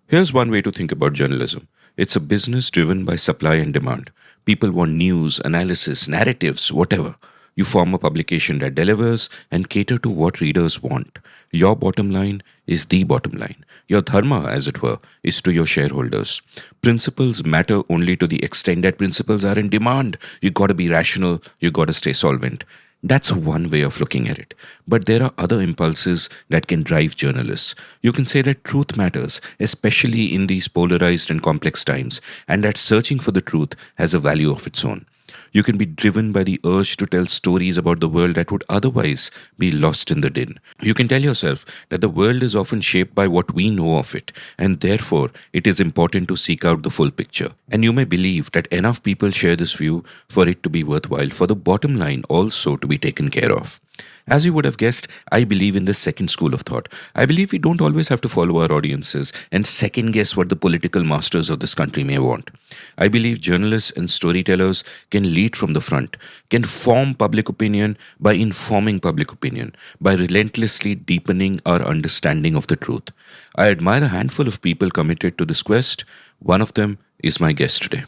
Here's one way to think about journalism. It's a business driven by supply and demand. People want news, analysis, narratives, whatever. You form a publication that delivers and cater to what readers want. Your bottom line is the bottom line. Your dharma, as it were, is to your shareholders. Principles matter only to the extent that principles are in demand. You gotta be rational, you gotta stay solvent. That's one way of looking at it. But there are other impulses that can drive journalists. You can say that truth matters, especially in these polarized and complex times, and that searching for the truth has a value of its own. You can be driven by the urge to tell stories about the world that would otherwise be lost in the din. You can tell yourself that the world is often shaped by what we know of it, and therefore it is important to seek out the full picture. And you may believe that enough people share this view for it to be worthwhile, for the bottom line also to be taken care of. As you would have guessed, I believe in this second school of thought. I believe we don't always have to follow our audiences and second guess what the political masters of this country may want. I believe journalists and storytellers can lead from the front, can form public opinion by informing public opinion, by relentlessly deepening our understanding of the truth. I admire a handful of people committed to this quest. One of them is my guest today.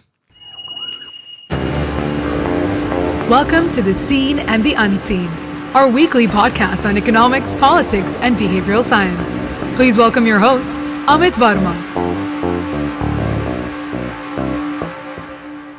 Welcome to The Seen and the Unseen, our weekly podcast on economics, politics, and behavioral science. Please welcome your host, Amit Verma.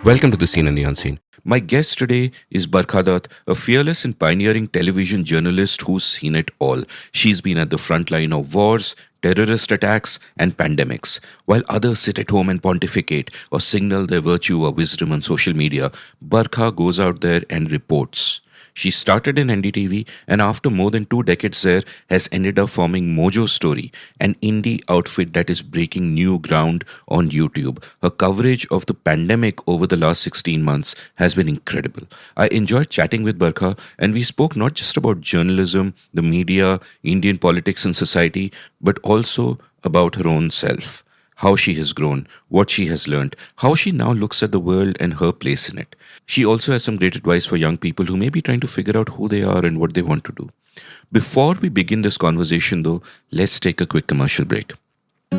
Welcome to The Seen and the Unseen. My guest today is Barkha Dutt, a fearless and pioneering television journalist who's seen it all. She's been at the front line of wars, terrorist attacks, and pandemics. While others sit at home and pontificate or signal their virtue or wisdom on social media, Barkha goes out there and reports. She started in NDTV and after more than 2 decades there has ended up forming Mojo Story, an indie outfit that is breaking new ground on YouTube. Her coverage of the pandemic over the last 16 months has been incredible. I enjoyed chatting with Barkha and we spoke not just about journalism, the media, Indian politics and society, but also about her own self. How she has grown, what she has learned, how she now looks at the world and her place in it. She also has some great advice for young people who may be trying to figure out who they are and what they want to do. Before we begin this conversation though, let's take a quick commercial break. Do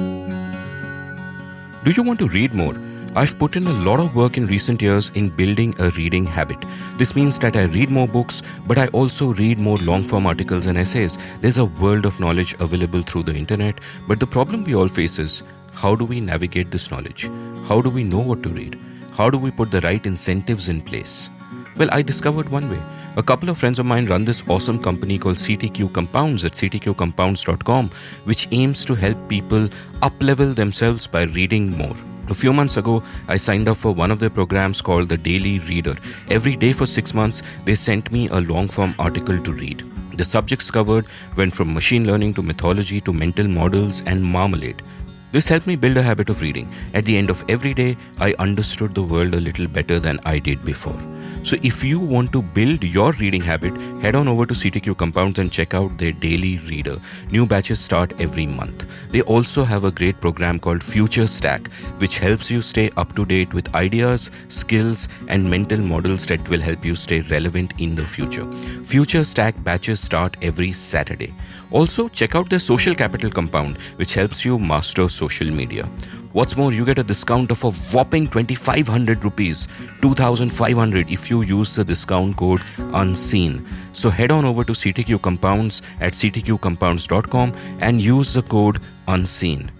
you want to read more? I've put in a lot of work in recent years in building a reading habit. This means that I read more books, but I also read more long-form articles and essays. There's a world of knowledge available through the internet, but the problem we all face is, how do we navigate this knowledge? How do we know what to read? How do we put the right incentives in place? Well, I discovered one way. A couple of friends of mine run this awesome company called CTQ Compounds at ctqcompounds.com, which aims to help people up-level themselves by reading more. A few months ago, I signed up for one of their programs called The Daily Reader. Every day for 6 months, they sent me a long-form article to read. The subjects covered went from machine learning to mythology to mental models and marmalade. This helped me build a habit of reading. At the end of every day, I understood the world a little better than I did before. So if you want to build your reading habit, head on over to CTQ Compounds and check out their daily reader. New batches start every month. They also have a great program called Future Stack, which helps you stay up to date with ideas, skills, and mental models that will help you stay relevant in the future. Future Stack batches start every Saturday. Also, check out their Social Capital Compound, which helps you master social media. What's more, you get a discount of a whopping 2,500 rupees, 2,500 if you use the discount code UNSEEN. So head on over to CTQ Compounds at ctqcompounds.com and use the code UNSEEN.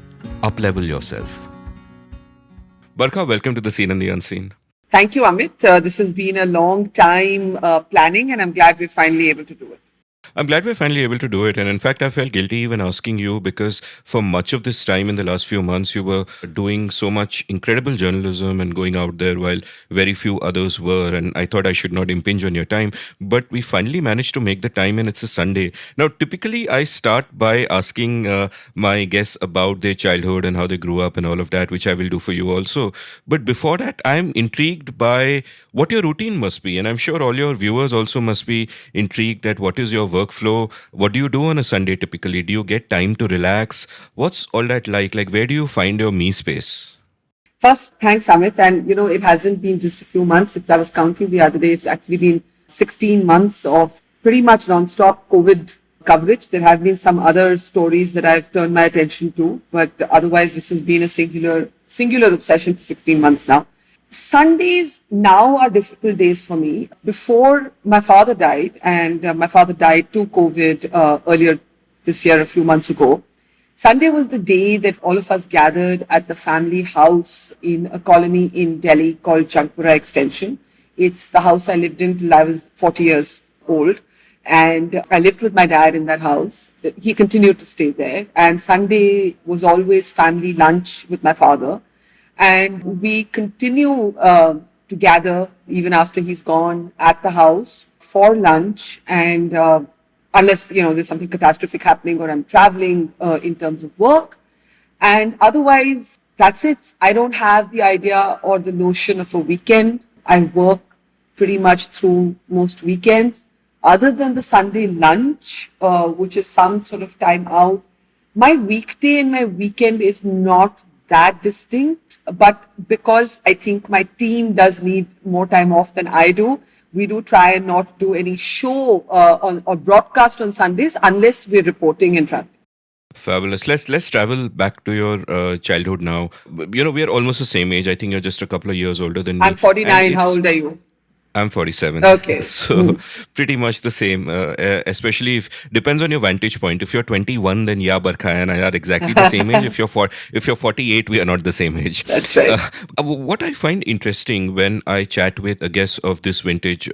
Up-level yourself. Barkha, welcome to The Seen and the Unseen. Thank you, Amit. This has been a long time planning and I'm glad we're finally able to do it. I'm glad we're finally able to do it. And in fact, I felt guilty even asking you because for much of this time in the last few months, you were doing so much incredible journalism and going out there while very few others were. And I thought I should not impinge on your time. But we finally managed to make the time and it's a Sunday. Now, typically, I start by asking my guests about their childhood and how they grew up and all of that, which I will do for you also. But before that, I'm intrigued by what your routine must be. And I'm sure all your viewers also must be intrigued at what is your workflow. What do you do on a Sunday typically? Do you get time to relax? What's all that like? Like, where do you find your me space? First, thanks, Amit. And, it hasn't been just a few months. I was counting the other day. It's actually been 16 months of pretty much non-stop COVID coverage. There have been some other stories that I've turned my attention to, but otherwise this has been a singular obsession for 16 months now. Sundays now are difficult days for me. Before my father died, and my father died to COVID earlier this year, a few months ago, Sunday was the day that all of us gathered at the family house in a colony in Delhi called Chankpura Extension. It's the house I lived in till I was 40 years old. And I lived with my dad in that house. He continued to stay there. And Sunday was always family lunch with my father. And we continue to gather even after he's gone at the house for lunch. And unless, there's something catastrophic happening or I'm traveling in terms of work. And otherwise, that's it. I don't have the idea or the notion of a weekend. I work pretty much through most weekends. Other than the Sunday lunch, which is some sort of time out, my weekday and my weekend is not that distinct. But because I think my team does need more time off than I do, we do try and not do any show or broadcast on Sundays unless we're reporting and traveling. Fabulous. Let's travel back to your childhood now. We are almost the same age. I think you're just a couple of years older than me. I'm 49. How old are you? I'm 47. Okay. So pretty much the same, especially depends on your vantage point. If you're 21, then yeah, Barkha and I are exactly the same age. If you're 48, we are not the same age. That's right. What I find interesting when I chat with a guest of this vintage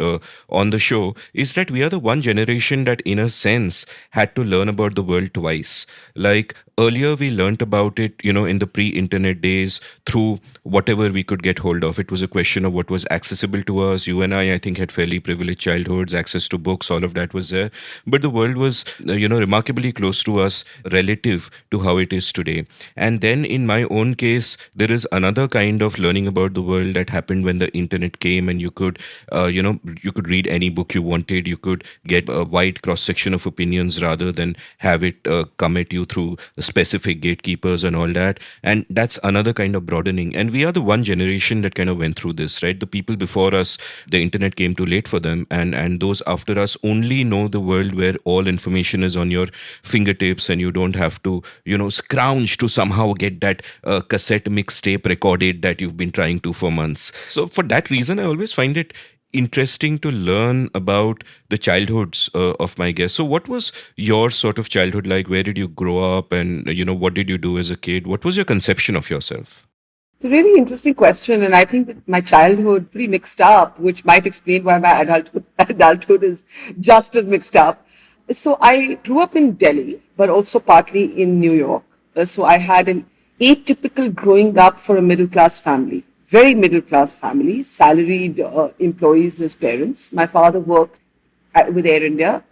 on the show is that we are the one generation that in a sense had to learn about the world twice. Like earlier we learnt about it, in the pre-internet days through whatever we could get hold of. It was a question of what was accessible to us. You and I think, had fairly privileged childhoods, access to books, all of that was there. But the world was, remarkably close to us relative to how it is today. And then in my own case, there is another kind of learning about the world that happened when the internet came, and you could, you could read any book you wanted. You could get a wide cross-section of opinions rather than have it come at you through specific gatekeepers and all that. And that's another kind of broadening. And we are the one generation that kind of went through this, right? The people before us, the internet came too late for them, and those after us only know the world where all information is on your fingertips and you don't have to scrounge to somehow get that cassette mixtape recorded that you've been trying to for months. So for that reason, I always find it interesting to learn about the childhoods of my guests. So what was your sort of childhood like? Where did you grow up, and what did you do as a kid? What was your conception of yourself? It's a really interesting question, and I think that my childhood pretty mixed up, which might explain why my adulthood is just as mixed up. So I grew up in Delhi, but also partly in New York. So I had an atypical growing up for a middle class family, very middle class family, salaried employees as parents. My father worked with Air India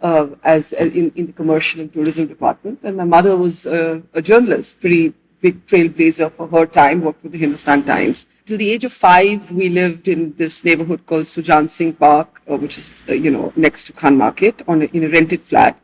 as in the commercial and tourism department, and my mother was a journalist, pretty big trailblazer for her time, worked with the Hindustan Times. Till the age of 5, we lived in this neighborhood called Sujan Singh Park, which is, next to Khan Market in a rented flat.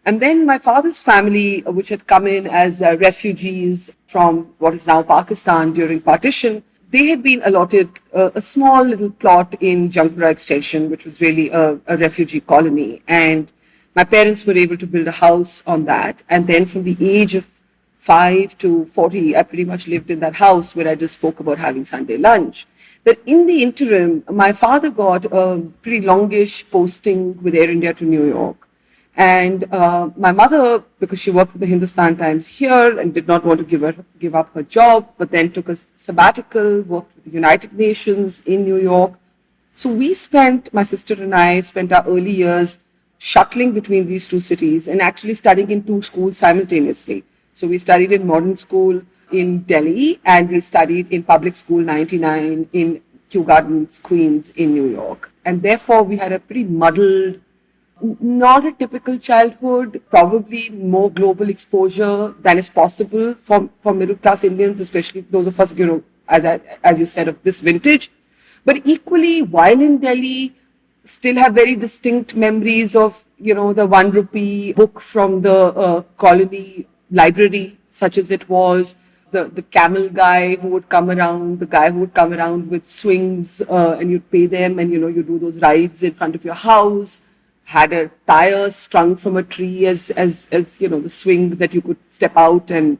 And then my father's family, which had come in as refugees from what is now Pakistan during partition, they had been allotted a small little plot in Jankpura Extension, which was really a refugee colony. And my parents were able to build a house on that. And then from the age of 5 to 40, I pretty much lived in that house where I just spoke about having Sunday lunch. But in the interim, my father got a pretty longish posting with Air India to New York. And my mother, because she worked with the Hindustan Times here and did not want to give up her job, but then took a sabbatical, worked with the United Nations in New York. So my sister and I spent our early years shuttling between these two cities and actually studying in two schools simultaneously. So we studied in modern school in Delhi, and we studied in public school 99 in Kew Gardens, Queens in New York. And therefore we had a pretty muddled, not a typical childhood, probably more global exposure than is possible for middle class Indians, especially those of us, as you said, of this vintage. But equally, while in Delhi, still have very distinct memories of, the 1 rupee book from the colony library, such as it was, the camel guy who would come around, the guy who would come around with swings, and you'd pay them, and, you do those rides in front of your house. had a tire strung from a tree as the swing that you could step out and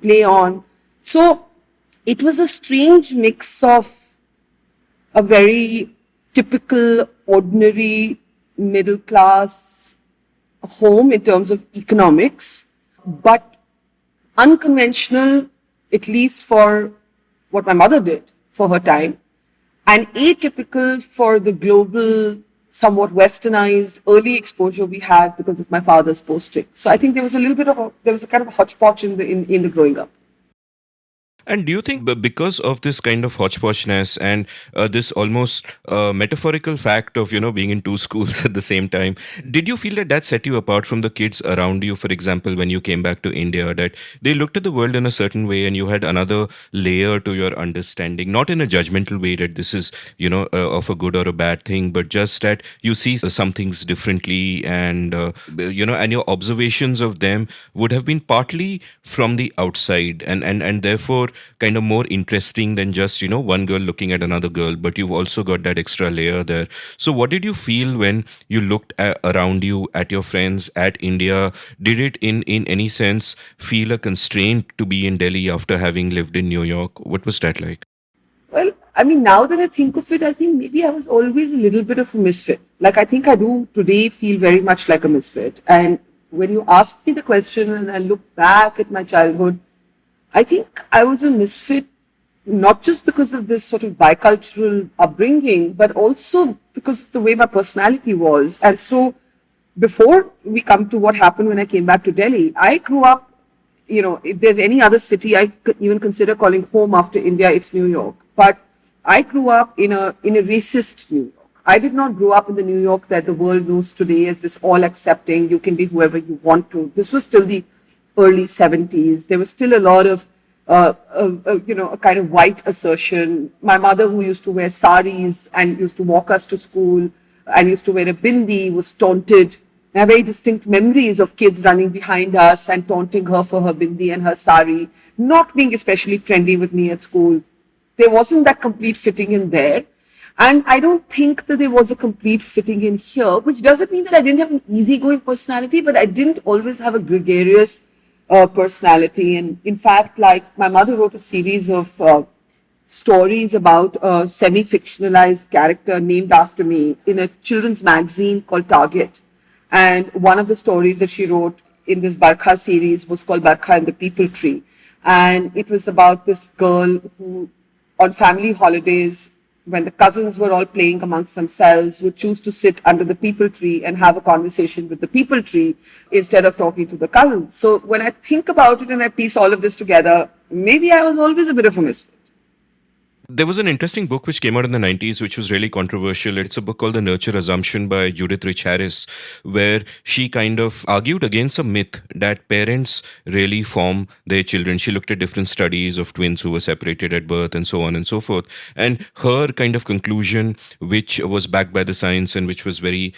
play on. So it was a strange mix of a very typical, ordinary, middle class home in terms of economics, but unconventional, at least for what my mother did for her time, and atypical for the global, somewhat westernized early exposure we had because of my father's posting. So I think there was a little bit of there was a kind of a hodgepodge in the growing up. And do you think because of this kind of hodgepodgeness and this almost metaphorical fact of, being in two schools at the same time, did you feel that that set you apart from the kids around you? For example, when you came back to India, that they looked at the world in a certain way and you had another layer to your understanding, not in a judgmental way that this is, of a good or a bad thing, but just that you see some things differently and your observations of them would have been partly from the outside and therefore kind of more interesting than just one girl looking at another girl, but you've also got that extra layer there. So what did you feel when you looked around you at your friends at India? Did it in any sense feel a constraint to be in Delhi after having lived in New York? What was that like? Well, I mean, now that I think of it, I think maybe I was always a little bit of a misfit. Like, I think I do today feel very much like a misfit. And when you ask me the question and I look back at my childhood, I think I was a misfit, not just because of this sort of bicultural upbringing, but also because of the way my personality was. And so before we come to what happened when I came back to Delhi, I grew up, if there's any other city I could even consider calling home after India, it's New York. But I grew up in a racist New York. I did not grow up in the New York that the world knows today as this all accepting, you can be whoever you want to. This was still the early 70s. There was still a lot of, a kind of white assertion. My mother, who used to wear saris and used to walk us to school and used to wear a bindi, was taunted. I have very distinct memories of kids running behind us and taunting her for her bindi and her sari, not being especially friendly with me at school. There wasn't that complete fitting in there. And I don't think that there was a complete fitting in here, which doesn't mean that I didn't have an easygoing personality, but I didn't always have a gregarious personality. And in fact, like my mother wrote a series of stories about a semi-fictionalized character named after me in a children's magazine called Target. And one of the stories that she wrote in this Barkha series was called Barkha and the People Tree. And it was about this girl who, on family holidays, when the cousins were all playing amongst themselves, would choose to sit under the people tree and have a conversation with the people tree instead of talking to the cousins. So when I think about it and I piece all of this together, maybe I was always a bit of a misfit. There was an interesting book which came out in the 90s, which was really controversial. It's a book called The Nurture Assumption by Judith Rich Harris, where she kind of argued against a myth that parents really form their children. She looked at different studies of twins who were separated at birth and so on and so forth. And her kind of conclusion, which was backed by the science and which was very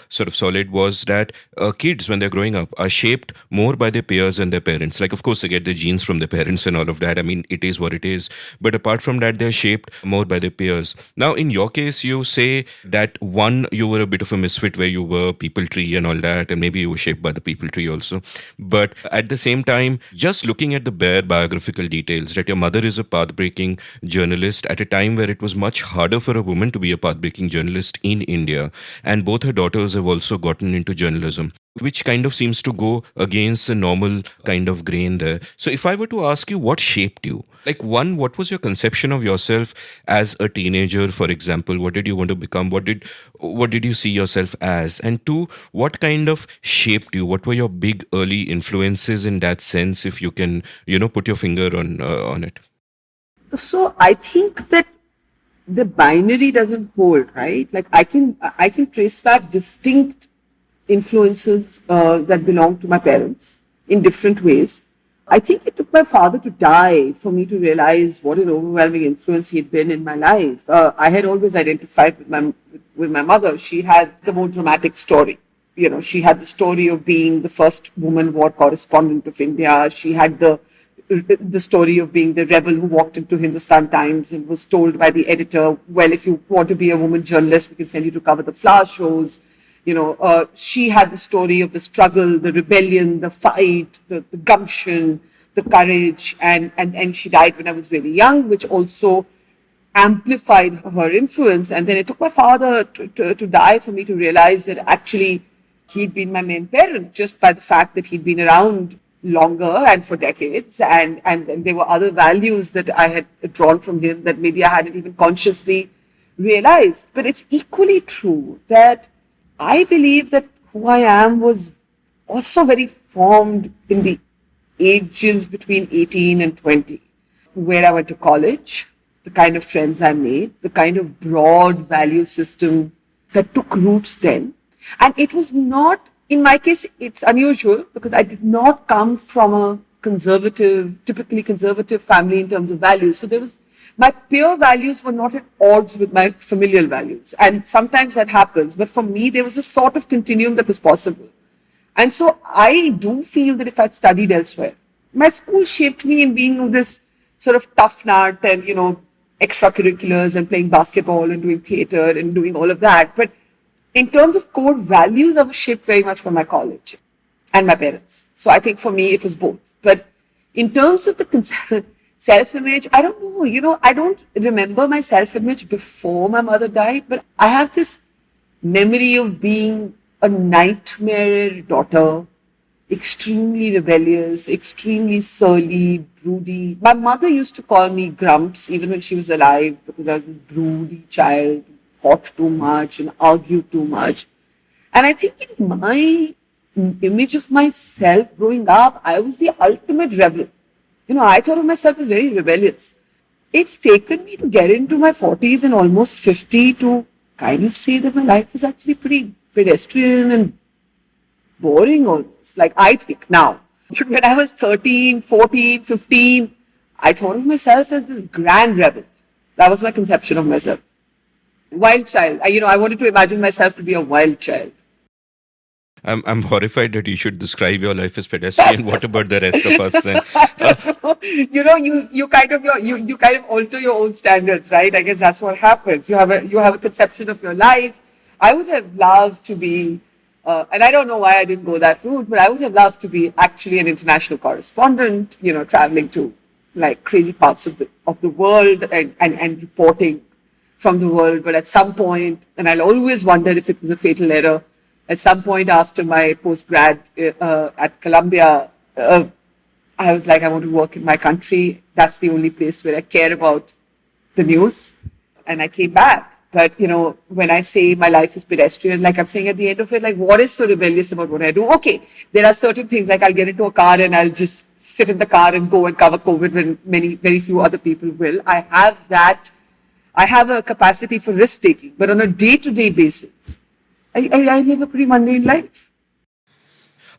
sort of solid, was that kids, when they're growing up, are shaped more by their peers and their parents. Like, of course, they get their genes from their parents and all of that. I mean, it is what it is. But apart from that, they're shaped more by their peers. Now, in your case, you say that one, you were a bit of a misfit where you were people tree and all that, and maybe you were shaped by the people tree also. But at the same time, just looking at the bare biographical details, that your mother is a path-breaking journalist at a time where it was much harder for a woman to be a path-breaking journalist in India, and both her daughters have also gotten into journalism, which kind of seems to go against the normal kind of grain there. So if I were to ask you what shaped you, like one, what was your conception of yourself as a teenager, for example? What did you want to become? What did you see yourself as? And two, what kind of shaped you? What were your big early influences in that sense, if you can, put your finger on it? So I think that the binary doesn't hold, right? Like I can trace back distinct influences that belong to my parents in different ways. I think it took my father to die for me to realize what an overwhelming influence he had been in my life. I had always identified with my mother. She had the more dramatic story. She had the story of being the first woman war correspondent of India. She had the story of being the rebel who walked into Hindustan Times and was told by the editor, well, if you want to be a woman journalist, we can send you to cover the flower shows. She had the story of the struggle, the rebellion, the fight, the gumption, the courage, and she died when I was really young, which also amplified her influence. And then it took my father to die for me to realize that actually he'd been my main parent just by the fact that he'd been around longer and for decades. And there were other values that I had drawn from him that maybe I hadn't even consciously realized. But it's equally true that I believe that who I am was also very formed in the ages between 18 and 20, where I went to college, the kind of friends I made, the kind of broad value system that took roots then. And it was not, in my case, it's unusual because I did not come from a typically conservative family in terms of values. So my peer values were not at odds with my familial values. And sometimes that happens. But for me, there was a sort of continuum that was possible. And so I do feel that if I'd studied elsewhere, my school shaped me in being this sort of tough nut and, extracurriculars and playing basketball and doing theater and doing all of that. But in terms of core values, I was shaped very much by my college and my parents. So I think for me, it was both. But in terms of the self-image, I don't know, I don't remember my self-image before my mother died, but I have this memory of being a nightmare daughter, extremely rebellious, extremely surly, broody. My mother used to call me Grumps even when she was alive because I was this broody child, thought too much and argued too much. And I think in my image of myself growing up, I was the ultimate rebel. I thought of myself as very rebellious. It's taken me to get into my 40s and almost 50 to kind of say that my life is actually pretty pedestrian and boring almost, like I think now. But when I was 13, 14, 15, I thought of myself as this grand rebel. That was my conception of myself. Wild child. I wanted to imagine myself to be a wild child. I'm horrified that you should describe your life as pedestrian. What about the rest of us then? You kind of alter your own standards, right? I guess that's what happens. You have a conception of your life. I would have loved to be, and I don't know why I didn't go that route, but I would have loved to be actually an international correspondent, traveling to like crazy parts of the world and reporting from the world. But at some point, and I'll always wonder if it was a fatal error, at some point after my postgrad at Columbia, I was like, I want to work in my country. That's the only place where I care about the news. And I came back. But, when I say my life is pedestrian, like I'm saying at the end of it, like what is so rebellious about what I do? Okay, there are certain things like I'll get into a car and I'll just sit in the car and go and cover COVID when very few other people will. I have a capacity for risk taking, but on a day-to-day basis, I live a pretty mundane life.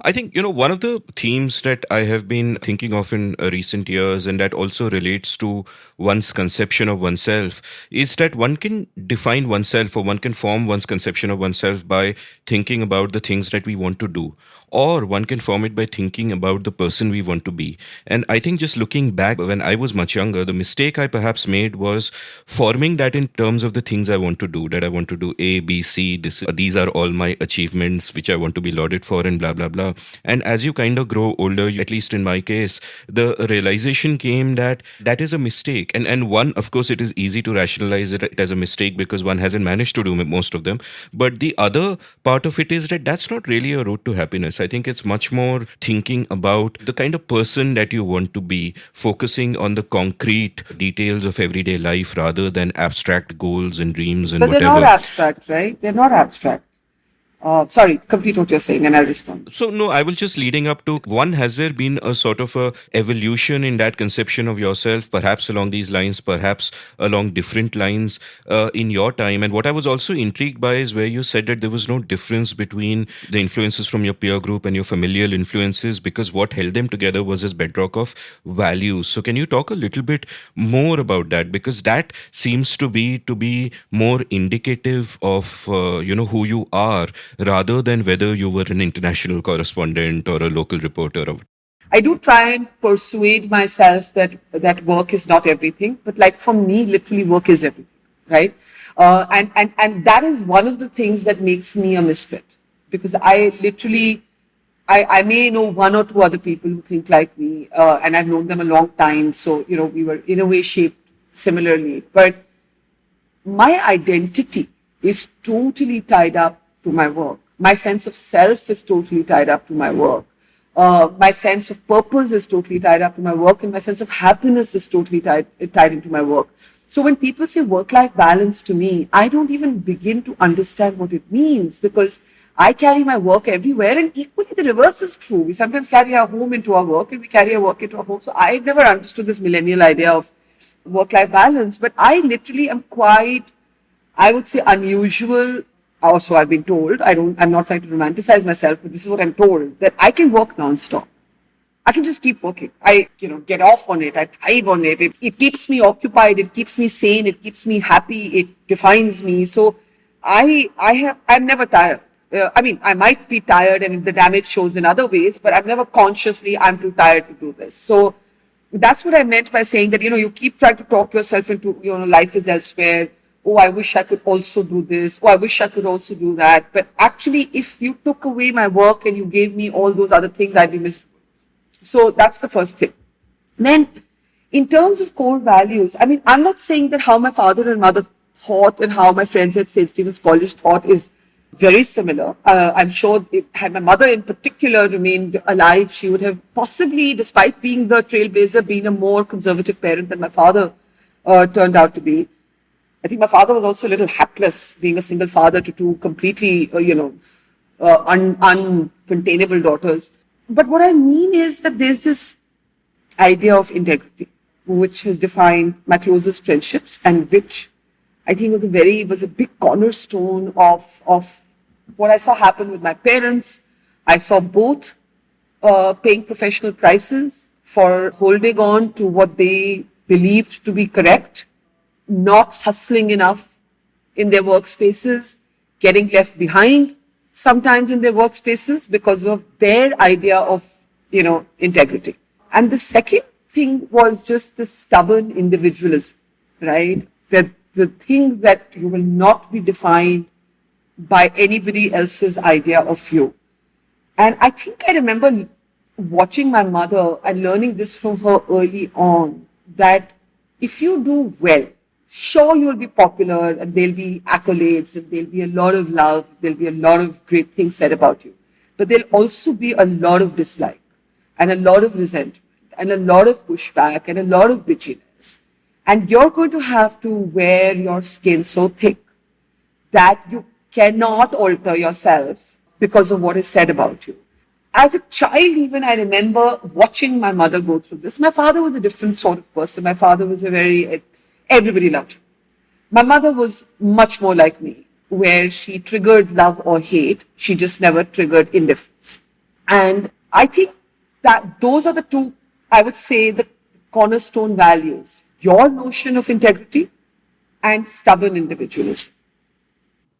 I think, one of the themes that I have been thinking of in recent years, and that also relates to one's conception of oneself, is that one can define oneself or one can form one's conception of oneself by thinking about the things that we want to do. Or one can form it by thinking about the person we want to be. And I think just looking back when I was much younger, the mistake I perhaps made was forming that in terms of the things I want to do, that I want to do A, B, C, these are all my achievements which I want to be lauded for and blah, blah, blah. And as you kind of grow older, at least in my case, the realization came that that is a mistake. And one, of course, it is easy to rationalize it as a mistake because one hasn't managed to do most of them. But the other part of it is that that's not really a road to happiness. I think it's much more thinking about the kind of person that you want to be, focusing on the concrete details of everyday life rather than abstract goals and dreams and whatever. But they're not abstract, right? They're not abstract. Sorry, complete what you're saying and I'll respond. So, no, I was just leading up to one, has there been a sort of a evolution in that conception of yourself, perhaps along these lines, perhaps along different lines in your time? And what I was also intrigued by is where you said that there was no difference between the influences from your peer group and your familial influences because what held them together was this bedrock of values. So can you talk a little bit more about that? Because that seems to be more indicative of, who you are, rather than whether you were an international correspondent or a local reporter. I do try and persuade myself that work is not everything, but like for me, literally work is everything. right? And that is one of the things that makes me a misfit, because I literally, I may know one or two other people who think like me, and I've known them a long time. So, we were in a way shaped similarly. But my identity is totally tied up to my work. My sense of self is totally tied up to my work. My sense of purpose is totally tied up to my work, and my sense of happiness is totally tied into my work. So when people say work-life balance to me, I don't even begin to understand what it means, because I carry my work everywhere, and equally the reverse is true. We sometimes carry our home into our work, and we carry our work into our home. So I've never understood this millennial idea of work-life balance, but I literally am quite, I would say, unusual. Also, I've been told, I'm not trying to romanticize myself, but this is what I'm told, that I can work non-stop. I can just keep working. I, get off on it. I thrive on it. It keeps me occupied. It keeps me sane. It keeps me happy. It defines me. So I'm never tired. I might be tired and the damage shows in other ways, but I'm never consciously, I'm too tired to do this. So that's what I meant by saying that, you keep trying to talk yourself into, life is elsewhere. Oh, I wish I could also do this. Oh, I wish I could also do that. But actually, if you took away my work and you gave me all those other things, I'd be miserable. So that's the first thing. Then, in terms of core values, I'm not saying that how my father and mother thought and how my friends at St. Stephen's College thought is very similar. I'm sure had my mother in particular remained alive, she would have possibly, despite being the trailblazer, been a more conservative parent than my father turned out to be. I think my father was also a little hapless, being a single father to two completely, uncontainable daughters. But what I mean is that there's this idea of integrity, which has defined my closest friendships, and which I think was a big cornerstone of what I saw happen with my parents. I saw both paying professional prices for holding on to what they believed to be correct, not hustling enough in their workspaces, getting left behind sometimes in their workspaces because of their idea of, integrity. And the second thing was just the stubborn individualism, right? That the thing that you will not be defined by anybody else's idea of you. And I think I remember watching my mother and learning this from her early on, that if you do well, sure, you'll be popular and there'll be accolades and there'll be a lot of love, there'll be a lot of great things said about you. But there'll also be a lot of dislike and a lot of resentment and a lot of pushback and a lot of bitchiness. And you're going to have to wear your skin so thick that you cannot alter yourself because of what is said about you. As a child, even I remember watching my mother go through this. My father was a different sort of person. My father was everybody loved him. My mother was much more like me, where she triggered love or hate. She just never triggered indifference. And I think that those are the two, I would say, the cornerstone values: your notion of integrity and stubborn individualism.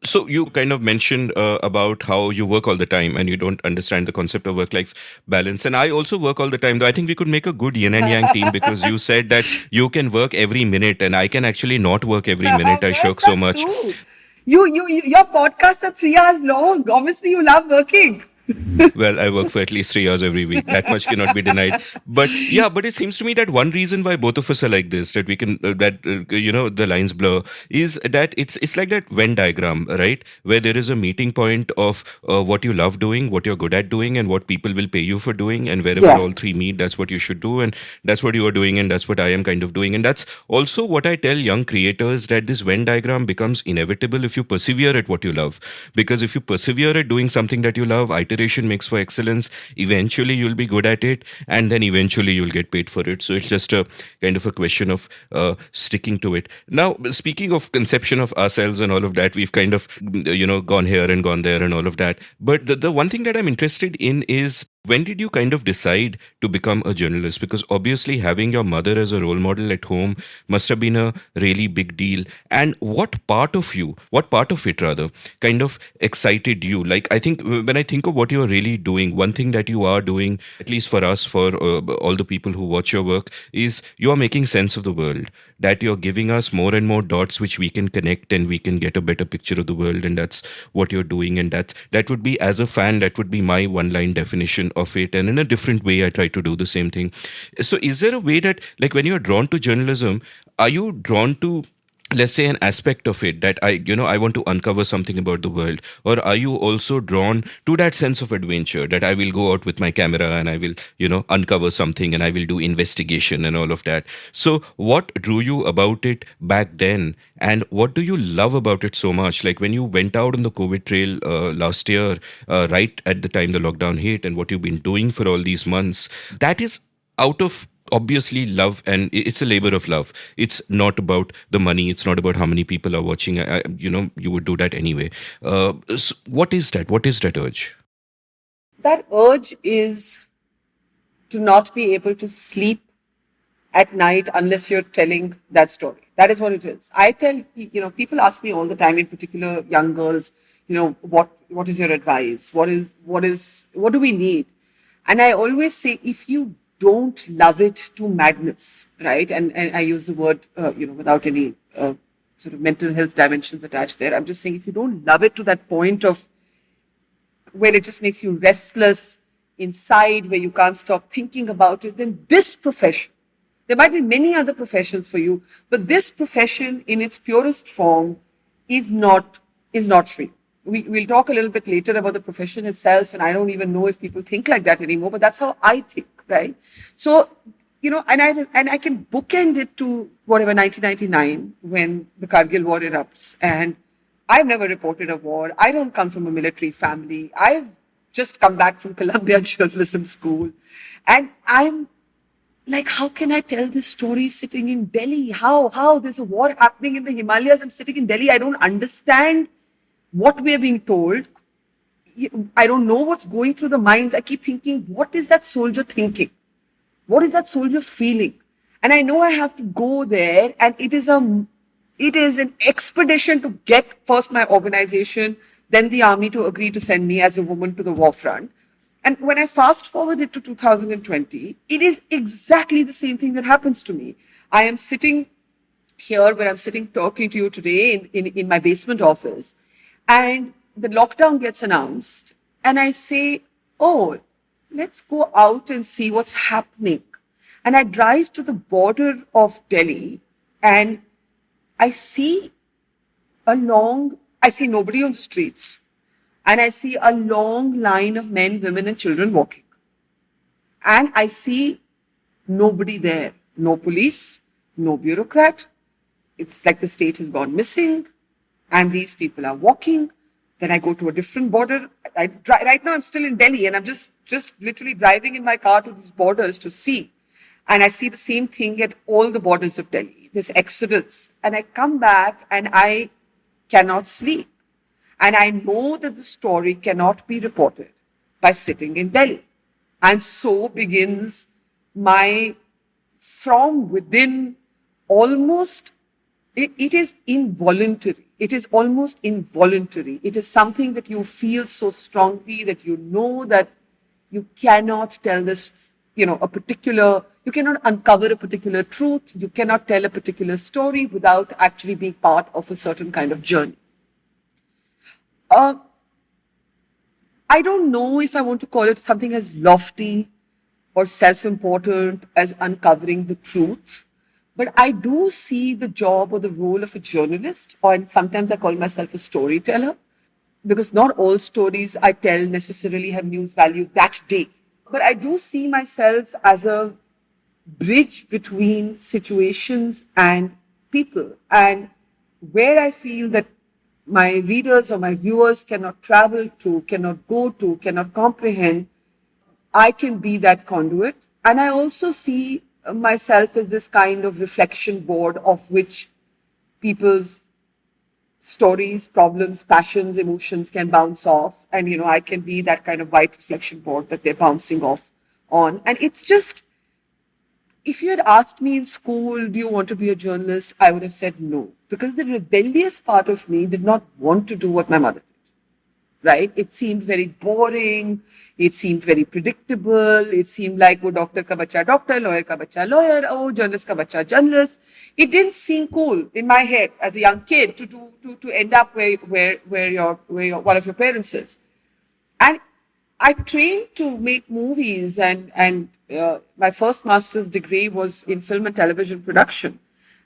So you kind of mentioned about how you work all the time and you don't understand the concept of work-life balance. And I also work all the time, though I think we could make a good yin and yang team, because you said that you can work every minute and I can actually not work every minute. I shirk so much. True. Your podcasts are 3 hours long. Obviously, you love working. Well, I work for at least 3 hours every week. That much cannot be denied. But yeah, but it seems to me that one reason why both of us are like this, that we can, the lines blur, is that it's like that Venn diagram, right? Where there is a meeting point of what you love doing, what you're good at doing, and what people will pay you for doing. And wherever all three meet, that's what you should do. And that's what you are doing. And that's what I am kind of doing. And that's also what I tell young creators, that this Venn diagram becomes inevitable if you persevere at what you love. Because if you persevere at doing something that you love, iteration makes for excellence. Eventually you'll be good at it, and then eventually you'll get paid for it. So it's just a kind of a question of sticking to it. Now, speaking of conception of ourselves and all of that, we've kind of gone here and gone there and all of that. But the one thing that I'm interested in is When did you kind of decide to become a journalist? Because obviously, having your mother as a role model at home must have been a really big deal. And what part of it rather, kind of excited you? Like, I think when I think of what you are really doing, one thing that you are doing, at least for us, for all the people who watch your work, is you are making sense of the world. That you're giving us more and more dots which we can connect and we can get a better picture of the world. And that's what you're doing. And that would be, as a fan, that would be my one line definition of it. And in a different way, I try to do the same thing. So is there a way that, like, when you're drawn to journalism, are you drawn to, let's say, an aspect of it that I want to uncover something about the world? Or are you also drawn to that sense of adventure, that I will go out with my camera and I will uncover something and I will do investigation and all of that? So what drew you about it back then, and what do you love about it so much? Like, when you went out on the COVID trail last year, right at the time the lockdown hit, and what you've been doing for all these months, that is out of obviously love, and it's a labor of love. It's not about the money, it's not about how many people are watching. You would do that anyway. So what is that urge? That urge is to not be able to sleep at night unless you're telling that story. That is what it is. I tell, people ask me all the time, in particular young girls, what is your advice? What do we need? And I always say, if you don't love it to madness, right? And I use the word, without any sort of mental health dimensions attached there. I'm just saying, if you don't love it to that point of where it just makes you restless inside, where you can't stop thinking about it, then this profession, there might be many other professions for you, but this profession in its purest form is not free. We'll talk a little bit later about the profession itself, and I don't even know if people think like that anymore, but that's how I think, right? So, and I can bookend it to whatever, 1999, when the Kargil war erupts, and I've never reported a war. I don't come from a military family. I've just come back from Columbia Journalism School, and I'm like, how can I tell this story sitting in Delhi? How there's a war happening in the Himalayas. I'm sitting in Delhi. I don't understand what we are being told. I don't know what's going through the minds. I keep thinking, what is that soldier thinking? What is that soldier feeling? And I know I have to go there, and it is an expedition to get first my organization, then the army to agree to send me as a woman to the war front. And when I fast forward it to 2020, it is exactly the same thing that happens to me. I am sitting here where I'm sitting talking to you today in my basement office, and the lockdown gets announced, and I say, oh, let's go out and see what's happening. And I drive to the border of Delhi, and I see nobody on the streets. And I see a long line of men, women, and children walking. And I see nobody there. No police, no bureaucrat. It's like the state has gone missing. And these people are walking. Then I go to a different border. Right now I'm still in Delhi, and I'm just literally driving in my car to these borders to see. And I see the same thing at all the borders of Delhi, this exodus. And I come back and I cannot sleep. And I know that the story cannot be reported by sitting in Delhi. And so begins my, from within, almost, it is involuntary. It is almost involuntary. It is something that you feel so strongly that you know that you cannot tell this, you cannot uncover a particular truth. You cannot tell a particular story without actually being part of a certain kind of journey. I don't know if I want to call it something as lofty or self-important as uncovering the truth, but I do see the job or the role of a journalist, or sometimes I call myself a storyteller, because not all stories I tell necessarily have news value that day. But I do see myself as a bridge between situations and people, and where I feel that my readers or my viewers cannot travel to, cannot go to, cannot comprehend, I can be that conduit. And I also see myself as this kind of reflection board of which people's stories, problems, passions, emotions can bounce off. And, I can be that kind of white reflection board that they're bouncing off on. And it's just, if you had asked me in school, do you want to be a journalist? I would have said no. Because the rebellious part of me did not want to do what my mother did. Right? It seemed very boring. It seemed very predictable. It seemed like, oh, doctor ka bacha doctor, lawyer ka bacha lawyer, oh, journalist ka bacha journalist. It didn't seem cool in my head as a young kid to end up where your one of your parents is. And I trained to make movies, and my first master's degree was in film and television production.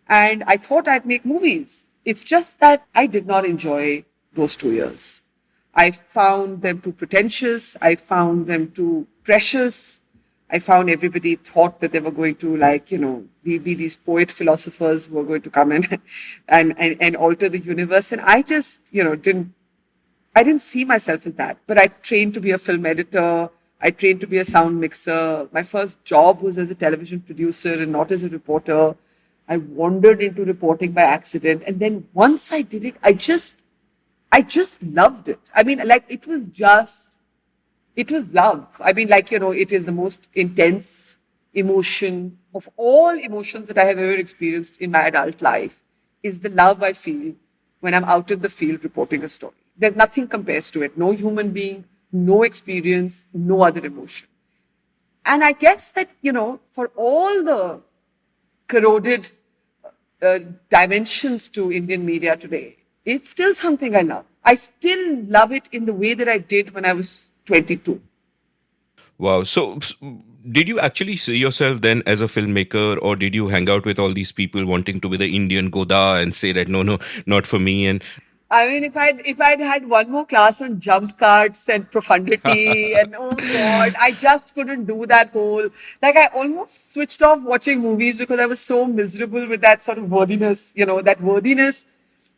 And I thought I'd make movies. It's just that I did not enjoy those 2 years. I found them too pretentious. I found them too precious. I found everybody thought that they were going to, be these poet philosophers who were going to come in and alter the universe. And I just, I didn't see myself as that. But I trained to be a film editor. I trained to be a sound mixer. My first job was as a television producer and not as a reporter. I wandered into reporting by accident. And then once I did it, I just loved it. I mean, it was love. I mean, it is the most intense emotion of all emotions that I have ever experienced in my adult life, is the love I feel when I'm out in the field reporting a story. There's nothing compares to it. No human being, no experience, no other emotion. And I guess that, for all the corroded dimensions to Indian media today, it's still something I love. I still love it in the way that I did when I was 22. Wow. So, did you actually see yourself then as a filmmaker, or did you hang out with all these people wanting to be the Indian Goda and say that, no, not for me? And I mean, if I'd had one more class on jump cuts and profundity and oh God, I just couldn't do that whole, I almost switched off watching movies because I was so miserable with that sort of worthiness, that worthiness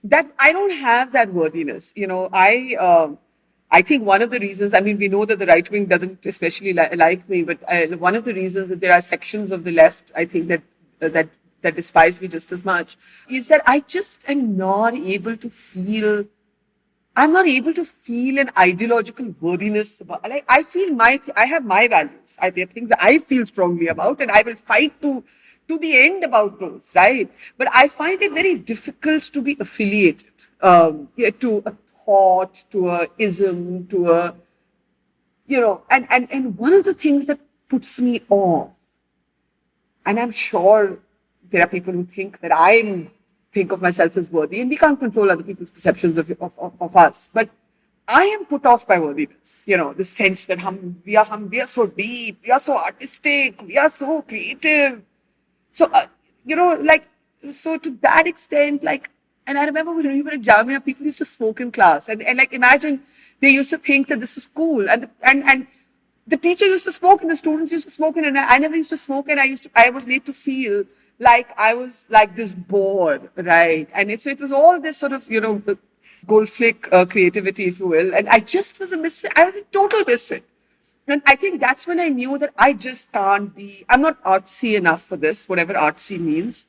that I don't have that worthiness. I think one of the reasons, I mean, we know that the right wing doesn't especially like me, but one of the reasons that there are sections of the left, I think that despise me just as much, is that I just am not able to feel. I'm not able to feel an ideological worthiness about. I feel I have my values. There are things that I feel strongly about, and I will fight to the end about those, right? But I find it very difficult to be affiliated to a thought, to a ism, to a, and one of the things that puts me off, and I'm sure there are people who think that I think of myself as worthy, and we can't control other people's perceptions of us, but I am put off by worthiness, the sense that we are so deep, we are so artistic, we are so creative. So, so to that extent, and I remember when we were at Jamia, people used to smoke in class. And imagine they used to think that this was cool. And the teacher used to smoke and the students used to smoke. And I never used to smoke. And I was made to feel like I was like this bore, right? And so it was all this sort of, gold flick creativity, if you will. And I just was a misfit. I was a total misfit. And I think that's when I knew that I just can't be, I'm not artsy enough for this, whatever artsy means.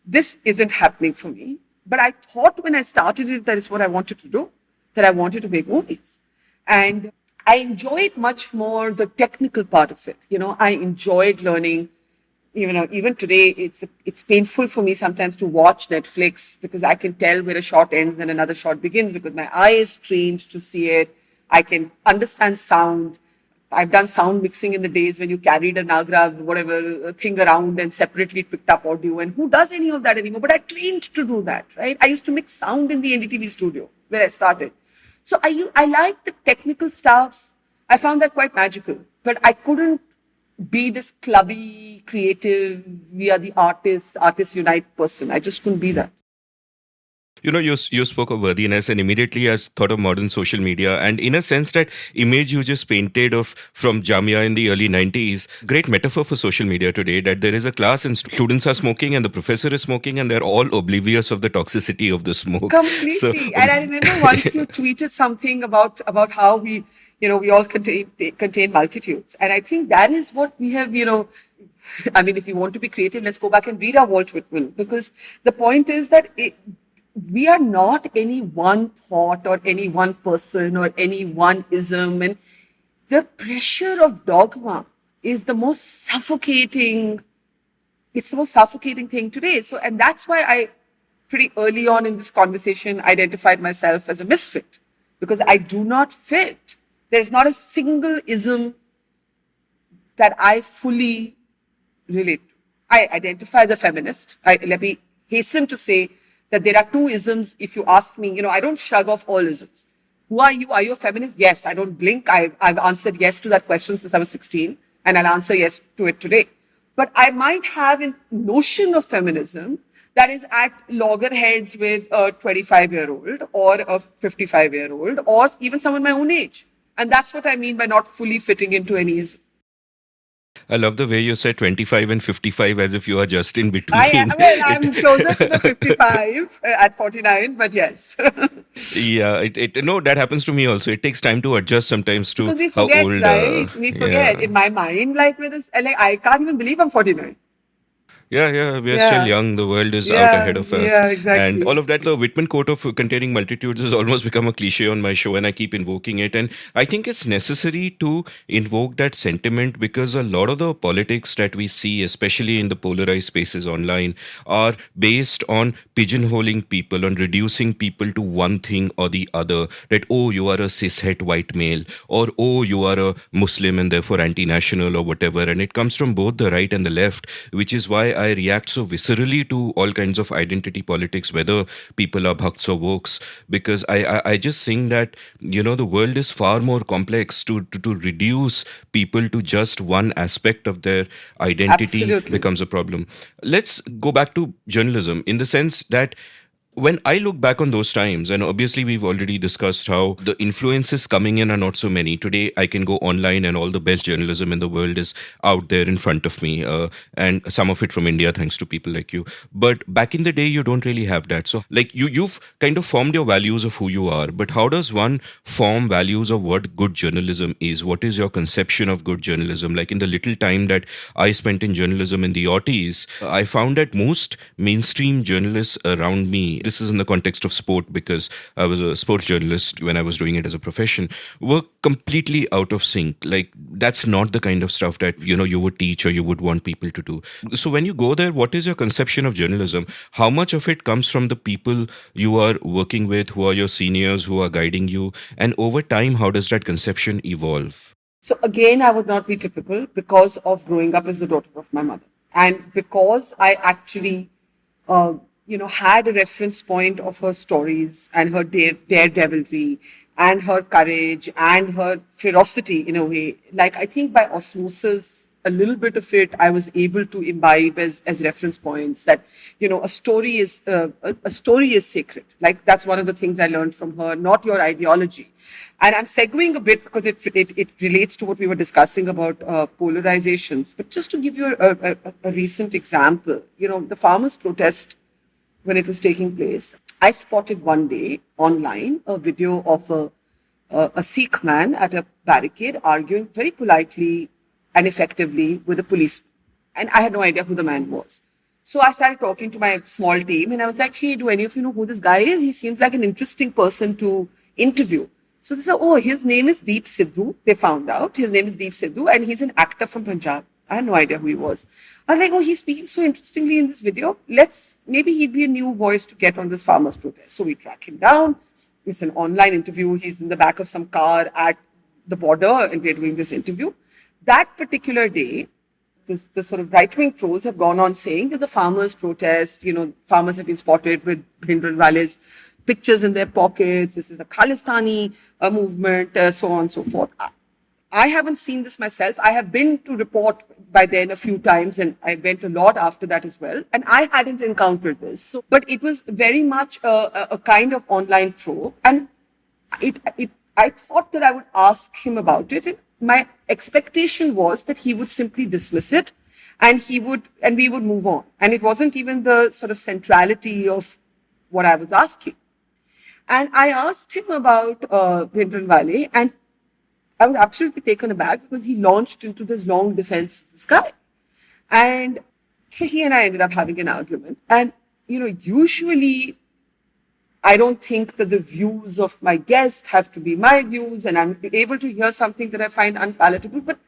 This isn't happening for me. But I thought when I started it, that is what I wanted to do, that I wanted to make movies. And I enjoyed much more the technical part of it. I enjoyed learning. Even today, it's painful for me sometimes to watch Netflix because I can tell where a shot ends and another shot begins because my eye is trained to see it. I can understand sound. I've done sound mixing in the days when you carried a Nagra, whatever thing around and separately picked up audio. And who does any of that anymore? But I trained to do that, right? I used to mix sound in the NDTV studio where I started. So I like the technical stuff. I found that quite magical. But I couldn't be this clubby, creative, we are the artists unite person. I just couldn't be that. You spoke of worthiness, and immediately I thought of modern social media, and in a sense that image you just painted of from Jamia in the early 90s, great metaphor for social media today, that there is a class and students are smoking and the professor is smoking and they're all oblivious of the toxicity of the smoke. Completely. So, and I remember once you tweeted something about how we all contain multitudes. And I think that is what we have, I mean, if you want to be creative, let's go back and read our Walt Whitman, because the point is that we are not any one thought or any one person or any one ism. And the pressure of dogma is the most suffocating, it's the most suffocating thing today. So, and that's why I pretty early on in this conversation identified myself as a misfit, because I do not fit. There's not a single ism that I fully relate to. I identify as a feminist. Let me hasten to say that there are two isms. If you ask me, I don't shrug off all isms. Who are you? Are you a feminist? Yes, I don't blink. I've answered yes to that question since I was 16, and I'll answer yes to it today. But I might have a notion of feminism that is at loggerheads with a 25-year-old or a 55-year-old or even someone my own age. And that's what I mean by not fully fitting into any ism. I love the way you said 25 and 55 as if you are just in between. I'm closer to the 55 at 49, but yes. Yeah, no, that happens to me also. It takes time to adjust sometimes to Because we how forget, old. right? We forget. Yeah. In my mind, like with this, like I can't even believe I'm 49. Yeah, we are still Yeah. young. The world is out Yeah, ahead of us. yeah, And exactly. all of that, the Whitman quote of containing multitudes has almost become a cliche on my show, and I keep invoking it. And I think it's necessary to invoke that sentiment because a lot of the politics that we see, especially in the polarized spaces online, are based on pigeonholing people, on reducing people to one thing or the other. That, oh, you are a cishet white male, or oh, you are a Muslim and therefore anti national or whatever. And it comes from both the right and the left, which is why I react so viscerally to all kinds of identity politics, whether people are bhakts or wokes, because I just think that, the world is far more complex. To reduce people to just one aspect of their identity Absolutely. becomes a problem. Let's go back to journalism in the sense that when I look back on those times, and obviously we've already discussed how the influences coming in are not so many. Today, I can go online and all the best journalism in the world is out there in front of me, and some of it from India, thanks to people like you. But back in the day, you don't really have that. So, like you've kind of formed your values of who you are. But how does one form values of what good journalism is? What is your conception of good journalism? Like in the little time that I spent in journalism in the aughties, I found that most mainstream journalists around me, this is in the context of sport because I was a sports journalist when I was doing it as a profession, were completely out of sync. Like that's not the kind of stuff that you would teach or you would want people to do. So when you go there, what is your conception of journalism? How much of it comes from the people you are working with, who are your seniors, who are guiding you, and over time, how does that conception evolve? So again, I would not be typical because of growing up as the daughter of my mother. And because I actually, had a reference point of her stories and her daredevilry and her courage and her ferocity in a way. Like I think by osmosis, a little bit of it I was able to imbibe as reference points that a story is a story is sacred. Like that's one of the things I learned from her, not your ideology. And I'm segueing a bit because it relates to what we were discussing about polarizations. But just to give you a recent example, the farmers' protest when it was taking place, I spotted one day online a video of a Sikh man at a barricade arguing very politely and effectively with the police. And I had no idea who the man was. So I started talking to my small team and I was like, hey, do any of you know who this guy is? He seems like an interesting person to interview. So they said, oh, his name is Deep Sidhu. They found out his name is Deep Sidhu and he's an actor from Punjab. I had no idea who he was. I was like, oh, he's speaking so interestingly in this video. Maybe he'd be a new voice to get on this farmers' protest. So we track him down. It's an online interview. He's in the back of some car at the border and we're doing this interview. That particular day, the sort of right-wing trolls have gone on saying that the farmers' protest, farmers have been spotted with Bhindranwale's pictures in their pockets. This is a Khalistani movement, so on and so forth. I haven't seen this myself. I have been to report by then a few times and I went a lot after that as well. And I hadn't encountered this. But it was very much a kind of online trope. And I thought that I would ask him about it. And my expectation was that he would simply dismiss it and we would move on. And it wasn't even the sort of centrality of what I was asking. And I asked him about Bhindranwale and I was absolutely taken aback because he launched into this long defense of this guy. And so he and I ended up having an argument. And, usually I don't think that the views of my guest have to be my views, and I'm able to hear something that I find unpalatable. But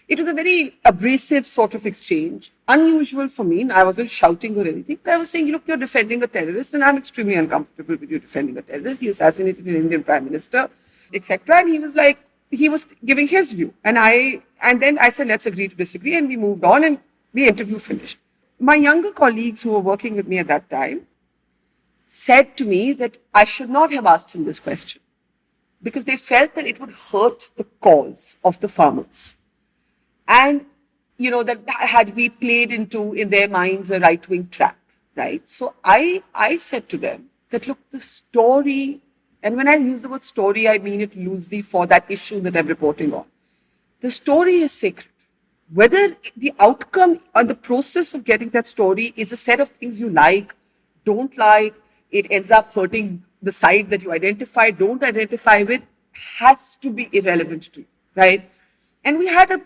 it was a very abrasive sort of exchange, unusual for me. I wasn't shouting or anything, but I was saying, look, you're defending a terrorist, and I'm extremely uncomfortable with you defending a terrorist. He assassinated an Indian prime minister, etc. And he was like, he was giving his view. And then I said, let's agree to disagree. And we moved on, and the interview finished. My younger colleagues who were working with me at that time said to me that I should not have asked him this question because they felt that it would hurt the cause of the farmers. And, that had we played into, in their minds, a right-wing trap, right? So I said to them that, look, the story, and when I use the word story, I mean it loosely for that issue that I'm reporting on. The story is sacred. Whether the outcome or the process of getting that story is a set of things you like, don't like, it ends up hurting the side that you don't identify with, has to be irrelevant to you, right? And we had a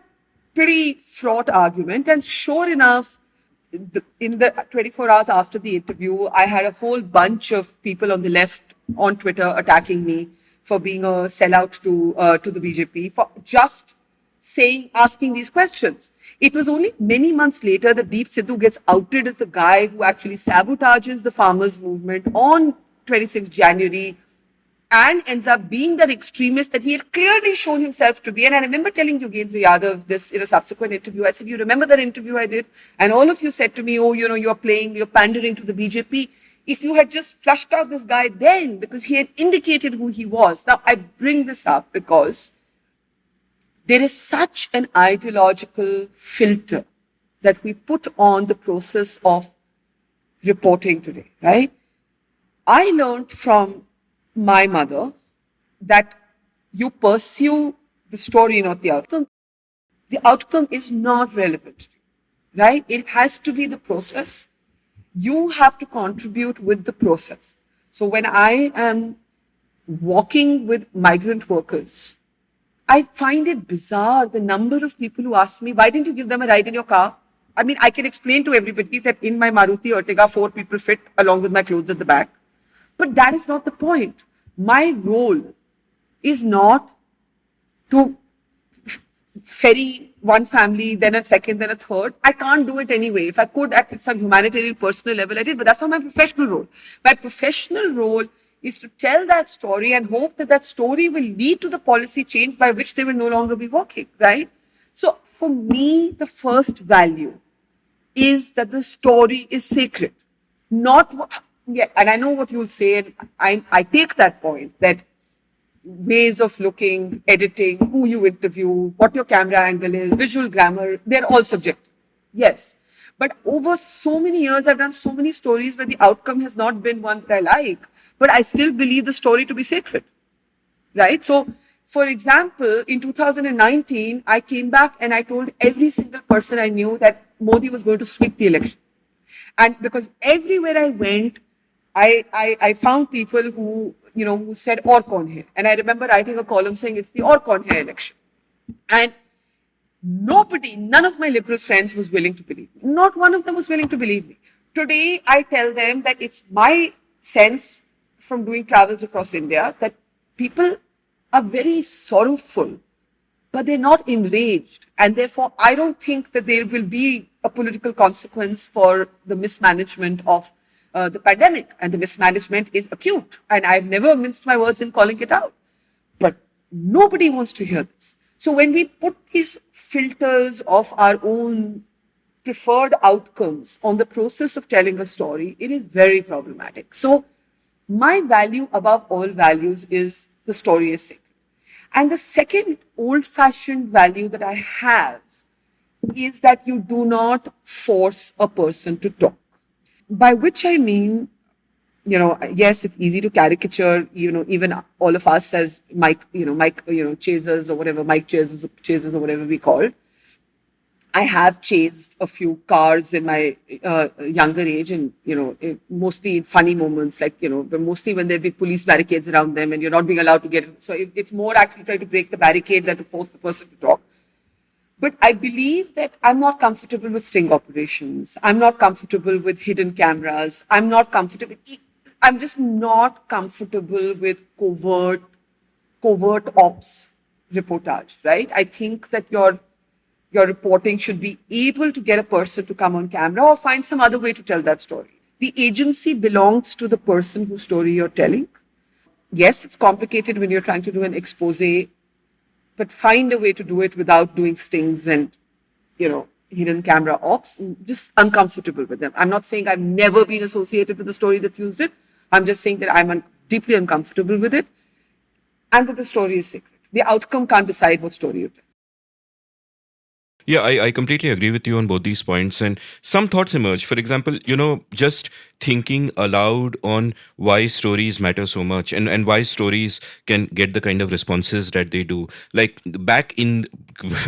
pretty fraught argument. And sure enough, in the 24 hours after the interview, I had a whole bunch of people on the left on Twitter attacking me for being a sellout to the BJP, for just asking these questions. It was only many months later that Deep Sidhu gets outed as the guy who actually sabotages the farmers' movement on 26 January and ends up being that extremist that he had clearly shown himself to be. And I remember telling Yogendra Yadav this in a subsequent interview. I said, you remember that interview I did? And all of you said to me, oh, you're pandering to the BJP. If you had just flushed out this guy then, because he had indicated who he was. Now, I bring this up because there is such an ideological filter that we put on the process of reporting today, right? I learned from my mother that you pursue the story, not the outcome. The outcome is not relevant to you, right? It has to be the process. You have to contribute with the process. So when I am walking with migrant workers, I find it bizarre, the number of people who ask me, why didn't you give them a ride in your car? I mean, I can explain to everybody that in my Maruti Ertiga, 4 people fit along with my clothes at the back. But that is not the point. My role is not to ferry one family, then a second, then a third. I can't do it anyway. If I could at some humanitarian personal level, I did, but that's not my professional role. My professional role is to tell that story and hope that that story will lead to the policy change by which they will no longer be working, right? So for me, the first value is that the story is sacred. And I know what you'll say, and I take that point, that ways of looking, editing, who you interview, what your camera angle is, visual grammar, they're all subjective. Yes. But over so many years, I've done so many stories where the outcome has not been one that I like, but I still believe the story to be sacred, right? So, for example, in 2019, I came back and I told every single person I knew that Modi was going to sweep the election. And because everywhere I went, I found people who said, aur kaun hai? And I remember writing a column saying it's the aur kaun hai election. And none of my liberal friends was willing to believe me. Not one of them was willing to believe me. Today, I tell them that it's my sense from doing travels across India that people are very sorrowful, but they're not enraged. And therefore, I don't think that there will be a political consequence for the mismanagement of the pandemic. And the mismanagement is acute. And I've never minced my words in calling it out. But nobody wants to hear this. So when we put these filters of our own preferred outcomes on the process of telling a story, it is very problematic. So my value above all values is the story is sacred. And the second old-fashioned value that I have is that you do not force a person to talk. By which I mean, yes, it's easy to caricature, even all of us as Mike chasers or whatever, Mike chasers or whatever we call. I have chased a few cars in my younger age, and mostly in funny moments, like mostly when there be police barricades around them and you're not being allowed to get in. So it's more actually trying to break the barricade than to force the person to talk. But I believe that I'm not comfortable with sting operations. I'm not comfortable with hidden cameras. I'm not comfortable. I'm just not comfortable with covert ops reportage, right? I think that your reporting should be able to get a person to come on camera or find some other way to tell that story. The agency belongs to the person whose story you're telling. Yes, it's complicated when you're trying to do an expose, but find a way to do it without doing stings and, hidden camera ops. Just uncomfortable with them. I'm not saying I've never been associated with a story that's used it. I'm just saying that I'm deeply uncomfortable with it and that the story is secret. The outcome can't decide what story you tell. Yeah, I completely agree with you on both these points. And some thoughts emerge. For example, just thinking aloud on why stories matter so much and why stories can get the kind of responses that they do. Like back in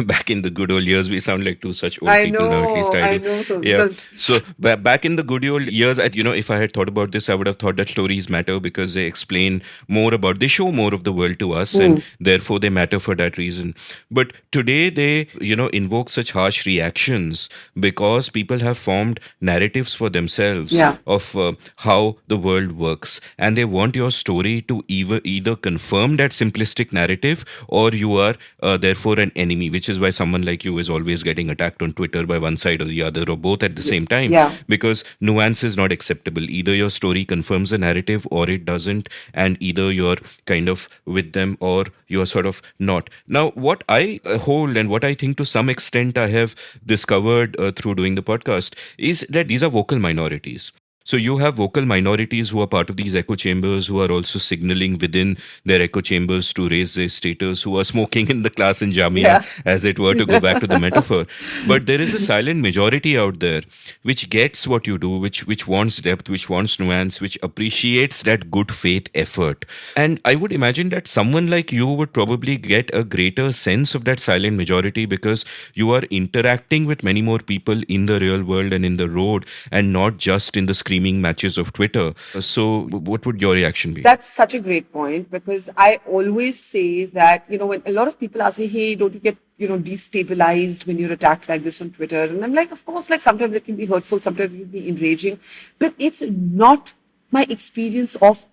back in the good old years, we sound like two such old people now, at least I do. I know. Yeah. So back in the good old years, if I had thought about this, I would have thought that stories matter because they explain more about, they show more of the world to us, and therefore they matter for that reason. But today they, invoke such harsh reactions because people have formed narratives for themselves of how the world works, and they want your story to either confirm that simplistic narrative, or you are therefore an enemy, which is why someone like you is always getting attacked on Twitter by one side or the other, or both at the same time, because nuance is not acceptable. Either your story confirms a narrative or it doesn't, and either you're kind of with them or you're sort of not. Now, what I hold and what I think to some extent I have discovered through doing the podcast is that these are vocal minorities. So you have vocal minorities who are part of these echo chambers, who are also signaling within their echo chambers to raise their status, who are smoking in the class in Jamia, as it were, to go back to the metaphor. But there is a silent majority out there which gets what you do, which wants depth, which wants nuance, which appreciates that good faith effort. And I would imagine that someone like you would probably get a greater sense of that silent majority because you are interacting with many more people in the real world and in the road, and not just in the screen matches of Twitter. So what would your reaction be? That's such a great point, because I always say that, when a lot of people ask me, hey, don't you get, destabilized when you're attacked like this on Twitter? And I'm like, of course, like sometimes it can be hurtful, sometimes it can be enraging, but it's not my experience of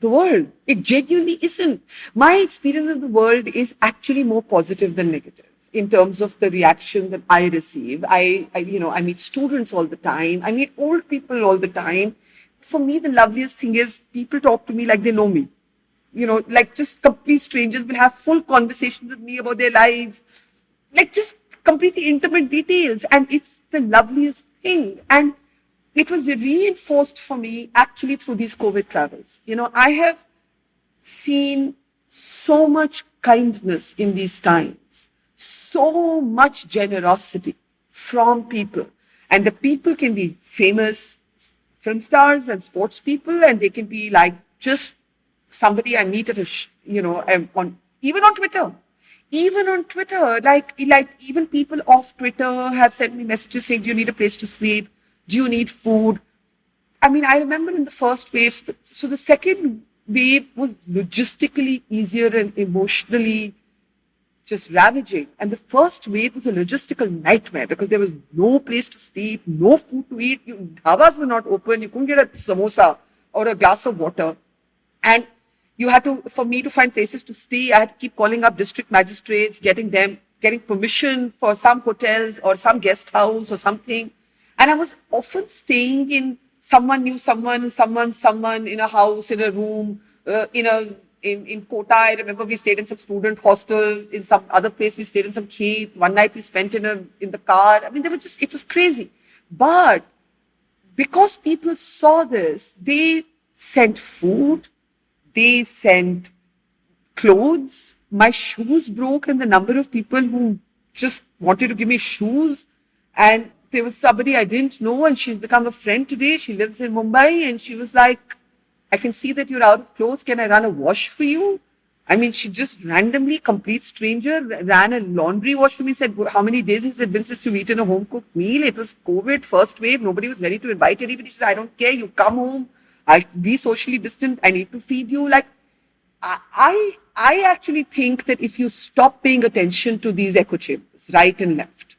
the world. It genuinely isn't. My experience of the world is actually more positive than negative in terms of the reaction that I receive. I meet students all the time. I meet old people all the time. For me, the loveliest thing is people talk to me like they know me. Like just complete strangers will have full conversations with me about their lives. Like just completely intimate details. And it's the loveliest thing. And it was reinforced for me actually through these COVID travels. I have seen so much kindness in these times. So much generosity from people, and the people can be famous film stars and sports people, and they can be like just somebody I meet at even on Twitter, like even people off Twitter have sent me messages saying, do you need a place to sleep? Do you need food? I mean, I remember in the first wave, so the second wave was logistically easier and emotionally just ravaging. And the first wave was a logistical nightmare because there was no place to sleep, no food to eat. Dhabas were not open. You couldn't get a samosa or a glass of water. And you had to, for me to find places to stay, I had to keep calling up district magistrates, getting permission for some hotels or some guest house or something. And I was often staying in someone knew someone in a house, in a room, in Kota. I remember we stayed in some student hostel. In some other place, we stayed in some khet. One night we spent in the car. I mean, it was crazy. But because people saw this, they sent food, they sent clothes. My shoes broke, and the number of people who just wanted to give me shoes. And there was somebody I didn't know, and she's become a friend today. She lives in Mumbai, and she was like, I can see that you're out of clothes. Can I run a wash for you? I mean, she just randomly, complete stranger, ran a laundry wash for me, said, how many days has it been since you've eaten a home-cooked meal? It was COVID, first wave. Nobody was ready to invite anybody. She said, I don't care. You come home. I'll be socially distant. I need to feed you. Like, I actually think that if you stop paying attention to these echo chambers, right and left,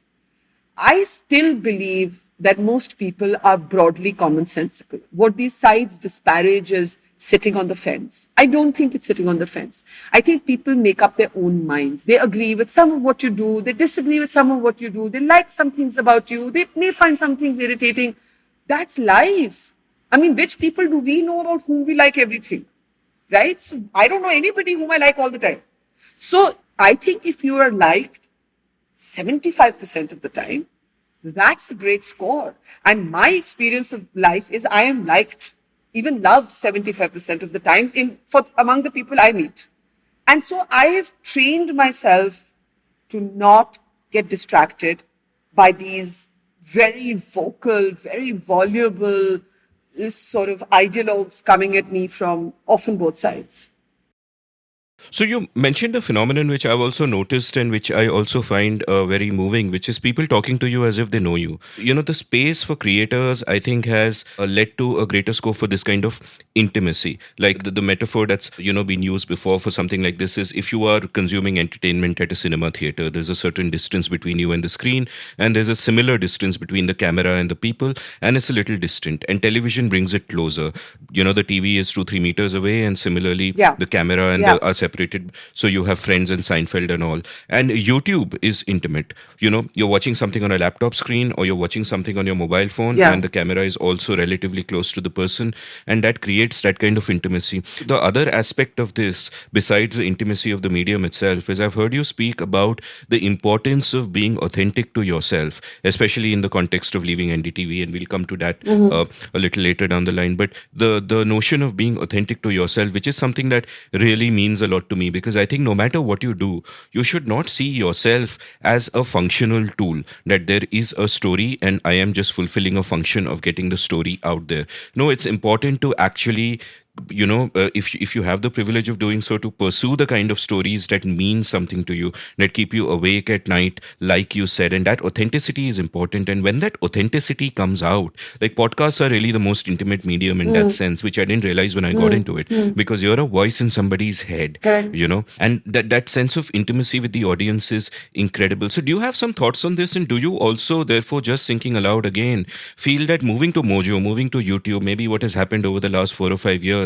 I still believe that most people are broadly commonsensical. What these sides disparage is sitting on the fence. I don't think it's sitting on the fence. I think people make up their own minds. They agree with some of what you do, they disagree with some of what you do, they like some things about you, they may find some things irritating. That's life. I mean, which people do we know about whom we like everything? Right? So I don't know anybody whom I like all the time. So I think if you are liked 75% of the time, that's a great score. And my experience of life is I am liked, even loved 75% of the time among the people I meet. And so I have trained myself to not get distracted by these very vocal, very voluble, this sort of ideologues coming at me from often both sides. So you mentioned a phenomenon which I've also noticed and which I also find very moving, which is people talking to you as if they know you. You know, the space for creators, I think, has led to a greater scope for this kind of intimacy. Like the metaphor that's, been used before for something like this is if you are consuming entertainment at a cinema theater, there's a certain distance between you and the screen, and there's a similar distance between the camera and the people, and it's a little distant. And television brings it closer. The TV is 2-3 meters away, and similarly, the camera and the are separated. So you have Friends and Seinfeld and all. And YouTube is intimate. You're watching something on a laptop screen or you're watching something on your mobile phone, and the camera is also relatively close to the person. And that creates that kind of intimacy. The other aspect of this, besides the intimacy of the medium itself, is I've heard you speak about the importance of being authentic to yourself, especially in the context of leaving NDTV. And we'll come to that a little later down the line. But the notion of being authentic to yourself, which is something that really means a lot to me, because I think no matter what you do, you should not see yourself as a functional tool, that there is a story and I am just fulfilling a function of getting the story out there. No, it's important to actually if you have the privilege of doing so, to pursue the kind of stories that mean something to you, that keep you awake at night, like you said, and that authenticity is important. And when that authenticity comes out, like podcasts are really the most intimate medium in that sense, which I didn't realize when I got into it, because you're a voice in somebody's head, and that sense of intimacy with the audience is incredible. So do you have some thoughts on this, and do you also, therefore, just thinking aloud again, feel that moving to Mojo, moving to YouTube, maybe what has happened over the last 4 or 5 years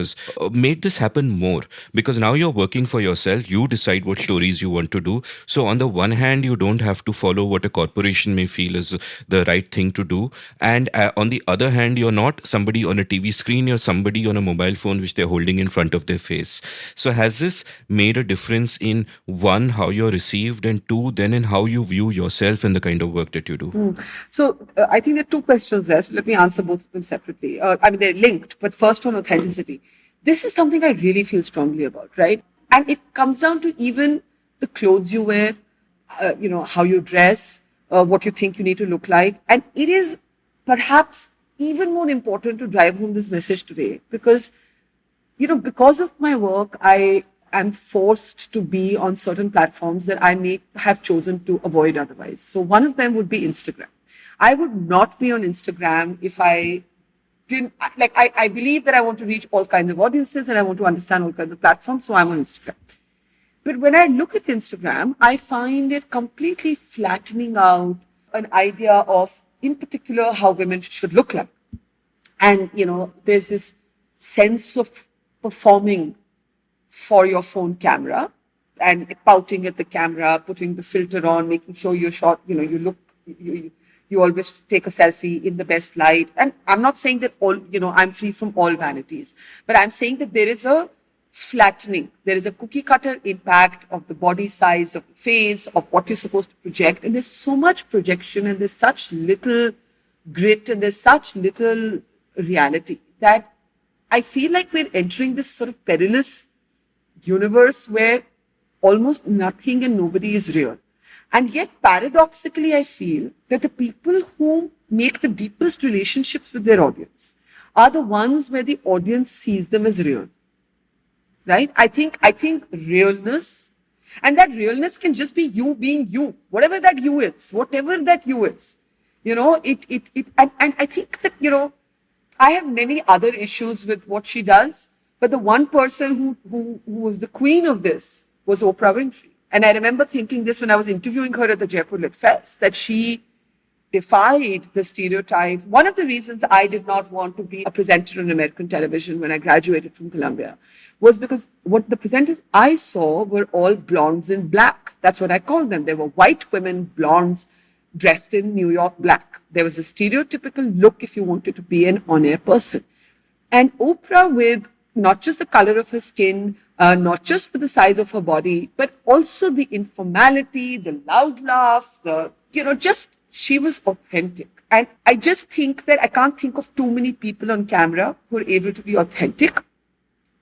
made this happen more? Because now you're working for yourself, you decide what stories you want to do. So on the one hand, you don't have to follow what a corporation may feel is the right thing to do, and on the other hand, you're not somebody on a TV screen, you're somebody on a mobile phone which they're holding in front of their face. So has this made a difference in, one, how you're received, and two, then in how you view yourself and the kind of work that you do? So I think there are two questions there, so let me answer both of them separately. They're linked, but first on authenticity. This is something I really feel strongly about, right? And it comes down to even the clothes you wear, how you dress, what you think you need to look like. And it is perhaps even more important to drive home this message today because, because of my work, I am forced to be on certain platforms that I may have chosen to avoid otherwise. So one of them would be Instagram. I would not be on Instagram if I I believe that I want to reach all kinds of audiences and I want to understand all kinds of platforms, so I'm on Instagram. But when I look at Instagram, I find it completely flattening out an idea of, in particular, how women should look like. And, there's this sense of performing for your phone camera and pouting at the camera, putting the filter on, making sure you're shot, you always take a selfie in the best light. And I'm not saying that I'm free from all vanities, but I'm saying that there is a flattening. There is a cookie cutter impact of the body size, of the face, of what you're supposed to project. And there's so much projection and there's such little grit and there's such little reality that I feel like we're entering this sort of perilous universe where almost nothing and nobody is real. And yet, paradoxically, I feel that the people who make the deepest relationships with their audience are the ones where the audience sees them as real. Right? I think realness, and that realness can just be you being you, whatever that you is. And I think that, I have many other issues with what she does, but the one person who was the queen of this was Oprah Winfrey. And I remember thinking this when I was interviewing her at the Jaipur Lit Fest, that she defied the stereotype. One of the reasons I did not want to be a presenter on American television when I graduated from Columbia was because what the presenters I saw were all blondes in black. That's what I called them. They were white women, blondes, dressed in New York black. There was a stereotypical look if you wanted to be an on-air person. And Oprah, with not just the color of her skin, not just with the size of her body, but also the informality, the loud laugh, just she was authentic. And I just think that I can't think of too many people on camera who are able to be authentic.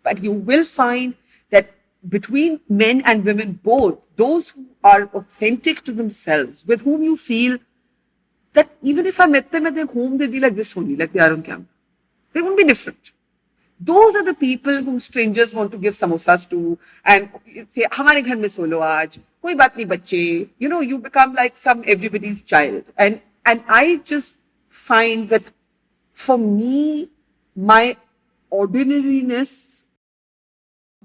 But you will find that between men and women both, those who are authentic to themselves, with whom you feel that even if I met them at their home, they'd be like this only, like they are on camera. They won't be different. Those are the people whom strangers want to give samosas to and say, "Hamare ghar mein solo aaj, koi baat nahi bacche." You become like some everybody's child. And I just find that for me, my ordinariness,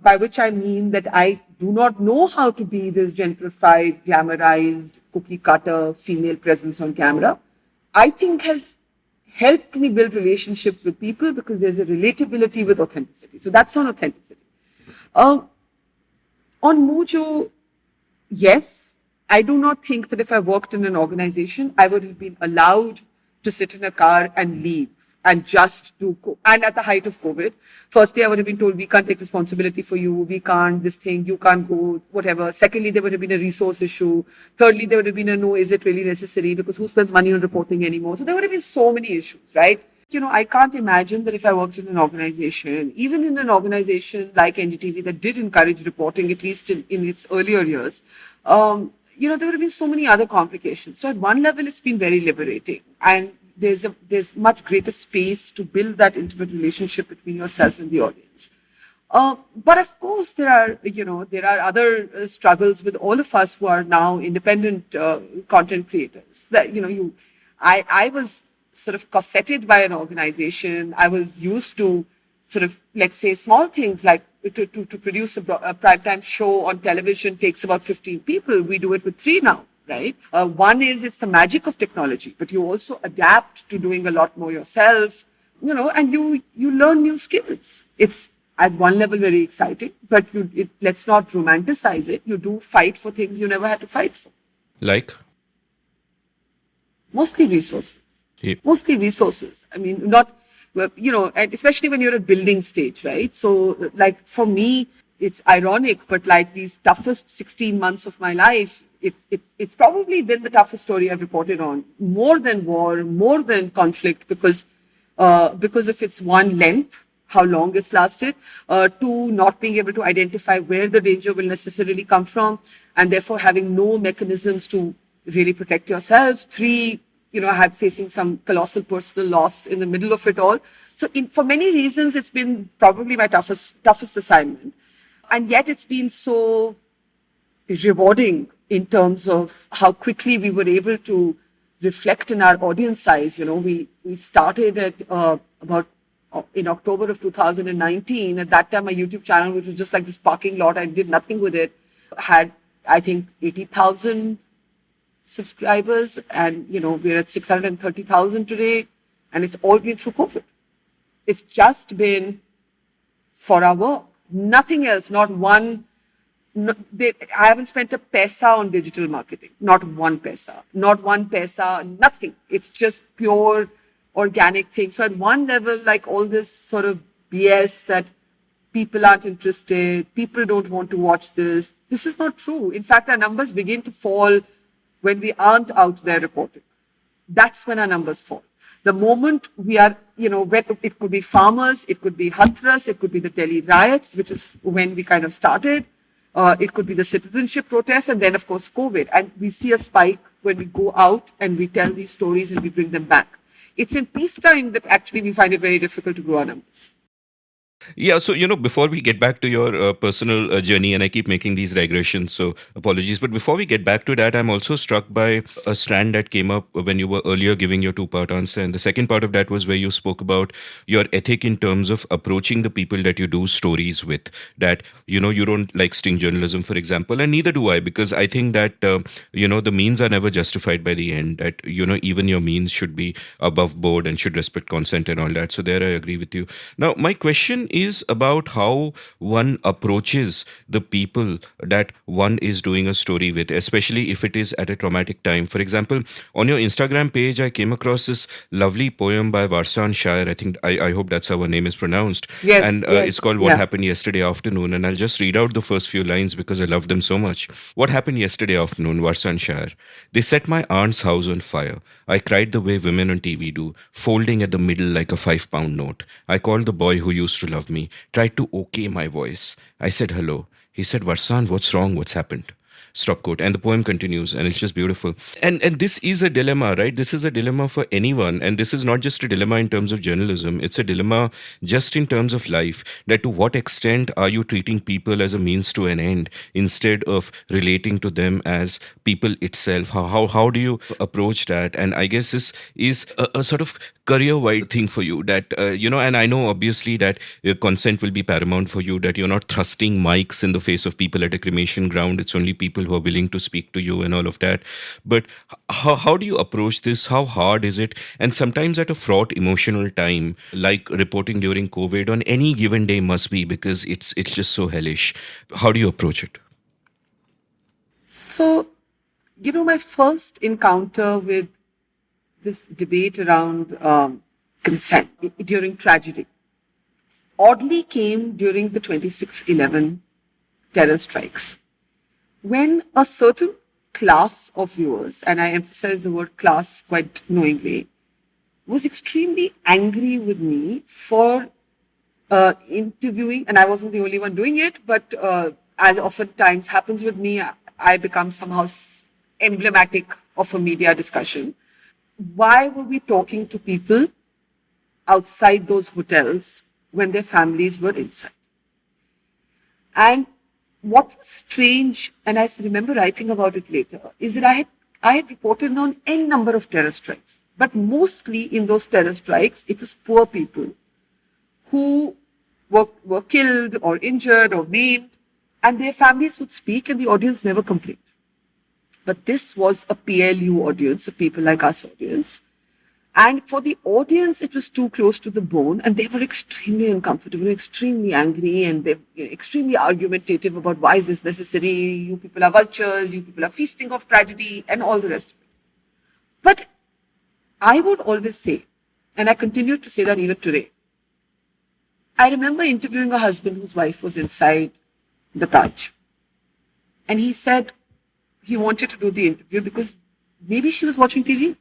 by which I mean that I do not know how to be this gentrified, glamorized, cookie cutter female presence on camera, I think has helped me build relationships with people because there's a relatability with authenticity. So that's on authenticity. On Mojo, yes, I do not think that if I worked in an organization, I would have been allowed to sit in a car and leave and just do, and at the height of COVID, firstly, I would have been told, we can't take responsibility for you, we can't, this thing, you can't go, whatever. Secondly, there would have been a resource issue. Thirdly, there would have been a no, is it really necessary? Because who spends money on reporting anymore? So there would have been so many issues, right? I can't imagine that if I worked in an organization, even in an organization like NDTV that did encourage reporting, at least in its earlier years, there would have been so many other complications. So at one level, it's been very liberating. And there's much greater space to build that intimate relationship between yourself and the audience. But of course, there are other struggles with all of us who are now independent content creators. That I was sort of corseted by an organization. I was used to sort of, let's say, small things like to produce a primetime show on television takes about 15 people. We do it with 3 now. Right? One is it's the magic of technology, but you also adapt to doing a lot more yourself, and you learn new skills. It's at one level very exciting, but let's not romanticize it. You do fight for things you never had to fight for. Like? Mostly resources. Yeah. Mostly resources. I mean, not, and especially when you're at building stage, right? So like for me, it's ironic, but like these toughest 16 months of my life, it's probably been the toughest story I've reported on, more than war, more than conflict, because of its one length, how long it's lasted, 2, not being able to identify where the danger will necessarily come from, and therefore having no mechanisms to really protect yourself. 3, facing some colossal personal loss in the middle of it all. So for many reasons, it's been probably my toughest assignment. And yet it's been so rewarding in terms of how quickly we were able to reflect in our audience size. We started at about in October of 2019. At that time, my YouTube channel, which was just like this parking lot, I did nothing with it, had, I think, 80,000 subscribers. And, we're at 630,000 today. And it's all been through COVID. It's just been for our work. Nothing else, not one. I haven't spent a paisa on digital marketing. Not one paisa. Nothing. It's just pure organic thing. So at one level, like all this sort of BS that people aren't interested, people don't want to watch this. This is not true. In fact, our numbers begin to fall when we aren't out there reporting. That's when our numbers fall. The moment we are, it could be farmers, it could be Hathras, it could be the Delhi riots, which is when we kind of started. It could be the citizenship protests, and then, of course, COVID. And we see a spike when we go out and we tell these stories and we bring them back. It's in peacetime that actually we find it very difficult to grow our numbers. Yeah, so before we get back to your personal journey, and I keep making these digressions, so apologies. But before we get back to that, I'm also struck by a strand that came up when you were earlier giving your two-part answer, and the second part of that was where you spoke about your ethic in terms of approaching the people that you do stories with. That you don't like sting journalism, for example, and neither do I, because I think that the means are never justified by the end. That even your means should be above board and should respect consent and all that. So there, I agree with you. Now, my question is about how one approaches the people that one is doing a story with, especially if it is at a traumatic time. For example, on your Instagram page, I came across this lovely poem by Varsan Shire. I hope that's how her name is pronounced. Yes, And it's yes, called What yeah. Happened Yesterday Afternoon. And I'll just read out the first few lines because I love them so much. What happened yesterday afternoon, Varsan Shire? They set my aunt's house on fire. I cried the way women on TV do, folding at the middle like a 5 pound note. I called the boy who used to love me, tried to okay my voice. I said hello. He said, Varsan, what's wrong? What's happened? Stop quote. And the poem continues, and it's just beautiful. And this is a dilemma, right? This is a dilemma for anyone. And this is not just a dilemma in terms of journalism, it's a dilemma just in terms of life. That to what extent are you treating people as a means to an end instead of relating to them as people itself? How do you approach that? And I guess this is a sort of career wide thing for you that and I know obviously that consent will be paramount for you, that you're not thrusting mics in the face of people at a cremation ground. It's only people who are willing to speak to you and all of that. But how do you approach this? How hard is it? And sometimes at a fraught emotional time like reporting during COVID on any given day must be, because it's just so hellish. How do you approach it? So, my first encounter with this debate around consent during tragedy oddly came during the 26/11 terror strikes, when a certain class of viewers, and I emphasize the word class quite knowingly, was extremely angry with me for interviewing, and I wasn't the only one doing it, but as oftentimes happens with me, I become somehow emblematic of a media discussion. Why were we talking to people outside those hotels when their families were inside? And what was strange, and I remember writing about it later, is that I had reported on n number of terror strikes, but mostly in those terror strikes, it was poor people who were killed or injured or maimed, and their families would speak and the audience never complained. But this was a PLU audience, a people like us audience. And for the audience, it was too close to the bone, and they were extremely uncomfortable, extremely angry, and they were extremely argumentative about why is this necessary? You people are vultures, you people are feasting off tragedy, and all the rest of it. But I would always say, and I continue to say that even today, I remember interviewing a husband whose wife was inside the Taj. And he said he wanted to do the interview because maybe she was watching TV.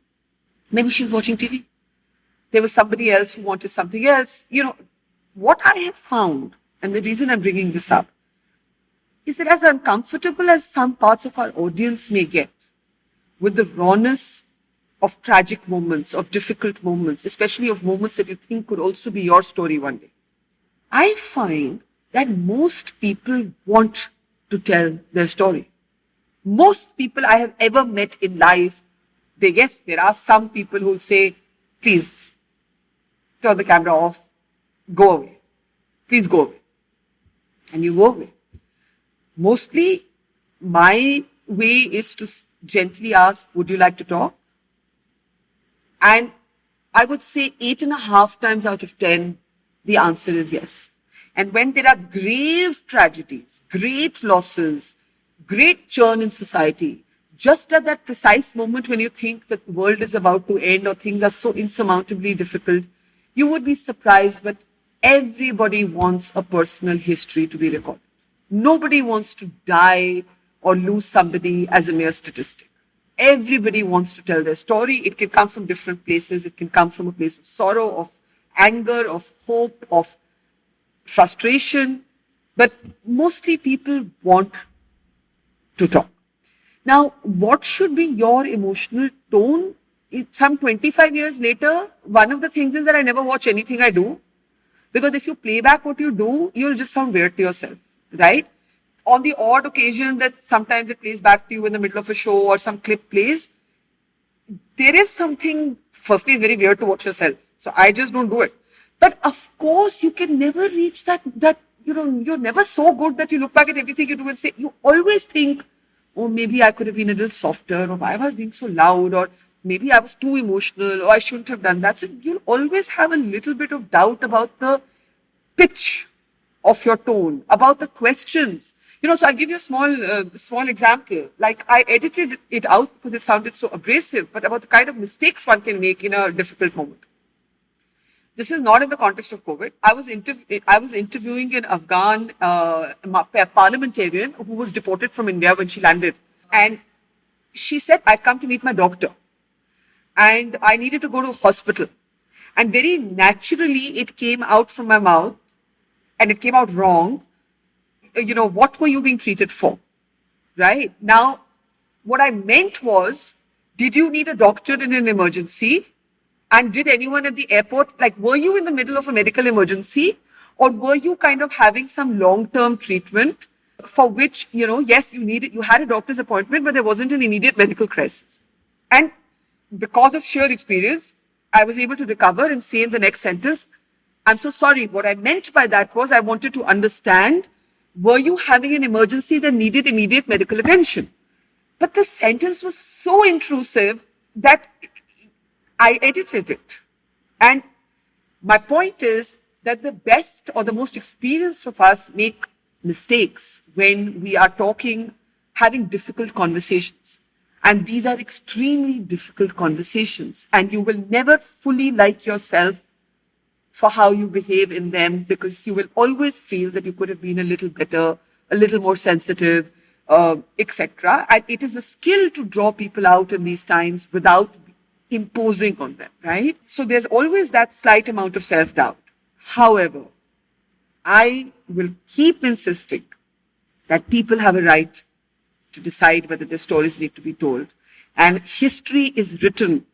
Maybe she was watching TV. There was somebody else who wanted something else. What I have found, and the reason I'm bringing this up, is that as uncomfortable as some parts of our audience may get with the rawness of tragic moments, of difficult moments, especially of moments that you think could also be your story one day, I find that most people want to tell their story. Most people I have ever met in life, yes, there are some people who will say, please, turn the camera off, go away. Please go away. And you go away. Mostly, my way is to gently ask, would you like to talk? And I would say 8.5 times out of 10, the answer is yes. And when there are grave tragedies, great losses, great churn in society, just at that precise moment when you think that the world is about to end or things are so insurmountably difficult, you would be surprised, but everybody wants a personal history to be recorded. Nobody wants to die or lose somebody as a mere statistic. Everybody wants to tell their story. It can come from different places. It can come from a place of sorrow, of anger, of hope, of frustration. But mostly people want to talk. Now, what should be your emotional tone? Some 25 years later, one of the things is that I never watch anything I do. Because if you play back what you do, you'll just sound weird to yourself, right? On the odd occasion that sometimes it plays back to you in the middle of a show or some clip plays, there is something, firstly, it's very weird to watch yourself. So I just don't do it. But of course, you can never reach that, you're never so good that you look back at everything you do and say, you always think, oh, maybe I could have been a little softer, or why was I being so loud, or maybe I was too emotional, or I shouldn't have done that. So you'll always have a little bit of doubt about the pitch of your tone, about the questions. So I'll give you a small example. Like I edited it out because it sounded so abrasive, but about the kind of mistakes one can make in a difficult moment. This is not in the context of COVID. I was interviewing an Afghan parliamentarian who was deported from India when she landed. And she said, I'd come to meet my doctor. And I needed to go to a hospital. And very naturally, it came out from my mouth. And it came out wrong. What were you being treated for? Right? Now, what I meant was, did you need a doctor in an emergency? And did anyone at the airport, were you in the middle of a medical emergency? Or were you kind of having some long-term treatment for which, yes, you had a doctor's appointment, but there wasn't an immediate medical crisis. And because of sheer experience, I was able to recover and say in the next sentence, I'm so sorry. What I meant by that was I wanted to understand, were you having an emergency that needed immediate medical attention? But the sentence was so intrusive that I edited it. And my point is that the best or the most experienced of us make mistakes when we are having difficult conversations. And these are extremely difficult conversations. And you will never fully like yourself for how you behave in them, because you will always feel that you could have been a little better, a little more sensitive, etc. And it is a skill to draw people out in these times without imposing on them, right? So there's always that slight amount of self-doubt. However, I will keep insisting that people have a right to decide whether their stories need to be told. And history is written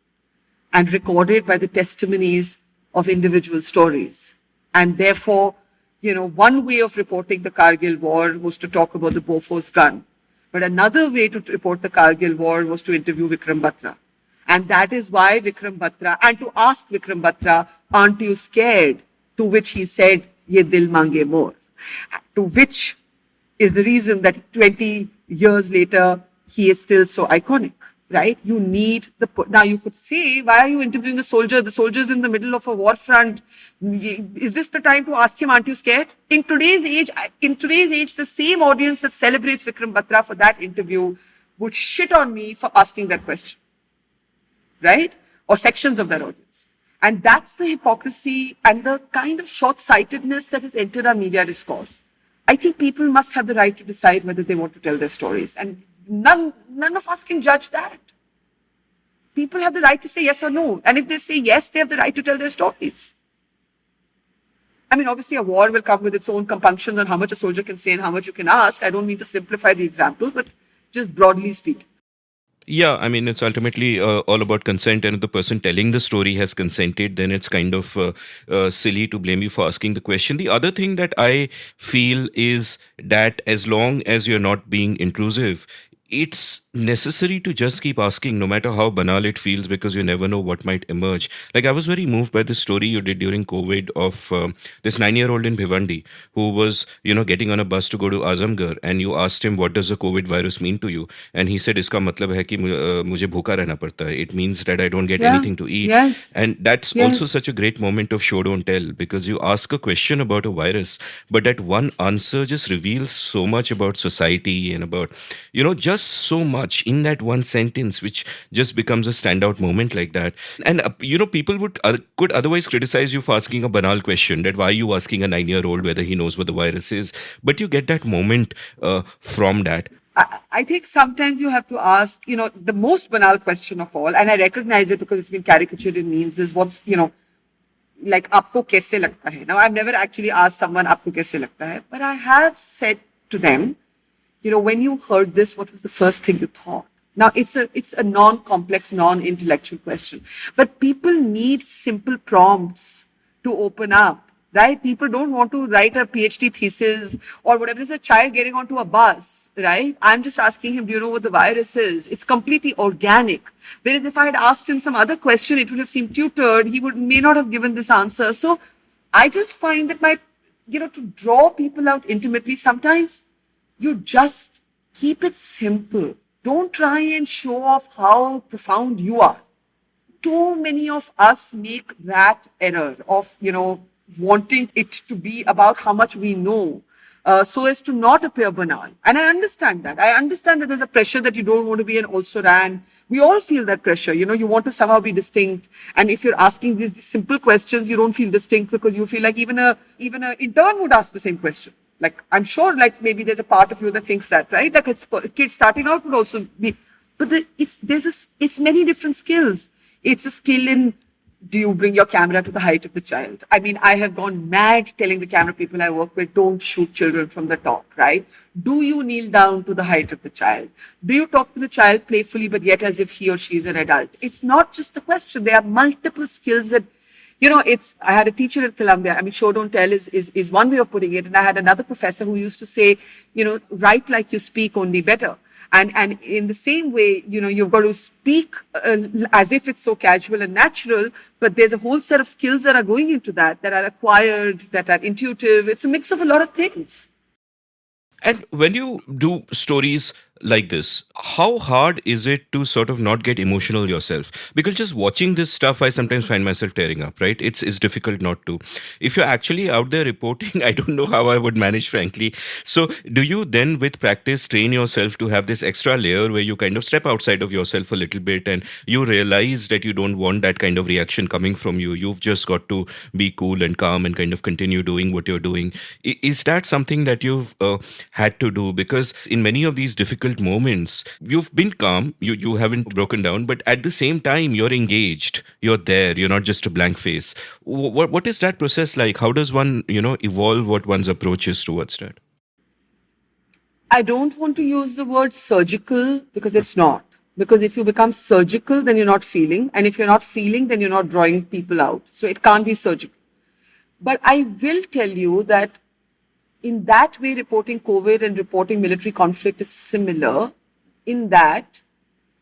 and recorded by the testimonies of individual stories. And therefore, one way of reporting the Kargil war was to talk about the Bofors gun. But another way to report the Kargil war was to interview Vikram Batra. And that is why Vikram Batra, and to ask Vikram Batra, aren't you scared? To which he said, ye dil mange more. To which is the reason that 20 years later, he is still so iconic, right? You need now you could say, why are you interviewing a soldier? The soldier's in the middle of a war front. Is this the time to ask him, aren't you scared? In today's age, the same audience that celebrates Vikram Batra for that interview would shit on me for asking that question. Right? Or sections of that audience. And that's the hypocrisy and the kind of short-sightedness that has entered our media discourse. I think people must have the right to decide whether they want to tell their stories. And none of us can judge that. People have the right to say yes or no. And if they say yes, they have the right to tell their stories. I mean, obviously a war will come with its own compunctions on how much a soldier can say and how much you can ask. I don't mean to simplify the example, but just broadly speaking. Yeah, I mean, it's ultimately all about consent. And if the person telling the story has consented, then it's kind of silly to blame you for asking the question. The other thing that I feel is that as long as you're not being intrusive, it's necessary to just keep asking, no matter how banal it feels, because you never know what might emerge. Like, I was very moved by the story you did during COVID of this 9-year-old in Bhiwandi who was, getting on a bus to go to Azamgarh, and you asked him, what does the COVID virus mean to you? And he said, iska matlab hai ki mujhe bhuka rehna padta hai. It means that I don't get anything to eat. Yes. And that's also such a great moment of show don't tell, because you ask a question about a virus, but that one answer just reveals so much about society and about, just so much in that one sentence, which just becomes a standout moment like that. And people could otherwise criticize you for asking a banal question, that why are you asking a 9-year-old whether he knows what the virus is? But you get that moment from that. I think sometimes you have to ask, the most banal question of all, and I recognize it because it's been caricatured in memes, is what's, like, aapko kaise lagta hai? Now, I've never actually asked someone, aapko kaise lagta hai? But I have said to them, when you heard this, what was the first thing you thought? Now, it's a non-complex, non-intellectual question. But people need simple prompts to open up right? People don't want to write a PhD thesis or whatever. There's a child getting onto a bus, right? I'm just asking him, do you know what the virus is? It's completely organic. Whereas if I had asked him some other question, it would have seemed tutored. He may not have given this answer. So I just find that to draw people out intimately, sometimes you just keep it simple. Don't try and show off how profound you are. Too many of us make that error of, wanting it to be about how much we know, so as to not appear banal. And I understand that. I understand that there's a pressure that you don't want to be an also ran. We all feel that pressure. You want to somehow be distinct. And if you're asking these simple questions, you don't feel distinct because you feel like even a intern would ask the same question. Like, I'm sure, like, maybe there's a part of you that thinks that, right? Like, it's kids starting out would also be, but it's many different skills. It's a skill in, do you bring your camera to the height of the child? I mean, I have gone mad telling the camera people I work with, don't shoot children from the top, right? Do you kneel down to the height of the child? Do you talk to the child playfully, but yet as if he or she is an adult? It's not just the question. There are multiple skills that, I had a teacher at Columbia. I mean, show don't tell is one way of putting it. And I had another professor who used to say, write like you speak, only better. And in the same way, you've got to speak as if it's so casual and natural, but there's a whole set of skills that are going into that are acquired, that are intuitive. It's a mix of a lot of things. And when you do stories like this, how hard is it to sort of not get emotional yourself? Because just watching this stuff, I sometimes find myself tearing up, right? It's difficult not to. If you're actually out there reporting, I don't know how I would manage, frankly. So do you then, with practice, train yourself to have this extra layer where you kind of step outside of yourself a little bit and you realize that you don't want that kind of reaction coming from you? You've just got to be cool and calm and kind of continue doing what you're doing. Is that something that you've had to do? Because in many of these difficult moments, you've been calm, you haven't broken down, but at the same time, you're engaged, you're there, you're not just a blank face. What is that process like? How does one, evolve what one's approach is towards that? I don't want to use the word surgical because it's not. Because if you become surgical, then you're not feeling. And if you're not feeling, then you're not drawing people out. So it can't be surgical. But I will tell you that in that way, reporting COVID and reporting military conflict is similar in that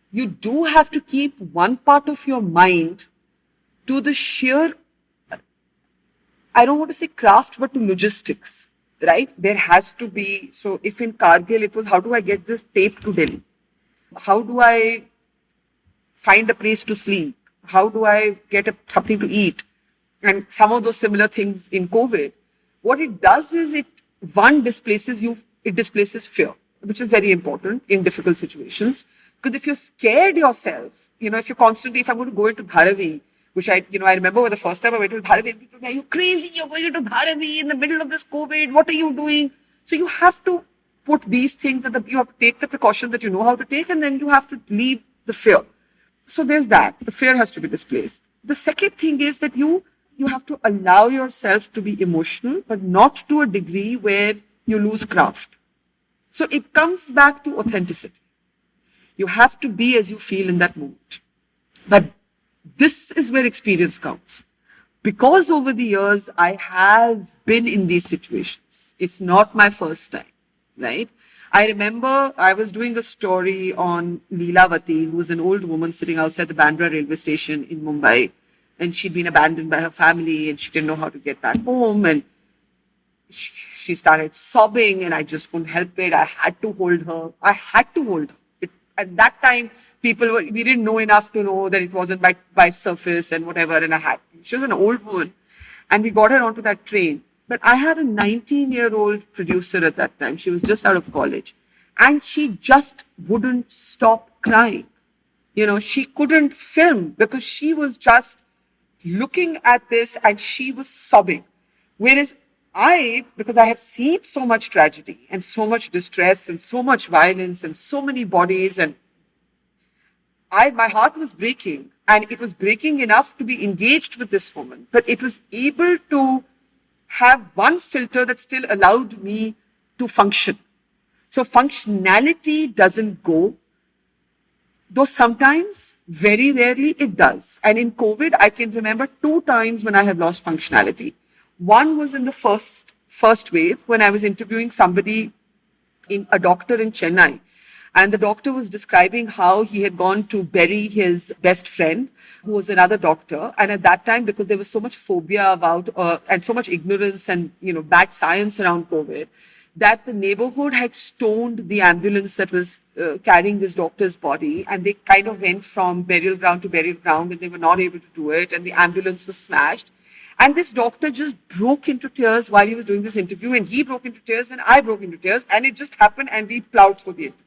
you do have to keep one part of your mind to the sheer, I don't want to say craft, but to logistics, right? There has to be, so if in Kargil it was, how do I get this tape to Delhi? How do I find a place to sleep? How do I get something to eat? And some of those similar things in COVID. What it does is it displaces fear, which is very important in difficult situations. Because if you're scared yourself, if I'm going to go into Dharavi, which I remember the first time I went to Dharavi, people were, are you crazy? You're going into Dharavi in the middle of this COVID. What are you doing? So you have to put these things you have to take the precautions that you know how to take, and then you have to leave the fear. So there's that. The fear has to be displaced. The second thing is that you have to allow yourself to be emotional, but not to a degree where you lose craft. So it comes back to authenticity. You have to be as you feel in that moment. But this is where experience counts. Because over the years, I have been in these situations. It's not my first time, right? I remember I was doing a story on Leelavati, who was an old woman sitting outside the Bandra railway station in Mumbai. And she'd been abandoned by her family and she didn't know how to get back home. And she started sobbing and I just couldn't help it. I had to hold her. At that time, we didn't know enough to know that it wasn't by surface and whatever. And she was an old woman and we got her onto that train. But I had a 19-year-old producer at that time. She was just out of college and she just wouldn't stop crying. She couldn't film because she was just looking at this and she was sobbing. Whereas because I have seen so much tragedy and so much distress and so much violence and so many bodies, and my heart was breaking, and it was breaking enough to be engaged with this woman, but it was able to have one filter that still allowed me to function. So functionality doesn't go, though sometimes, very rarely, it does. And in COVID, I can remember 2 times when I have lost functionality. One was in the first wave when I was interviewing somebody, in a doctor in Chennai. And the doctor was describing how he had gone to bury his best friend, who was another doctor. And at that time, because there was so much phobia about and so much ignorance and bad science around COVID, that the neighborhood had stoned the ambulance that was carrying this doctor's body, and they kind of went from burial ground to burial ground, and they were not able to do it, and the ambulance was smashed. And this doctor just broke into tears while he was doing this interview, and he broke into tears, and I broke into tears, and it just happened, and we plowed for the interview.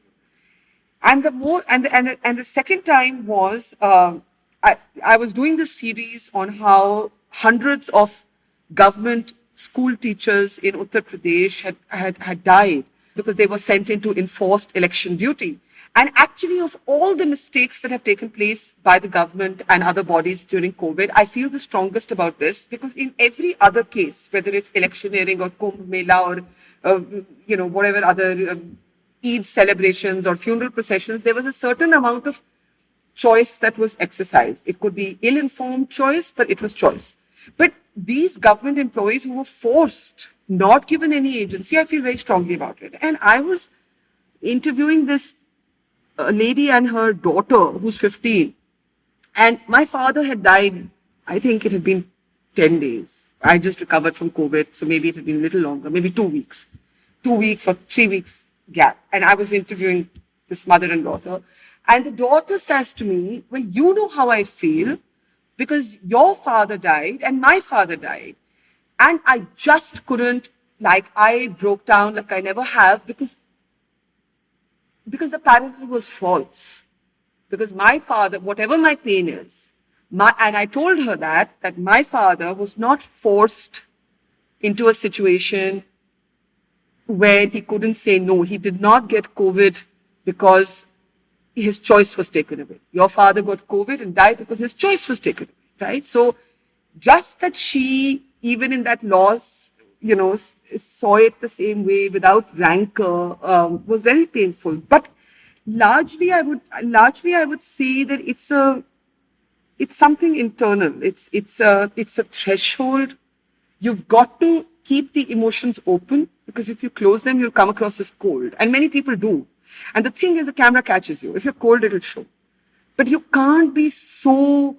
And the second time was I was doing this series on how hundreds of government school teachers in Uttar Pradesh had died because they were sent into enforced election duty. And actually, of all the mistakes that have taken place by the government and other bodies during COVID, I feel the strongest about this because in every other case, whether it's electioneering or Kumbh Mela or whatever other Eid celebrations or funeral processions, there was a certain amount of choice that was exercised. It could be ill-informed choice, but it was choice. But these government employees who were forced, not given any agency, I feel very strongly about it. And I was interviewing this lady and her daughter who's 15. And my father had died, I think it had been 10 days. I just recovered from COVID, so maybe it had been a little longer, maybe 2 weeks. 2 weeks or 3 weeks gap. And I was interviewing this mother and daughter. And the daughter says to me, well, you know how I feel because your father died and my father died. And I just couldn't, I broke down like I never have because the parallel was false. Because my father, whatever my pain is, and I told her that my father was not forced into a situation where he couldn't say no. He did not get COVID because his choice was taken away. Your father got COVID and died because his choice was taken away, right? So just that she, even in that loss, saw it the same way without rancor was very painful. But largely, I would say that it's something internal. It's a threshold. You've got to keep the emotions open because if you close them, you'll come across as cold. And many people do. And the thing is, the camera catches you. If you're cold, it'll show. But you can't be so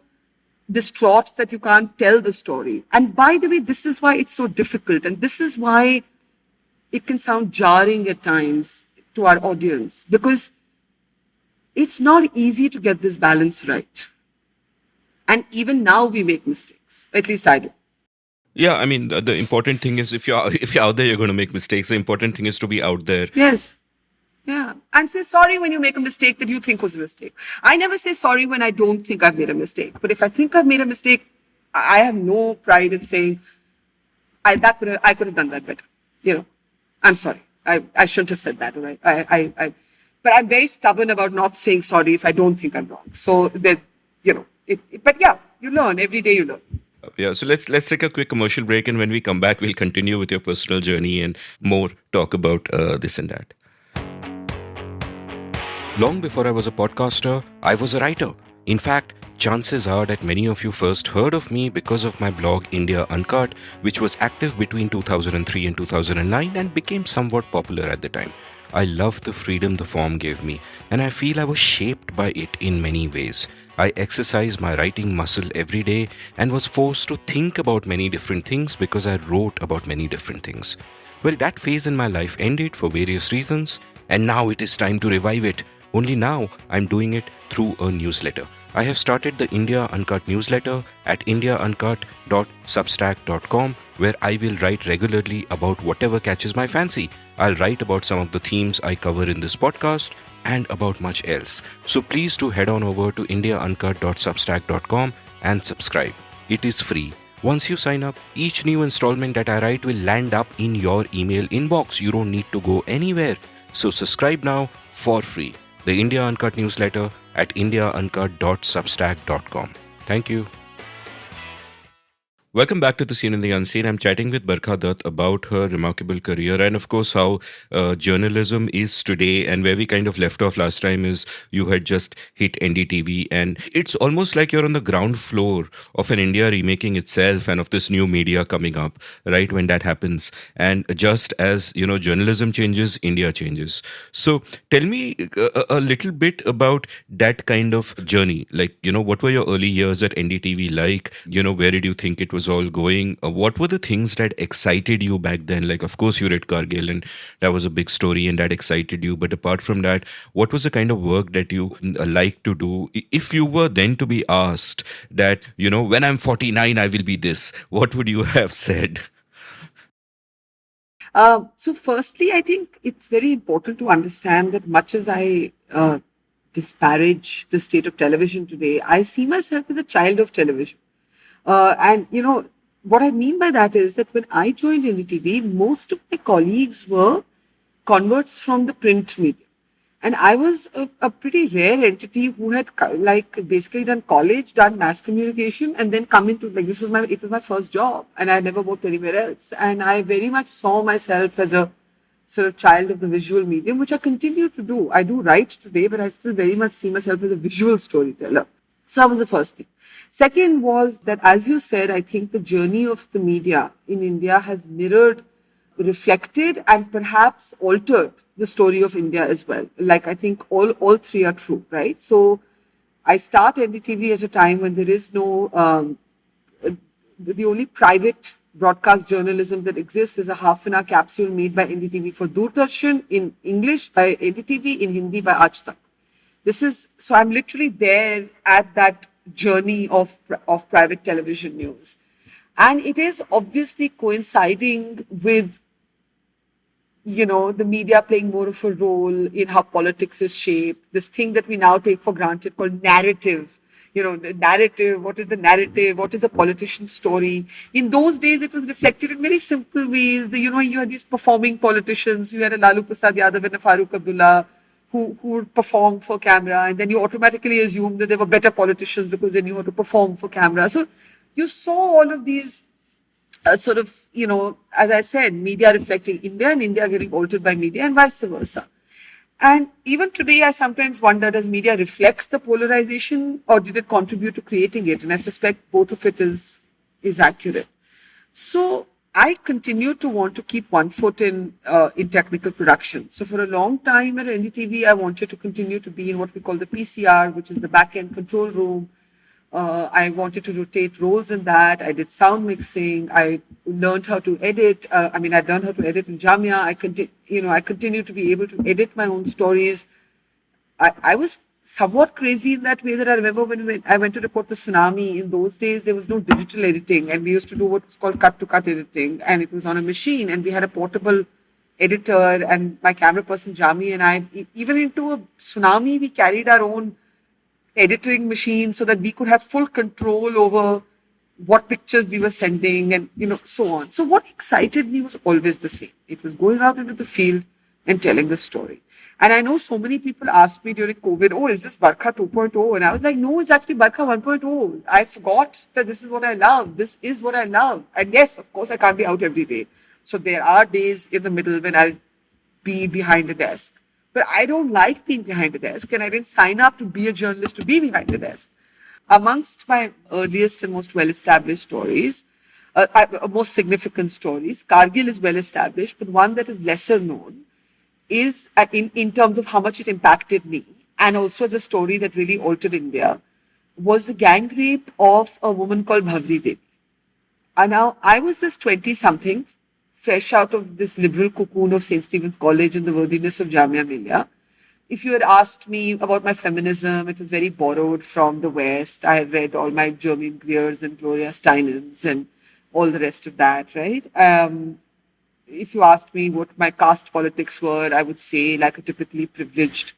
distraught that you can't tell the story. And by the way, this is why it's so difficult. And this is why it can sound jarring at times to our audience. Because it's not easy to get this balance right. And even now we make mistakes. At least I do. Yeah, I mean, the important thing is if you're out there, you're going to make mistakes. The important thing is to be out there. Yes. Yeah. And say sorry when you make a mistake that you think was a mistake. I never say sorry when I don't think I've made a mistake. But if I think I've made a mistake, I have no pride in saying, I could have done that better. I'm sorry. I shouldn't have said that. Right? But I'm very stubborn about not saying sorry if I don't think I'm wrong. So that, but yeah, you learn. Every day you learn. Yeah, so let's take a quick commercial break, and when we come back, we'll continue with your personal journey and more talk about this and that. Long before I was a podcaster, I was a writer. In fact, chances are that many of you first heard of me because of my blog India Uncut, which was active between 2003 and 2009 and became somewhat popular at the time. I loved the freedom the form gave me, and I feel I was shaped by it in many ways. I exercised my writing muscle every day and was forced to think about many different things because I wrote about many different things. Well, that phase in my life ended for various reasons, and now it is time to revive it. Only now I'm doing it through a newsletter. I have started the India Uncut newsletter at indiauncut.substack.com, where I will write regularly about whatever catches my fancy. I'll write about some of the themes I cover in this podcast and about much else. So please do head on over to indiauncut.substack.com and subscribe. It is free. Once you sign up, each new installment that I write will land up in your email inbox. You don't need to go anywhere. So subscribe now for free. The India Uncut newsletter at indiauncut.substack.com. Thank you. Welcome back to The Scene and the Unseen. I'm chatting with Barkha Dutt about her remarkable career and, of course, how journalism is today. And where we kind of left off last time is you had just hit NDTV, and it's almost like you're on the ground floor of an India remaking itself and of this new media coming up, right? When that happens. And just as, journalism changes, India changes. So tell me a little bit about that kind of journey. Like, what were your early years at NDTV like? Where did you think it was all going? What were the things that excited you back then? Like, of course, you read Kargil, and that was a big story and that excited you. But apart from that, what was the kind of work that you like to do? If you were then to be asked that, when I'm 49, I will be this, what would you have said? So, firstly, I think it's very important to understand that much as I disparage the state of television today, I see myself as a child of television. And what I mean by that is that when I joined NDTV, most of my colleagues were converts from the print media. And I was a pretty rare entity who had basically done college, done mass communication, and then come into it was my first job, and I never worked anywhere else. And I very much saw myself as a sort of child of the visual medium, which I continue to do. I do write today, but I still very much see myself as a visual storyteller. So that was the first thing. Second was that, as you said, I think the journey of the media in India has mirrored, reflected, and perhaps altered the story of India as well. Like, I think all three are true, right? So I start NDTV at a time when there is no, the only private broadcast journalism that exists is a half-an-hour capsule made by NDTV for Doordarshan in English by NDTV, in Hindi by Aaj Tak. So I'm literally there at that journey of private television news. And it is obviously coinciding with, the media playing more of a role in how politics is shaped. This thing that we now take for granted called narrative. The narrative, what is the narrative? What is a politician's story? In those days, it was reflected in very simple ways. You had these performing politicians. You had a Lalu Prasad Yadav and a Farooq Abdullah who would perform for camera, and then you automatically assume that they were better politicians because they knew how to perform for camera. So you saw all of these as I said, media reflecting India and India getting altered by media and vice versa. And even today, I sometimes wonder, does media reflect the polarization or did it contribute to creating it? And I suspect both of it is accurate. So I continue to want to keep one foot in technical production. So for a long time at NDTV, I wanted to continue to be in what we call the PCR, which is the back-end control room. I wanted to rotate roles in that. I did sound mixing. I learned how to edit. I learned how to edit in Jamia. I continue to be able to edit my own stories. I was somewhat crazy in that way that I remember when I went to report the tsunami. In those days, there was no digital editing, and we used to do what was called cut-to-cut editing, and it was on a machine, and we had a portable editor, and my camera person Jami and I, even into a tsunami, we carried our own editing machine so that we could have full control over what pictures we were sending and, so on. So what excited me was always the same. It was going out into the field and telling the story. And I know so many people asked me during COVID, oh, is this Barkha 2.0? And I was like, no, it's actually Barkha 1.0. I forgot that this is what I love. This is what I love. And yes, of course, I can't be out every day. So there are days in the middle when I'll be behind a desk. But I don't like being behind a desk, and I didn't sign up to be a journalist to be behind a desk. Amongst my earliest and most well-established stories, most significant stories, Kargil is well-established, but one that is lesser known is in terms of how much it impacted me, and also as a story that really altered India, was the gang rape of a woman called Bhavri Devi. And now I was this 20-something, fresh out of this liberal cocoon of St. Stephen's College and the worthiness of Jamia Millia. If you had asked me about my feminism, it was very borrowed from the West. I had read all my Germaine Greers and Gloria Steinens and all the rest of that, right? If you asked me what my caste politics were, I would say like a typically privileged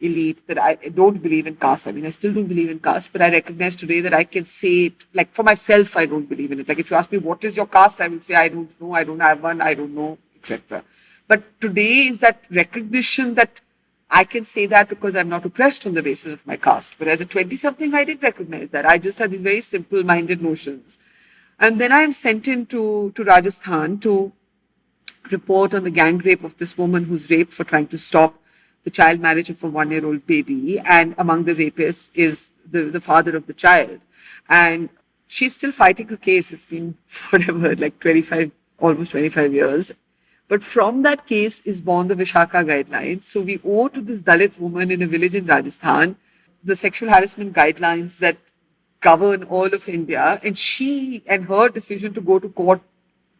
elite that I don't believe in caste. I still don't believe in caste, but I recognize today that I can say it, like for myself, I don't believe in it. Like if you ask me, what is your caste? I will say, I don't know, I don't have one, I don't know, etc. But today is that recognition that I can say that because I'm not oppressed on the basis of my caste. But as a 20-something, I didn't recognize that. I just had these very simple-minded notions. And then I am sent to Rajasthan to report on the gang rape of this woman who's raped for trying to stop the child marriage of a 1-year-old baby. And among the rapists is the father of the child. And she's still fighting her case. It's been forever, like 25, almost 25 years. But from that case is born the Vishaka guidelines. So we owe to this Dalit woman in a village in Rajasthan the sexual harassment guidelines that govern all of India. And she and her decision to go to court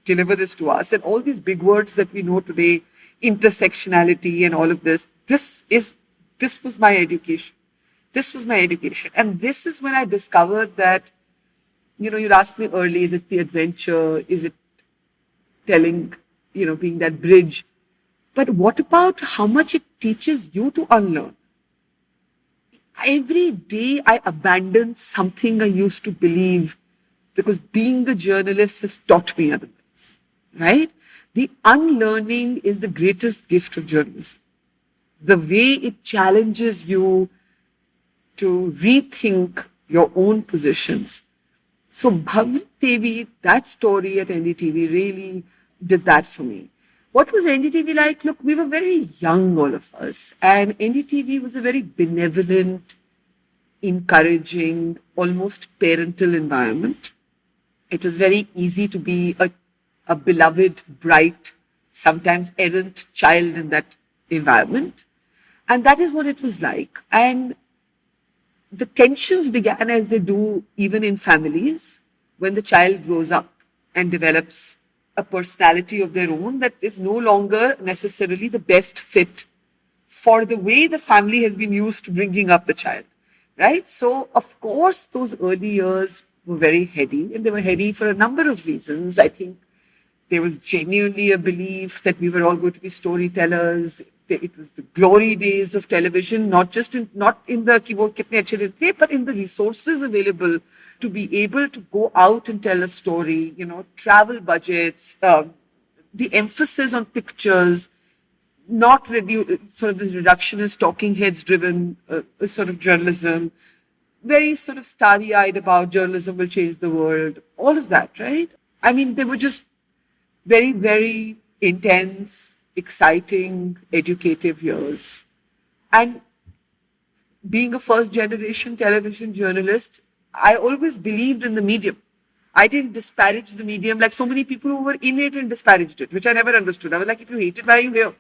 deliver this to us, and all these big words that we know today, intersectionality and all of this. This was my education. This was my education. And this is when I discovered that, you'd asked me early, is it the adventure? Is it telling, being that bridge? But what about how much it teaches you to unlearn? Every day I abandon something I used to believe because being a journalist has taught me otherwise. Right? The unlearning is the greatest gift of journalism. The way it challenges you to rethink your own positions. So Bhavri Devi, that story at NDTV really did that for me. What was NDTV like? Look, we were very young, all of us. And NDTV was a very benevolent, encouraging, almost parental environment. It was very easy to be a beloved, bright, sometimes errant child in that environment. And that is what it was like. And the tensions began as they do even in families when the child grows up and develops a personality of their own that is no longer necessarily the best fit for the way the family has been used to bringing up the child. Right? So, of course, those early years were very heady, and they were heady for a number of reasons. I think there was genuinely a belief that we were all going to be storytellers. It was the glory days of television, not in the ki wo kitne achhe din the, but in the resources available to be able to go out and tell a story, travel budgets, the emphasis on pictures, not sort of the reductionist talking heads driven sort of journalism, very sort of starry-eyed about journalism will change the world, all of that, right? I mean, they were just very, very intense, exciting, educative years. And being a first generation television journalist, I always believed in the medium. I didn't disparage the medium like so many people who were in it and disparaged it, which I never understood. I was like, if you hate it, why are you here?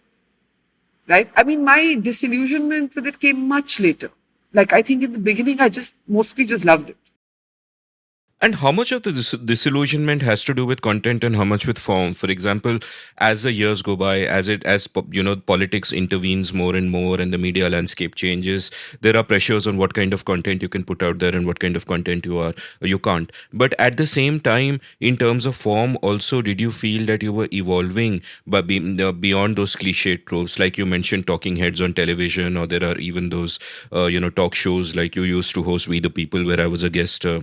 Right? I mean, my disillusionment with it came much later. Like, I think in the beginning, I mostly just loved it. And how much of the disillusionment has to do with content and how much with form? For example, as the years go by, as politics intervenes more and more and the media landscape changes, there are pressures on what kind of content you can put out there and what kind of content you can't. But at the same time, in terms of form, also, did you feel that you were evolving beyond those cliched tropes, like you mentioned, talking heads on television, or there are even those talk shows like you used to host We the People, where I was a guest 3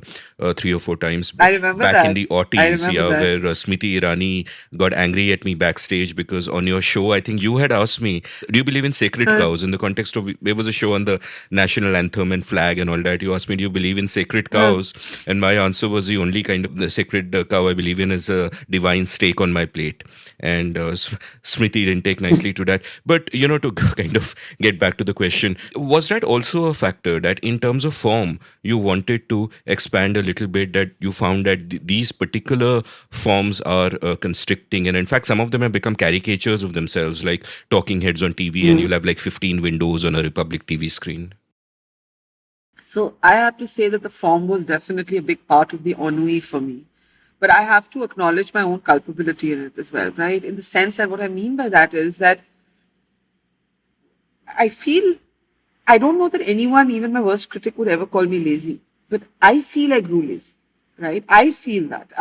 or 4 times I remember back that. in the 80s, where Smriti Irani got angry at me backstage because on your show, I think you had asked me, do you believe in sacred cows? In the context of, there was a show on the national anthem and flag and all that. You asked me, do you believe in sacred cows? And my answer was, the only kind of the sacred cow I believe in is a divine steak on my plate. And Smriti didn't take nicely to that. But, to kind of get back to the question, was that also a factor that in terms of form, you wanted to expand a little bit, that you found that these particular forms are constricting, and in fact some of them have become caricatures of themselves, like talking heads on TV, and you'll have like 15 windows on a Republic TV screen? So I have to say that the form was definitely a big part of the ennui for me, but I have to acknowledge my own culpability in it as well, right? In the sense that what I mean by that is that I don't know that anyone, even my worst critic, would ever call me lazy, but I feel I grew lazy. Right? I feel that.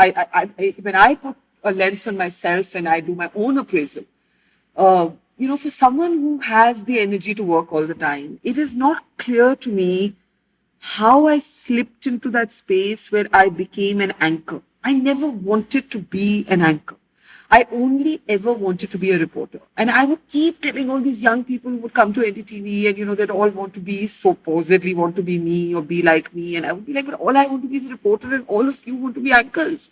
When I put a lens on myself and I do my own appraisal, for someone who has the energy to work all the time, it is not clear to me how I slipped into that space where I became an anchor. I never wanted to be an anchor. I only ever wanted to be a reporter. And I would keep telling all these young people who would come to NDTV and, they'd all want to be, supposedly want to be me or be like me. And I would be like, but all I want to be is a reporter and all of you want to be anchors.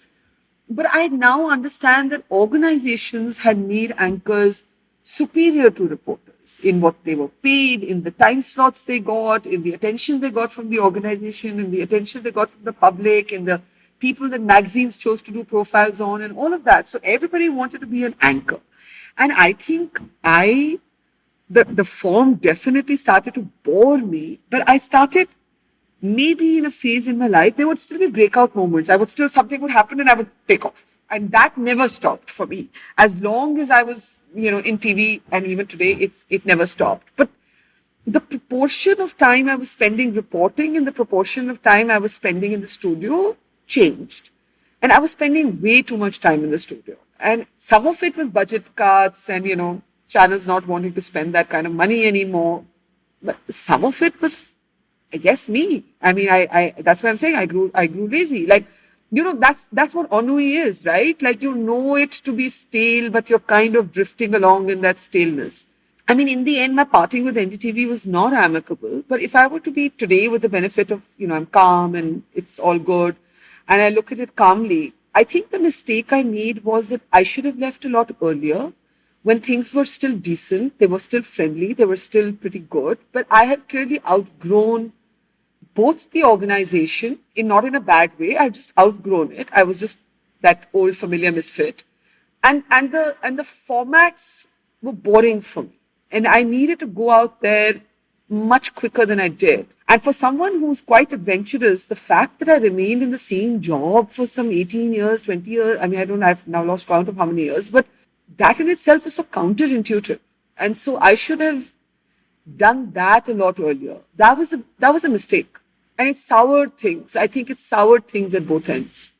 But I now understand that organizations had made anchors superior to reporters in what they were paid, in the time slots they got, in the attention they got from the organization, in the attention they got from the public, in the people that magazines chose to do profiles on, and all of that. So everybody wanted to be an anchor. And I think the form definitely started to bore me, but I started maybe in a phase in my life, there would still be breakout moments. Something would happen and I would take off. And that never stopped for me. As long as I was, in TV and even today, it never stopped. But the proportion of time I was spending reporting and the proportion of time I was spending in the studio changed. And I was spending way too much time in the studio. And some of it was budget cuts and, channels not wanting to spend that kind of money anymore. But some of it was, I guess, me. I mean, I that's why I'm saying I grew lazy. Like, that's what ennui is, right? Like, you know it to be stale, but you're kind of drifting along in that staleness. I mean, in the end, my parting with NDTV was not amicable. But if I were to be today with the benefit of, I'm calm and it's all good, and I look at it calmly, I think the mistake I made was that I should have left a lot earlier when things were still decent, they were still friendly, they were still pretty good. But I had clearly outgrown both the organization, not in a bad way. I just outgrown it. I was just that old familiar misfit, and the formats were boring for me, and I needed to go out there much quicker than I did. And for someone who's quite adventurous, the fact that I remained in the same job for some 18 years, 20 years, I mean, I don't know, I've now lost count of how many years, but that in itself is so counterintuitive. And so I should have done that a lot earlier. That was a mistake. And it soured things. I think it soured things at both ends.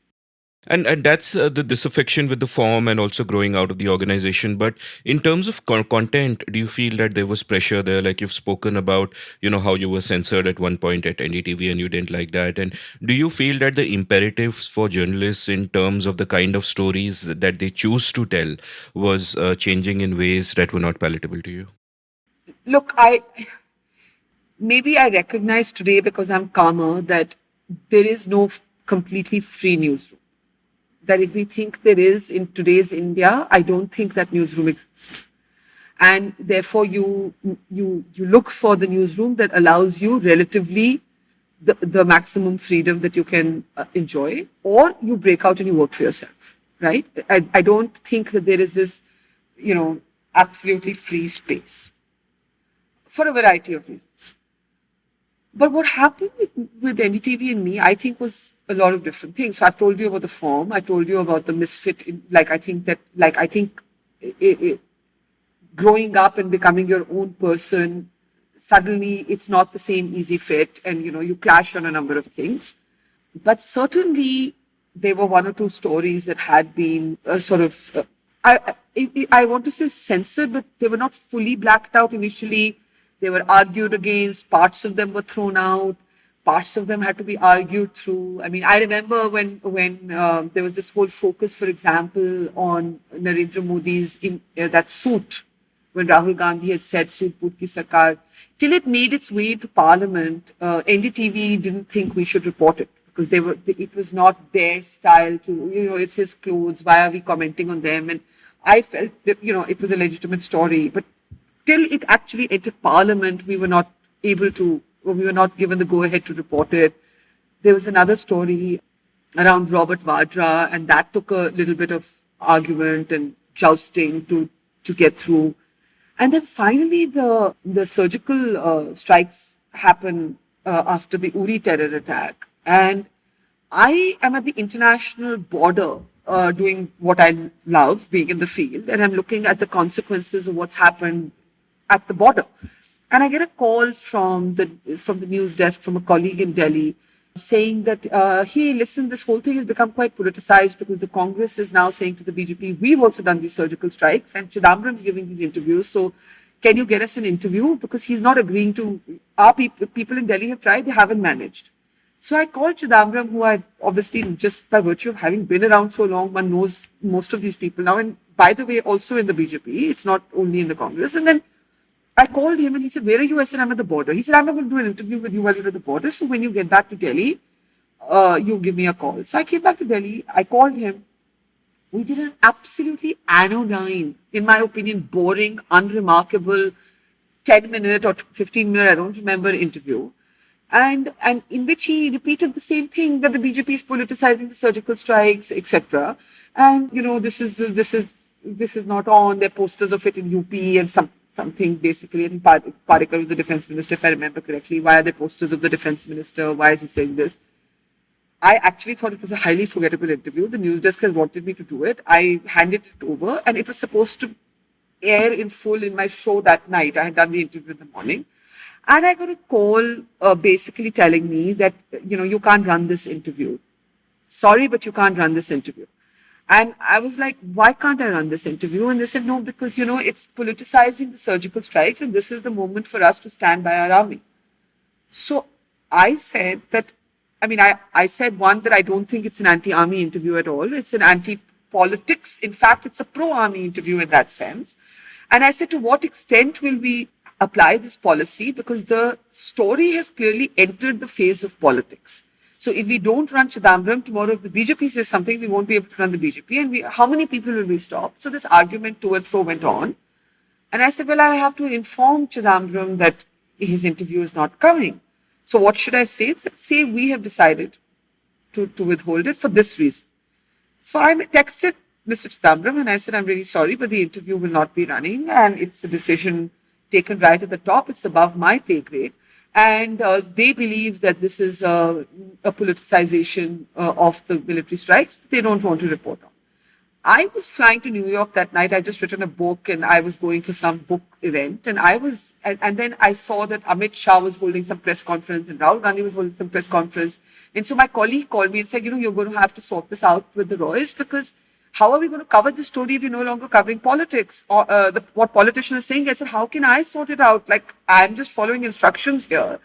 And that's the disaffection with the form and also growing out of the organization. But in terms of content, do you feel that there was pressure there? Like you've spoken about, how you were censored at one point at NDTV and you didn't like that. And do you feel that the imperatives for journalists in terms of the kind of stories that they choose to tell was changing in ways that were not palatable to you? Look, maybe I recognize today because I'm calmer that there is no completely free newsroom. That if we think there is in today's India, I don't think that newsroom exists. And therefore you look for the newsroom that allows you relatively the maximum freedom that you can enjoy, or you break out and you work for yourself, right? I don't think that there is this, absolutely free space for a variety of reasons. But what happened with NDTV and me, I think, was a lot of different things. So I've told you about the form. I told you about the misfit. I think growing up and becoming your own person, suddenly it's not the same easy fit, and you clash on a number of things. But certainly there were one or two stories that had been I want to say censored, but they were not fully blacked out initially. They were argued against. Parts of them were thrown out. Parts of them had to be argued through. I mean, I remember when there was this whole focus, for example, on Narendra Modi's that suit, when Rahul Gandhi had said "Suit Boot ki Sarkar," till it made its way to Parliament. NDTV didn't think we should report it because it was not their style to. It's his clothes. Why are we commenting on them? And I felt that it was a legitimate story, but till it actually entered Parliament, we were not given the go-ahead to report it. There was another story around Robert Vadra, and that took a little bit of argument and jousting to get through. And then finally, the surgical strikes happen after the Uri terror attack. And I am at the international border doing what I love, being in the field, and I'm looking at the consequences of what's happened at the border. And I get a call from the news desk from a colleague in Delhi saying that, hey, listen, this whole thing has become quite politicized because the Congress is now saying to the BJP, we've also done these surgical strikes and Chidambaram's giving these interviews. So can you get us an interview? Because he's not agreeing to, our people in Delhi have tried, they haven't managed. So I called Chidambaram, who I obviously, just by virtue of having been around so long, one knows most of these people now. And by the way, also in the BJP, it's not only in the Congress. And then I called him and he said, where are you? I said, I'm at the border. He said, I'm not going to do an interview with you while you're at the border. So when you get back to Delhi, you give me a call. So I came back to Delhi. I called him. We did an absolutely anodyne, in my opinion, boring, unremarkable 10-minute or 15-minute, I don't remember, interview. And in which he repeated the same thing, that the BJP is politicizing the surgical strikes, etc. And this is not on. There are posters of it in UP and something basically. I think Parikar was the defense minister, if I remember correctly. Why are there posters of the defense minister? Why is he saying this? I actually thought it was a highly forgettable interview. The news desk has wanted me to do it. I handed it over, and it was supposed to air in full in my show that night. I had done the interview in the morning. And I got a call basically telling me that, you can't run this interview. Sorry, but you can't run this interview. And I was like, why can't I run this interview? And they said, no, because, it's politicizing the surgical strikes, and this is the moment for us to stand by our army. So I said that, I said, one, that I don't think it's an anti-army interview at all. It's an anti-politics. In fact, it's a pro-army interview in that sense. And I said, to what extent will we apply this policy? Because the story has clearly entered the phase of politics. So if we don't run Chidambaram, tomorrow if the BJP says something, we won't be able to run the BJP. And how many people will we stop? So this argument to and fro went on. And I said, well, I have to inform Chidambaram that his interview is not coming. So what should I say? Say we have decided to withhold it for this reason. So I texted Mr. Chidambaram and I said, I'm really sorry, but the interview will not be running, and it's a decision taken right at the top. It's above my pay grade. And they believe that this is a politicization of the military strikes. They don't want to report on. I was flying to New York that night. I just written a book and I was going for some book event. And then I saw that Amit Shah was holding some press conference and Rahul Gandhi was holding some press conference. And so my colleague called me and said, you're going to have to sort this out with the Roys, because how are we going to cover this story if you're no longer covering politics or what politicians are saying? I said, how can I sort it out? Like, I'm just following instructions here.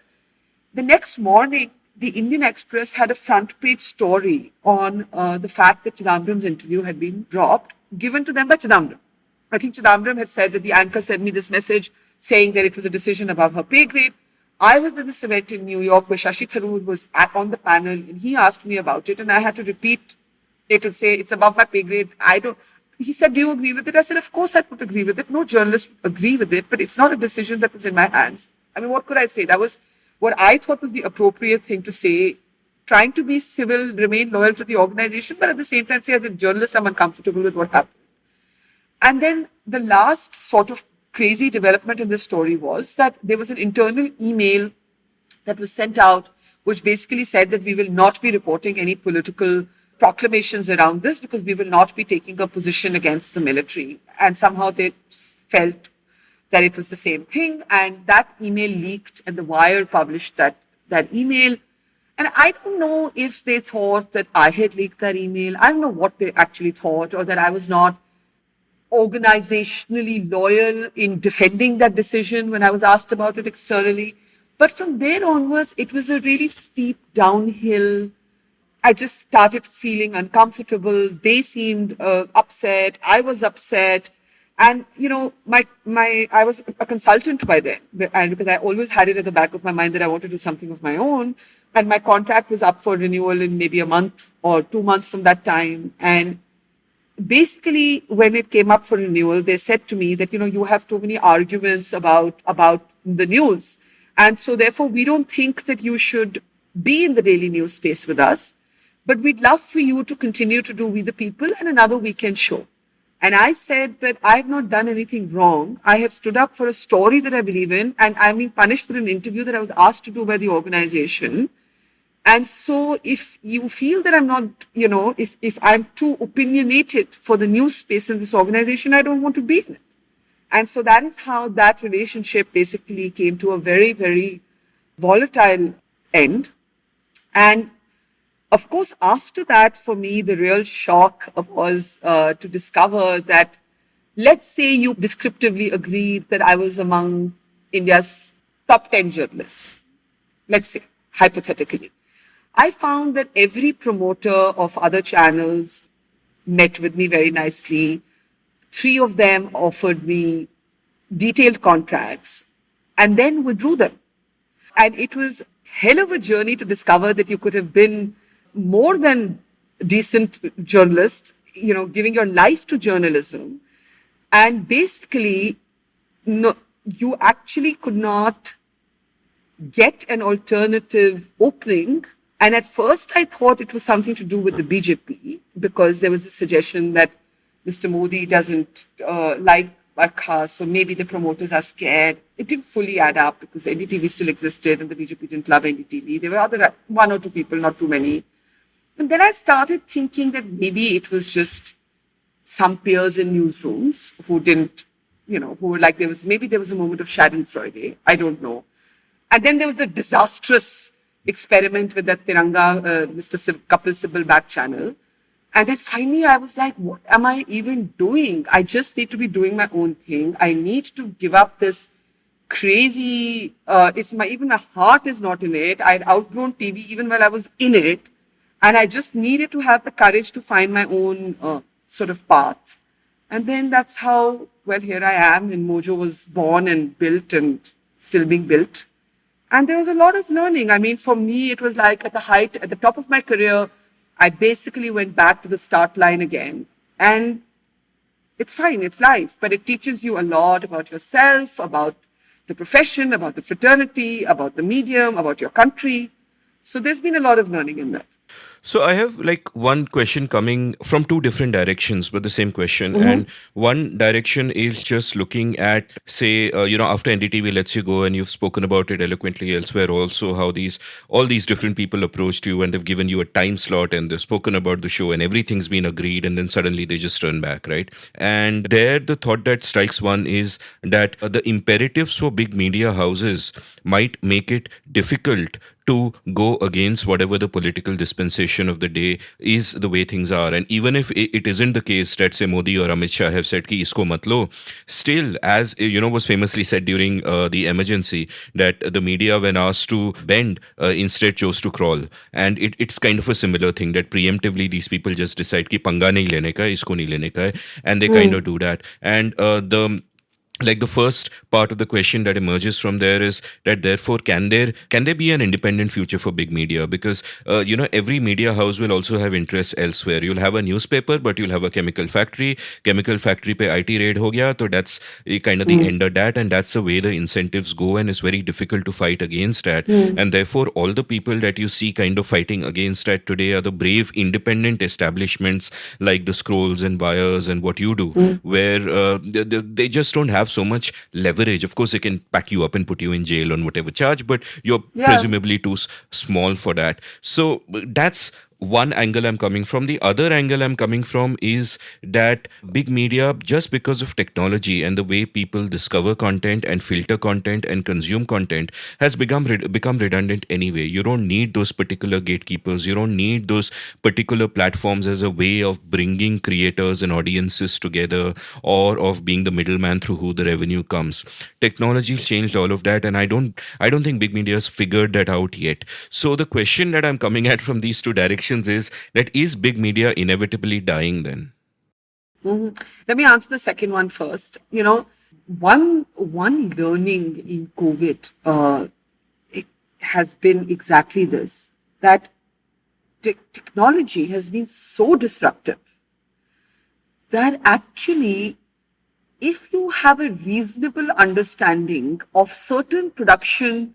The next morning, the Indian Express had a front page story on the fact that Chidambaram's interview had been dropped, given to them by Chidambaram. I think Chidambaram had said that the anchor sent me this message saying that it was a decision above her pay grade. I was at this event in New York where Shashi Tharoor was on the panel, and he asked me about it, and I had to repeat it and say, it's above my pay grade. He said, do you agree with it? I said, of course I would agree with it. No journalist would agree with it, but it's not a decision that was in my hands. What could I say? That was what I thought was the appropriate thing to say, trying to be civil, remain loyal to the organization, but at the same time say, as a journalist, I'm uncomfortable with what happened. And then the last sort of crazy development in this story was that there was an internal email that was sent out, which basically said that we will not be reporting any political proclamations around this because we will not be taking a position against the military. And somehow they felt that it was the same thing. And that email leaked, and The Wire published that email. And I don't know if they thought that I had leaked that email. I don't know what they actually thought, or that I was not organizationally loyal in defending that decision when I was asked about it externally. But from there onwards, it was a really steep downhill. I just started feeling uncomfortable. They seemed upset. I was upset. And, I was a consultant by then, and because I always had it at the back of my mind that I want to do something of my own. And my contract was up for renewal in maybe a month or 2 months from that time. And basically, when it came up for renewal, they said to me that, you have too many arguments about the news. And so therefore, we don't think that you should be in the daily news space with us, but we'd love for you to continue to do We the People and another weekend show. And I said that I have not done anything wrong. I have stood up for a story that I believe in, and I'm being punished for an interview that I was asked to do by the organization. And so if you feel that I'm not, if I'm too opinionated for the news space in this organization, I don't want to be in it. And so that is how that relationship basically came to a very, very volatile end. And of course, after that, for me, the real shock was to discover that, let's say you descriptively agreed that I was among India's top 10 journalists, let's say, hypothetically. I found that every promoter of other channels met with me very nicely. 3 of them offered me detailed contracts and then withdrew them. And it was hell of a journey to discover that you could have been more than decent journalist giving your life to journalism. And basically, no, you actually could not get an alternative opening. And at first, I thought it was something to do with the BJP, because there was a suggestion that Mr. Modi doesn't like Barkha, so maybe the promoters are scared. It didn't fully add up, because NDTV still existed and the BJP didn't love NDTV. There were other one or two people, not too many. And then I started thinking that maybe it was just some peers in newsrooms who didn't, who were like, there was a moment of Schadenfreude. I don't know. And then there was the disastrous experiment with that Tiranga, Kapil Sibal back channel. And then finally I was like, what am I even doing? I just need to be doing my own thing. I need to give up this crazy, even my heart is not in it. I'd outgrown TV even while I was in it. And I just needed to have the courage to find my own sort of path. And then that's how, here I am, and Mojo was born and built and still being built. And there was a lot of learning. I mean, for me, it was like at the top of my career, I basically went back to the start line again. And it's fine, it's life. But it teaches you a lot about yourself, about the profession, about the fraternity, about the medium, about your country. So there's been a lot of learning in that. So I have like one question coming from two different directions, but the same question. And one direction is just looking at, say, after NDTV lets you go, and you've spoken about it eloquently elsewhere also, how all these different people approached you and they've given you a time slot and they've spoken about the show and everything's been agreed, and then suddenly they just turn back, right? And there, the thought that strikes one is that the imperatives for big media houses might make it difficult to go against whatever the political dispensation of the day is, the way things are. And even if it isn't the case that, say, Modi or Amit Shah have said ki isko mat lo, still, as was famously said during the emergency, that the media, when asked to bend, instead chose to crawl. And it's kind of a similar thing, that preemptively these people just decide ki panga nahi lene ka hai, isko nahi lene ka hai, and they kind of do that. And the first part of the question that emerges from there is that, therefore, can there be an independent future for big media? Because every media house will also have interests elsewhere. You'll have a newspaper, but you'll have a chemical factory pe IT raid ho gaya, so that's kind of the end of that, and that's the way the incentives go, and it's very difficult to fight against that. And therefore, all the people that you see kind of fighting against that today are the brave independent establishments like the Scrolls and Wires and what you do, where they just don't have so much leverage. Of course, they can pack you up and put you in jail on whatever charge, but you're presumably too small for that. So that's one angle I'm coming from. The other angle I'm coming from is that big media, just because of technology and the way people discover content and filter content and consume content, has become redundant anyway. You don't need those particular gatekeepers. You don't need those particular platforms as a way of bringing creators and audiences together, or of being the middleman through who the revenue comes. Technology's changed all of that, and I don't think big media has figured that out yet. So the question that I'm coming at from these two directions is that, is big media inevitably dying then? Let me answer the second one first. One learning in COVID it has been exactly this, that technology has been so disruptive that actually, if you have a reasonable understanding of certain production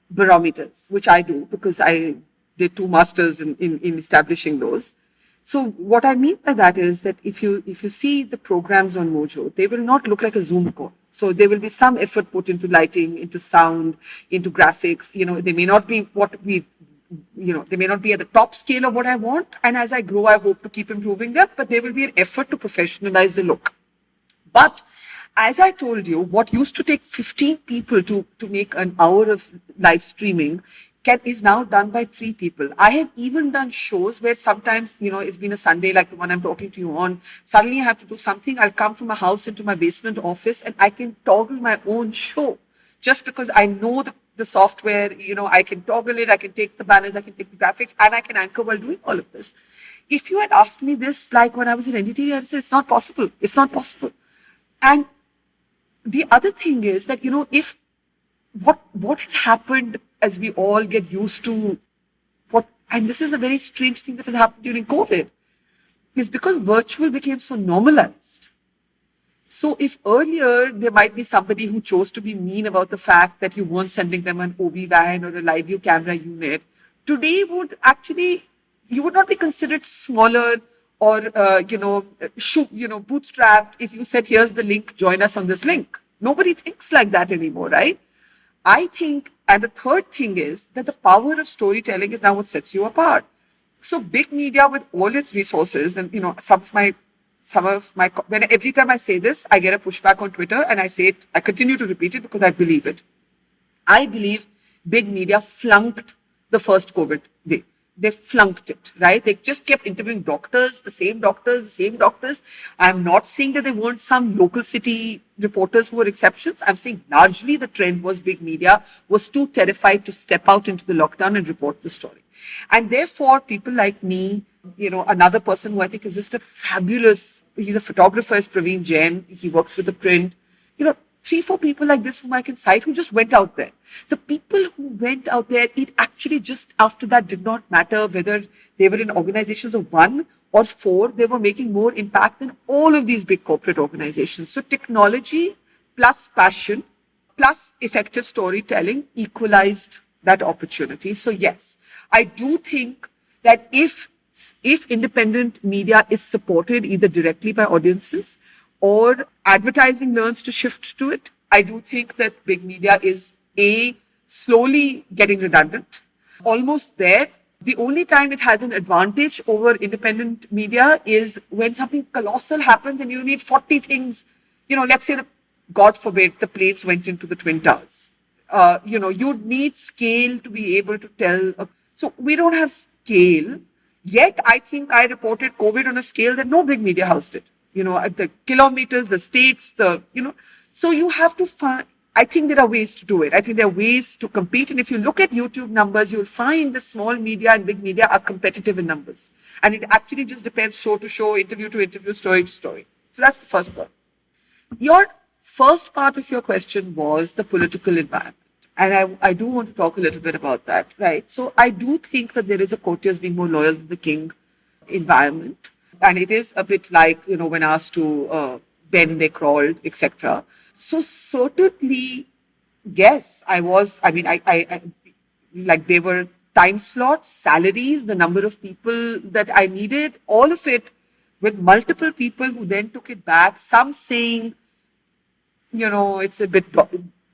barometers, which I do because I did 2 masters in establishing those. So what I mean by that is that if you see the programs on Mojo, they will not look like a Zoom call. So there will be some effort put into lighting, into sound, into graphics. They may not be they may not be at the top scale of what I want. And as I grow, I hope to keep improving that. But there will be an effort to professionalize the look. But as I told you, what used to take 15 people to make an hour of live streaming is now done by 3 people. I have even done shows where sometimes, it's been a Sunday like the one I'm talking to you on. Suddenly I have to do something. I'll come from my house into my basement office and I can toggle my own show just because I know the software. I can toggle it. I can take the banners. I can take the graphics, and I can anchor while doing all of this. If you had asked me this like when I was at NDTV, I'd say it's not possible. It's not possible. And the other thing is that, if what has happened as we all get used to and this is a very strange thing that has happened during COVID. is because virtual became so normalized. So if earlier there might be somebody who chose to be mean about the fact that you weren't sending them an OB van or a live view camera unit, today you would not be considered smaller or bootstrapped if you said, here's the link, join us on this link. Nobody thinks like that anymore, right? I think, and the third thing is that the power of storytelling is now what sets you apart. So big media with all its resources, and when every time I say this, I get a pushback on Twitter, and I continue to repeat it because I believe it. I believe big media flunked the first COVID wave. They flunked it, right? They just kept interviewing doctors, the same doctors. I'm not saying that there weren't some local city reporters who were exceptions. I'm saying largely the trend was big media was too terrified to step out into the lockdown and report the story. And therefore, people like me, another person who I think is just he's a photographer, is Praveen Jain. He works with the print. 3-4 people like this whom I can cite who just went out there. The people who went out there, it actually just after that did not matter whether they were in organizations of 1 or 4, they were making more impact than all of these big corporate organizations. So technology plus passion plus effective storytelling equalized that opportunity. So yes, I do think that if independent media is supported either directly by audiences or advertising learns to shift to it, I do think that big media is slowly getting redundant, almost there. The only time it has an advantage over independent media is when something colossal happens and you need 40 things. Let's say, God forbid, the planes went into the Twin Towers. You'd need scale to be able to tell. So we don't have scale. Yet, I think I reported COVID on a scale that no big media house did. The kilometers, the states, so you have to find, I think there are ways to do it. I think there are ways to compete. And if you look at YouTube numbers, you'll find that small media and big media are competitive in numbers. And it actually just depends show to show, interview to interview, story to story. So that's the first part. Your first part of your question was the political environment. And I do want to talk a little bit about that, right? So I do think that there is a courtiers being more loyal than the king environment. And it is a bit like, when asked to bend, they crawled, etc. So certainly, yes, I there were time slots, salaries, the number of people that I needed, all of it with multiple people who then took it back, some saying, it's a bit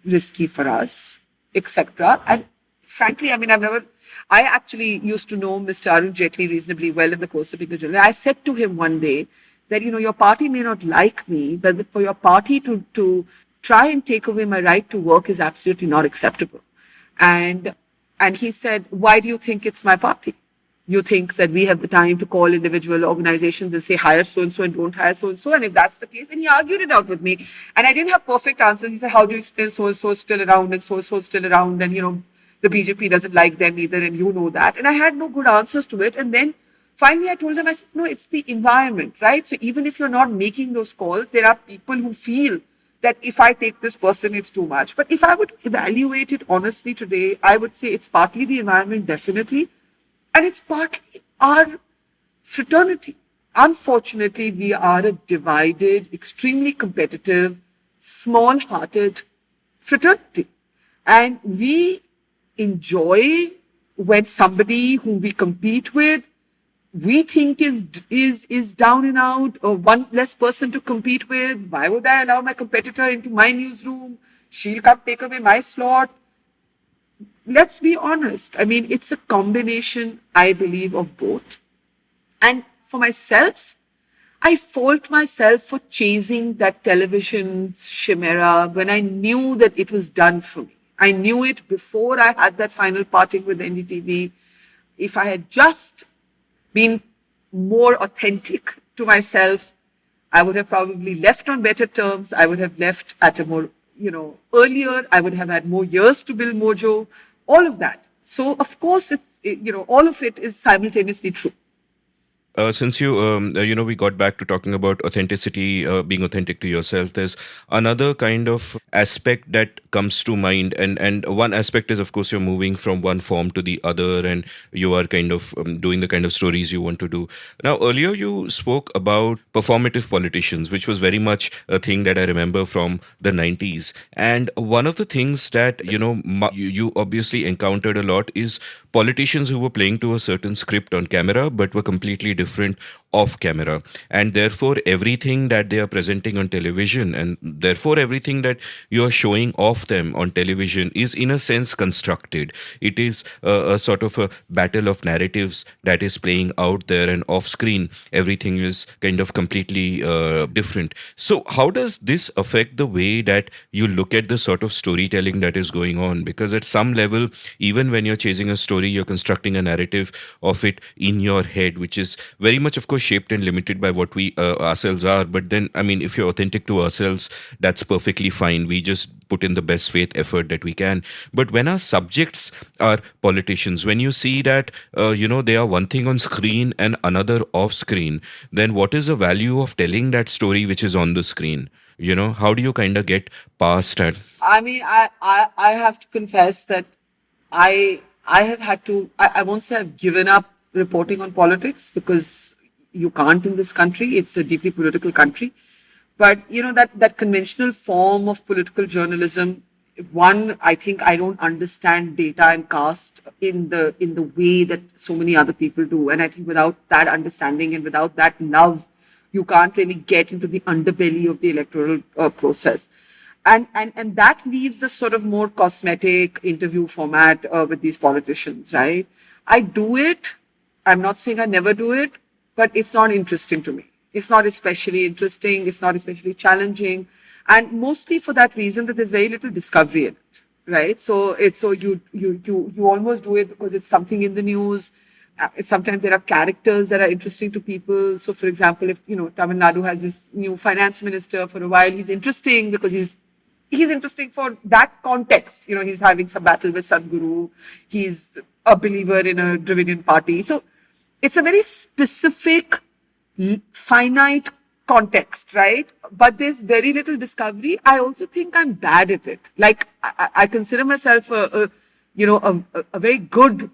risky for us, etc. And frankly, I actually used to know Mr. Arun Jaitley reasonably well in the course of being a journalist. I said to him one day that, your party may not like me, but for your party to try and take away my right to work is absolutely not acceptable. And he said, why do you think it's my party? You think that we have the time to call individual organizations and say, hire so-and-so and don't hire so-and-so? And if that's the case, then he argued it out with me. And I didn't have perfect answers. He said, how do you explain so-and-so is still around and so-and-so is still around? And, the BJP doesn't like them either, and you know that. And I had no good answers to it. And then finally I told him, I said, no, it's the environment, right? So even if you're not making those calls, there are people who feel that if I take this person, it's too much. But if I would evaluate it honestly today, I would say it's partly the environment, definitely. And it's partly our fraternity. Unfortunately, we are a divided, extremely competitive, small-hearted fraternity. And we enjoy when somebody whom we compete with, we think is down and out, or one less person to compete with. Why would I allow my competitor into my newsroom? She'll come take away my slot. Let's be honest. It's a combination, I believe, of both. And for myself, I fault myself for chasing that television chimera when I knew that it was done for me. I knew it before I had that final parting with NDTV. If I had just been more authentic to myself, I would have probably left on better terms. I would have left at a more, earlier. I would have had more years to build Mojo, all of that. So, of course, all of it is simultaneously true. Since we got back to talking about authenticity, being authentic to yourself. There's another kind of aspect that comes to mind, and one aspect is, of course, you're moving from one form to the other, and you are kind of doing the kind of stories you want to do. Now, earlier you spoke about performative politicians, which was very much a thing that I remember from the 90s. And one of the things that you obviously encountered a lot is politicians who were playing to a certain script on camera but were completely different off camera, and therefore everything that they are presenting on television, and therefore everything that you are showing off them on television, is in a sense constructed. It is a sort of a battle of narratives that is playing out there, and off screen everything is kind of completely different. So how does this affect the way that you look at the sort of storytelling that is going on? Because at some level, even when you're chasing a story, you're constructing a narrative of it in your head, which is very much, of course, shaped and limited by what we ourselves are. But then, I mean, if you're authentic to ourselves, that's perfectly fine. We just put in the best faith effort that we can. But when our subjects are politicians, when you see that they are one thing on screen and another off screen, then what is the value of telling that story which is on the screen? How do you kind of get past that? I mean, I have to confess that I have had to, I won't say I've given up reporting on politics, because you can't in this country. It's a deeply political country. But, that conventional form of political journalism, one, I think I don't understand data and caste in the way that so many other people do. And I think without that understanding and without that love, you can't really get into the underbelly of the electoral process. And that leaves the sort of more cosmetic interview format with these politicians, right? I do it. I'm not saying I never do it, but it's not interesting to me. It's not especially interesting. It's not especially challenging, and mostly for that reason that there's very little discovery in it, right? So you almost do it because it's something in the news. Sometimes there are characters that are interesting to people. So, for example, if Tamil Nadu has this new finance minister for a while, he's interesting because he's interesting for that context. He's having some battle with Sadhguru. He's a believer in a Dravidian party. So it's a very specific, finite context, right? But there's very little discovery. I also think I'm bad at it. Like, I consider myself a very good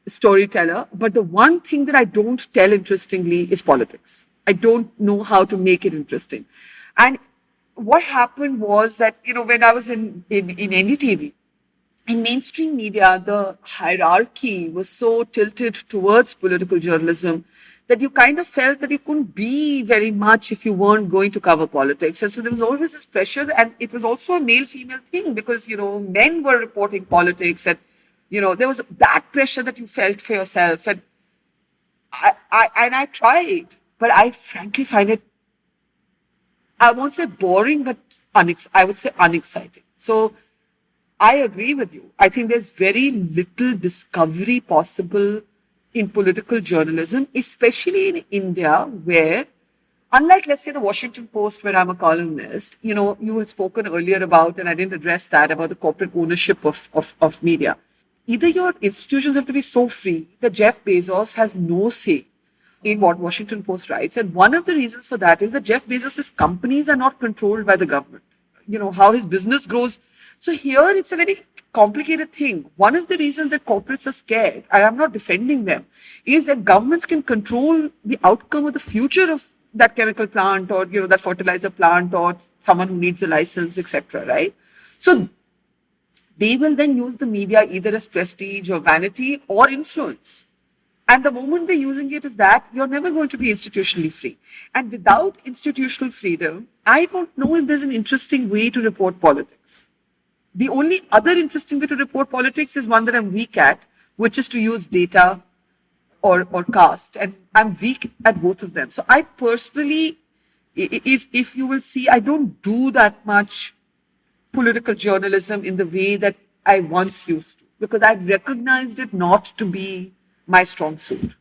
storyteller, but the one thing that I don't tell interestingly is politics. I don't know how to make it interesting. And what happened was that, when I was in NDTV, in mainstream media, the hierarchy was so tilted towards political journalism that you kind of felt that you couldn't be very much if you weren't going to cover politics. And so there was always this pressure, and it was also a male-female thing because, men were reporting politics, and, there was that pressure that you felt for yourself. And I tried, but I frankly find it, I won't say boring, but I would say unexciting. So I agree with you. I think there's very little discovery possible in political journalism, especially in India, where, unlike, let's say, the Washington Post, where I'm a columnist, you had spoken earlier about, and I didn't address that, about the corporate ownership of media. Either your institutions have to be so free that Jeff Bezos has no say in what Washington Post writes. And one of the reasons for that is that Jeff Bezos' companies are not controlled by the government. How his business grows. So here it's a very complicated thing. One of the reasons that corporates are scared, and I'm not defending them, is that governments can control the outcome of the future of that chemical plant, or, that fertilizer plant, or someone who needs a license, etc. Right? So they will then use the media either as prestige or vanity or influence. And the moment they're using it as that, you're never going to be institutionally free. And without institutional freedom, I don't know if there's an interesting way to report politics. The only other interesting way to report politics is one that I'm weak at, which is to use data or caste. And I'm weak at both of them. So I personally, if you will see, I don't do that much political journalism in the way that I once used to, because I've recognized it not to be my strong suit.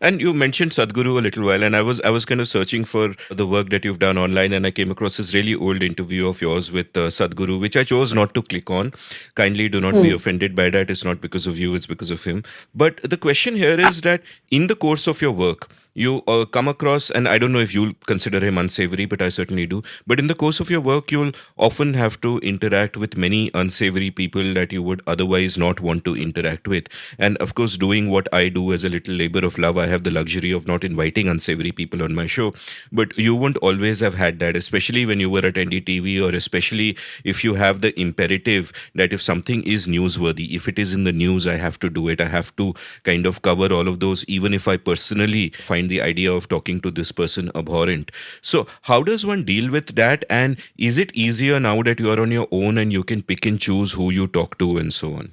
And you mentioned Sadhguru a little while, and I was kind of searching for the work that you've done online, and I came across this really old interview of yours with Sadhguru, which I chose not to click on. Kindly do not be offended by that. It's not because of you, it's because of him. But the question here is that in the course of your work, you come across, and I don't know if you'll consider him unsavory, but I certainly do. But in the course of your work, you'll often have to interact with many unsavory people that you would otherwise not want to interact with. And of course, doing what I do as a little labor of love, I have the luxury of not inviting unsavory people on my show. But you wouldn't always have had that, especially when you were at NDTV, or especially if you have the imperative that if something is newsworthy, if it is in the news, I have to do it. I have to kind of cover all of those, even if I personally find the idea of talking to this person abhorrent. So, how does one deal with that? And is it easier now that you are on your own and you can pick and choose who you talk to and so on?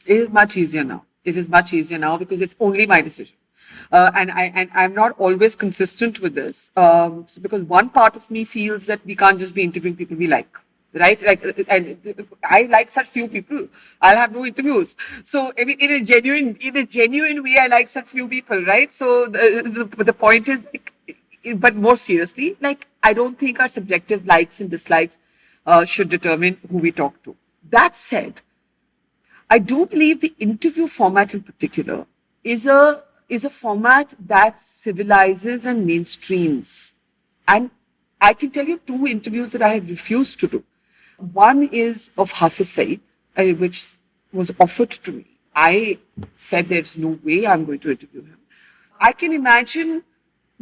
It is much easier now. It is much easier now because it's only my decision. And I'm not always consistent with this. So because one part of me feels that we can't just be interviewing people we like, right? Like, and I like such few people. I'll have no interviews. So I mean, in a genuine way, I like such few people, right? So the point is, like, but more seriously, like, I don't think our subjective likes and dislikes should determine who we talk to. That said, I do believe the interview format in particular is a format that civilizes and mainstreams. And I can tell you two interviews that I have refused to do. One is of Hafiz Saeed, which was offered to me. I said there's no way I'm going to interview him. I can imagine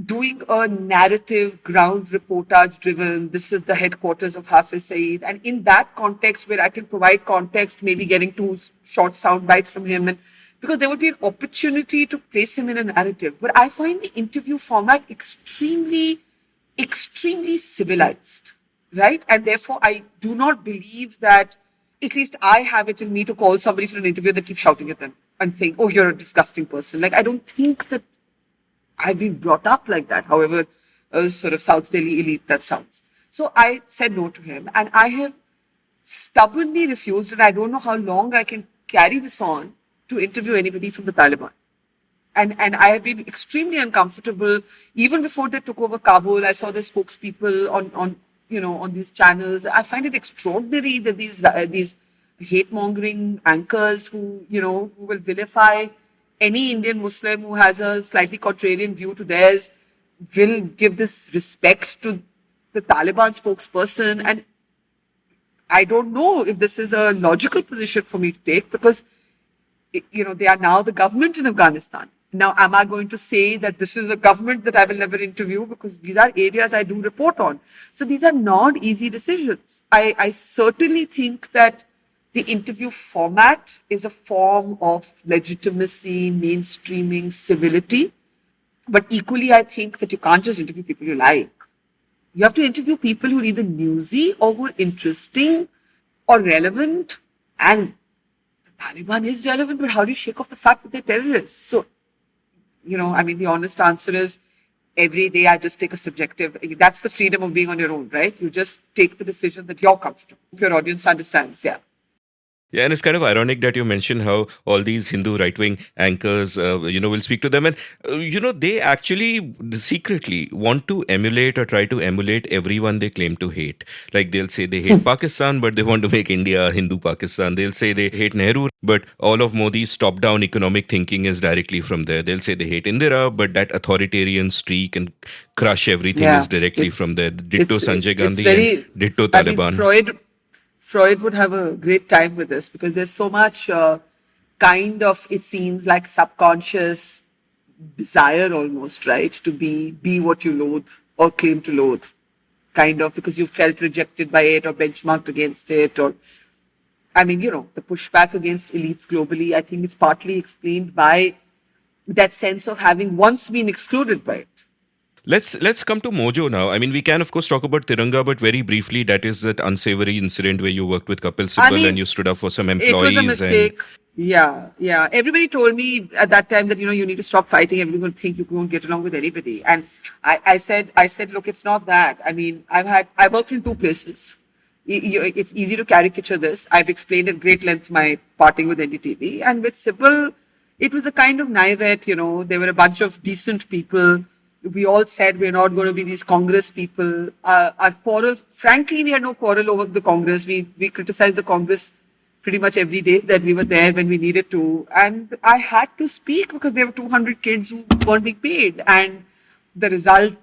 doing a narrative, ground reportage driven, this is the headquarters of Hafiz Saeed. And in that context, where I can provide context, maybe getting two short sound bites from him, and because there would be an opportunity to place him in a narrative. But I find the interview format extremely, extremely civilized, right? And therefore, I do not believe that, at least I have it in me to call somebody for an interview and keep shouting at them and think, oh, you're a disgusting person. Like, I don't think that I've been brought up like that, however sort of South Delhi elite that sounds. So I said no to him, and I have stubbornly refused, and I don't know how long I can carry this on, to interview anybody from the Taliban. And I have been extremely uncomfortable. Even before they took over Kabul, I saw the spokespeople on these channels. I find it extraordinary that these hate-mongering anchors who will vilify any Indian Muslim who has a slightly contrarian view to theirs will give this respect to the Taliban spokesperson. And I don't know if this is a logical position for me to take, because they are now the government in Afghanistan. Now, am I going to say that this is a government that I will never interview? Because these are areas I do report on. So these are not easy decisions. I certainly think that the interview format is a form of legitimacy, mainstreaming, civility. But equally, I think that you can't just interview people you like. You have to interview people who are either newsy or who are interesting or relevant. And the Taliban is relevant, but how do you shake off the fact that they're terrorists? So, the honest answer is, every day I just take a subjective, that's the freedom of being on your own, right? You just take the decision that you're comfortable. Your audience understands, yeah. Yeah, and it's kind of ironic that you mentioned how all these Hindu right-wing anchors, will speak to them. And, they actually secretly want to emulate or try to emulate everyone they claim to hate. Like, they'll say they hate Pakistan, but they want to make India Hindu Pakistan. They'll say they hate Nehru, but all of Modi's top-down economic thinking is directly from there. They'll say they hate Indira, but that authoritarian streak and crush everything is directly from there. Ditto Sanjay Gandhi and ditto Taliban. Freud would have a great time with this, because there's so much kind of, it seems like, subconscious desire almost, right? To be what you loathe or claim to loathe, kind of, because you felt rejected by it or benchmarked against it. Or, the pushback against elites globally, I think it's partly explained by that sense of having once been excluded by it. Let's come to Mojo now. I mean, we can, of course, talk about Tiranga, but very briefly, that is that unsavory incident where you worked with Kapil Sibal and you stood up for some employees. It was a mistake. Yeah. Everybody told me at that time that, you need to stop fighting. Everyone will think you won't get along with anybody. And I said, look, it's not that. I mean, I worked in two places. It's easy to caricature this. I've explained at great length my parting with NDTV. And with Sibal, it was a kind of naivete, there were a bunch of decent people. We all said we're not going to be these Congress people. Our quarrel, frankly, we had no quarrel over the Congress. We criticized the Congress pretty much every day that we were there when we needed to. And I had to speak because there were 200 kids who weren't being paid. And the result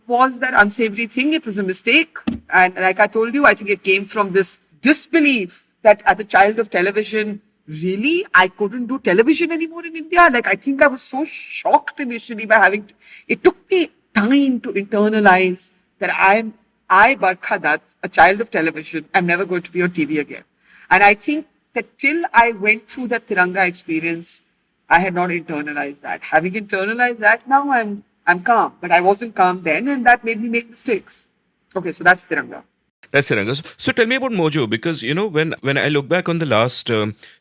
was that unsavory thing. It was a mistake. And like I told you, I think it came from this disbelief that as a child of television, really, I couldn't do television anymore in India. Like, I think I was so shocked initially by having to, it took me time to internalize that I, Barkha Dutt, a child of television, am never going to be on TV again. And I think that till I went through that Tiranga experience, I had not internalized that. Having internalized that, now I'm calm. But I wasn't calm then, and that made me make mistakes. Okay, so that's Tiranga. That's Tiranga. So tell me about Mojo, because when I look back on the last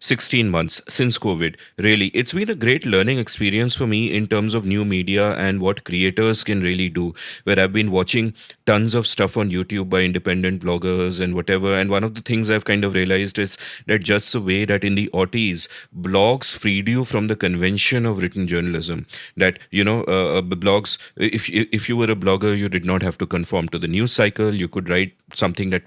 16 months since COVID, really, it's been a great learning experience for me in terms of new media and what creators can really do. Where I've been watching tons of stuff on YouTube by independent bloggers and whatever. And one of the things I've kind of realized is that just the way that in the aughties, blogs freed you from the convention of written journalism. That blogs, if you were a blogger, you did not have to conform to the news cycle. You could write something that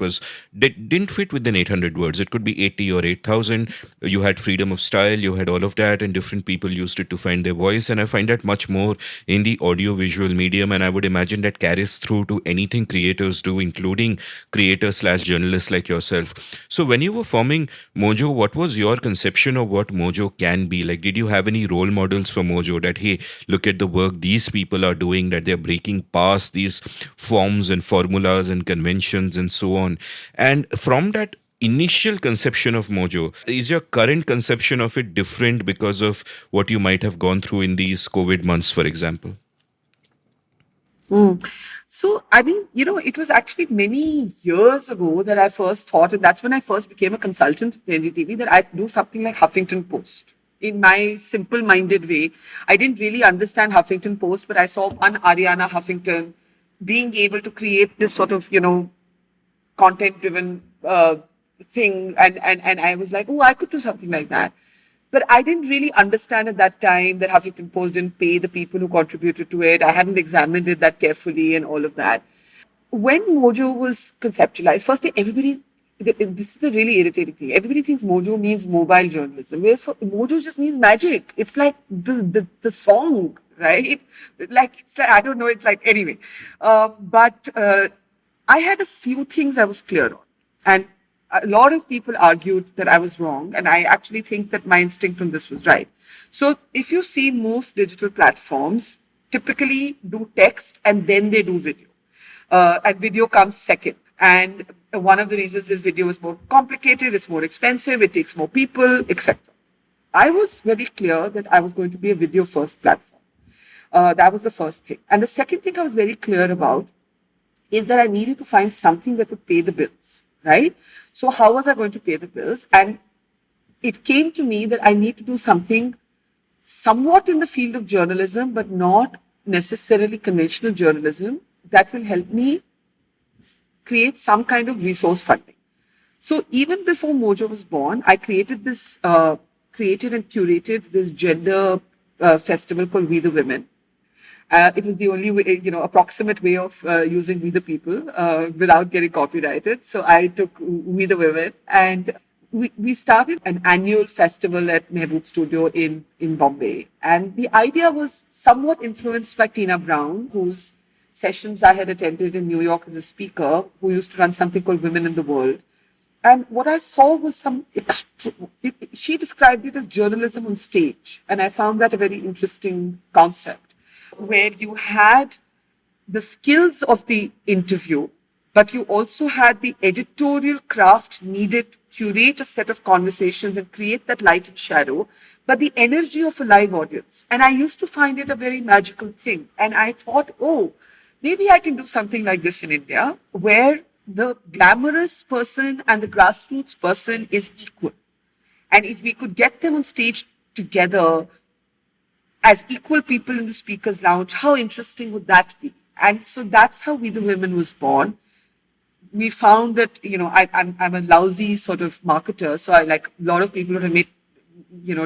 didn't fit within 800 words. It could be 80 or 8,000. You had freedom of style, you had all of that, and different people used it to find their voice. And I find that much more in the audio-visual medium, and I would imagine that carries through to anything creators do, including creators/journalists like yourself. So when you were forming Mojo, what was your conception of what Mojo can be? Like, did you have any role models for Mojo that, hey, look at the work these people are doing, that they're breaking past these forms and formulas and conventions and so on? And from that initial conception of Mojo, is your current conception of it different because of what you might have gone through in these COVID months, for example? So, I mean, it was actually many years ago that I first thought, and that's when I first became a consultant at NDTV, that I'd do something like Huffington Post. In my simple-minded way, I didn't really understand Huffington Post, but I saw one Ariana Huffington being able to create this sort of, content-driven thing, and I was like, oh, I could do something like that. But I didn't really understand at that time that Huffington Post didn't pay the people who contributed to it. I hadn't examined it that carefully and all of that. When Mojo was conceptualized, firstly, this is a really irritating thing. Everybody thinks Mojo means mobile journalism. Mojo just means magic. It's like the song, right? It's like, I don't know. It's like, anyway. But I had a few things I was clear on. And a lot of people argued that I was wrong. And I actually think that my instinct on this was right. So if you see most digital platforms typically do text and then they do video. And video comes second. And one of the reasons is video is more complicated, it's more expensive, it takes more people, etc. I was very clear that I was going to be a video first platform. That was the first thing. And the second thing I was very clear about is that I needed to find something that would pay the bills, right? So how was I going to pay the bills? And it came to me that I need to do something somewhat in the field of journalism, but not necessarily conventional journalism, that will help me create some kind of resource funding. So even before Mojo was born, I created and curated this gender festival called We the Women. It was the only way, approximate way of using We the People without getting copyrighted. So I took We the Women, and we started an annual festival at Mehboob Studio in Bombay. And the idea was somewhat influenced by Tina Brown, whose sessions I had attended in New York as a speaker, who used to run something called Women in the World. And what I saw was she described it as journalism on stage. And I found that a very interesting concept, where you had the skills of the interview, but you also had the editorial craft needed to curate a set of conversations and create that light and shadow, but the energy of a live audience. And I used to find it a very magical thing. And I thought, maybe I can do something like this in India, where the glamorous person and the grassroots person is equal. And if we could get them on stage together as equal people in the speaker's lounge, how interesting would that be? And so that's how We the Women was born. We found that, I'm a lousy sort of marketer, so a lot of people would have made,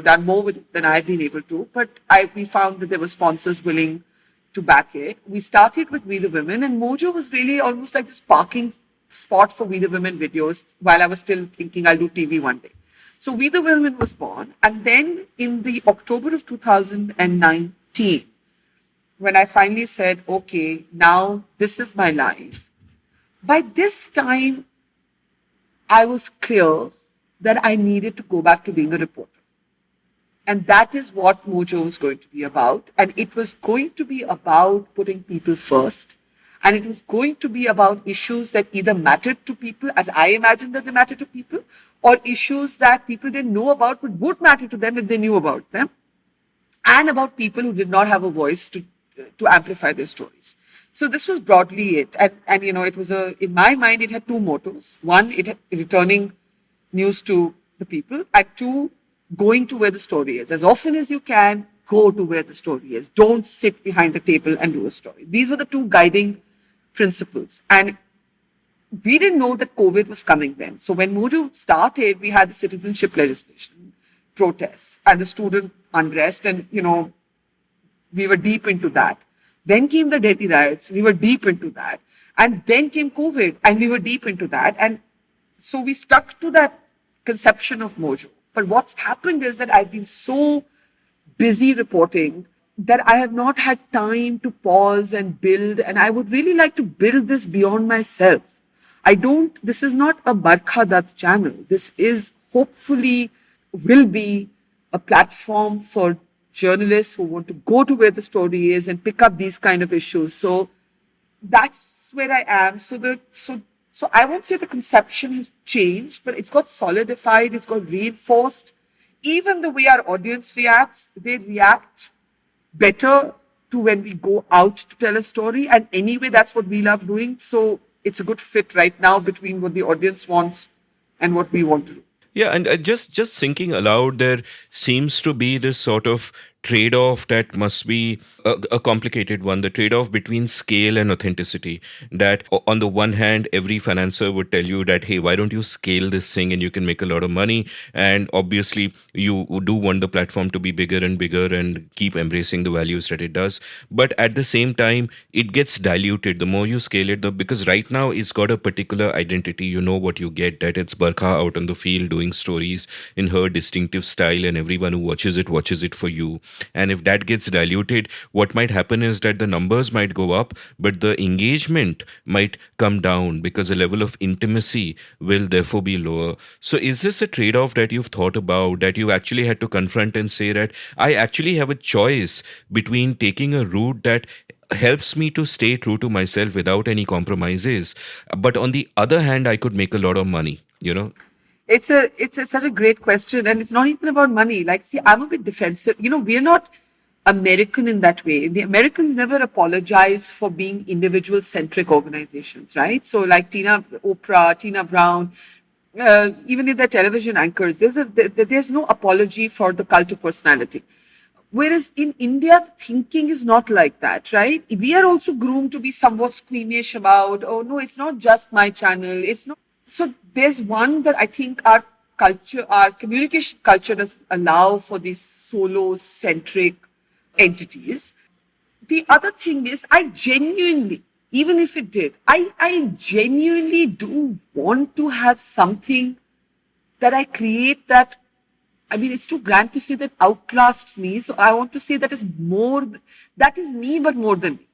done more with it than I've been able to. But we found that there were sponsors willing to back it. We started with We the Women, and Mojo was really almost like this parking spot for We the Women videos while I was still thinking I'll do TV one day. So We the Women was born. And then in the October of 2019, when I finally said, okay, now this is my life, by this time, I was clear that I needed to go back to being a reporter. And that is what Mojo was going to be about. And it was going to be about putting people first. And it was going to be about issues that either mattered to people, as I imagined that they mattered to people, or issues that people didn't know about but would matter to them if they knew about them, and about people who did not have a voice to amplify their stories. So this was broadly it. And it was in my mind, it had two mottos. One, it had returning news to the people, and two, going to where the story is. As often as you can, go to where the story is. Don't sit behind a table and do a story. These were the two guiding principles. And we didn't know that COVID was coming then. So when Mojo started, we had the citizenship legislation, protests, and the student unrest. And, we were deep into that. Then came the Delhi riots. We were deep into that. And then came COVID, and we were deep into that. And so we stuck to that conception of Mojo. But what's happened is that I've been so busy reporting that I have not had time to pause and build. And I would really like to build this beyond myself. This is not a Barkha Dutt channel. This is hopefully will be a platform for journalists who want to go to where the story is and pick up these kind of issues. So that's where I am. So I won't say the conception has changed, but it's got solidified, it's got reinforced. Even the way our audience reacts, they react better to when we go out to tell a story. And anyway, that's what we love doing. So it's a good fit right now between what the audience wants and what we want to do. Yeah, and just thinking aloud, there seems to be this sort of trade-off that must be a complicated one, the trade-off between scale and authenticity. That on the one hand, every financier would tell you that, hey, why don't you scale this thing and you can make a lot of money? And obviously, you do want the platform to be bigger and bigger and keep embracing the values that it does. But at the same time, it gets diluted the more you scale it, because right now it's got a particular identity. You know what you get, that it's Barkha out on the field doing stories in her distinctive style, and everyone who watches it for you. And if that gets diluted, what might happen is that the numbers might go up, but the engagement might come down because the level of intimacy will therefore be lower. So is this a trade-off that you've thought about, that you actually had to confront and say that I actually have a choice between taking a route that helps me to stay true to myself without any compromises, but on the other hand, I could make a lot of money, It's such a great question, and it's not even about money. Like, see, I'm a bit defensive. We're not American in that way. The Americans never apologize for being individual-centric organizations, right? So, like Oprah, Tina Brown, even if they're television anchors, there's no apology for the cult of personality. Whereas in India, the thinking is not like that, right? We are also groomed to be somewhat squeamish about, oh no, it's not just my channel. It's not. So there's one that I think our culture, our communication culture doesn't allow for these solo-centric entities. The other thing is, I genuinely, even if it did, I genuinely do want to have something that I create that, I mean, it's too grand to say that outlasts me. So I want to say that is me, but more than me.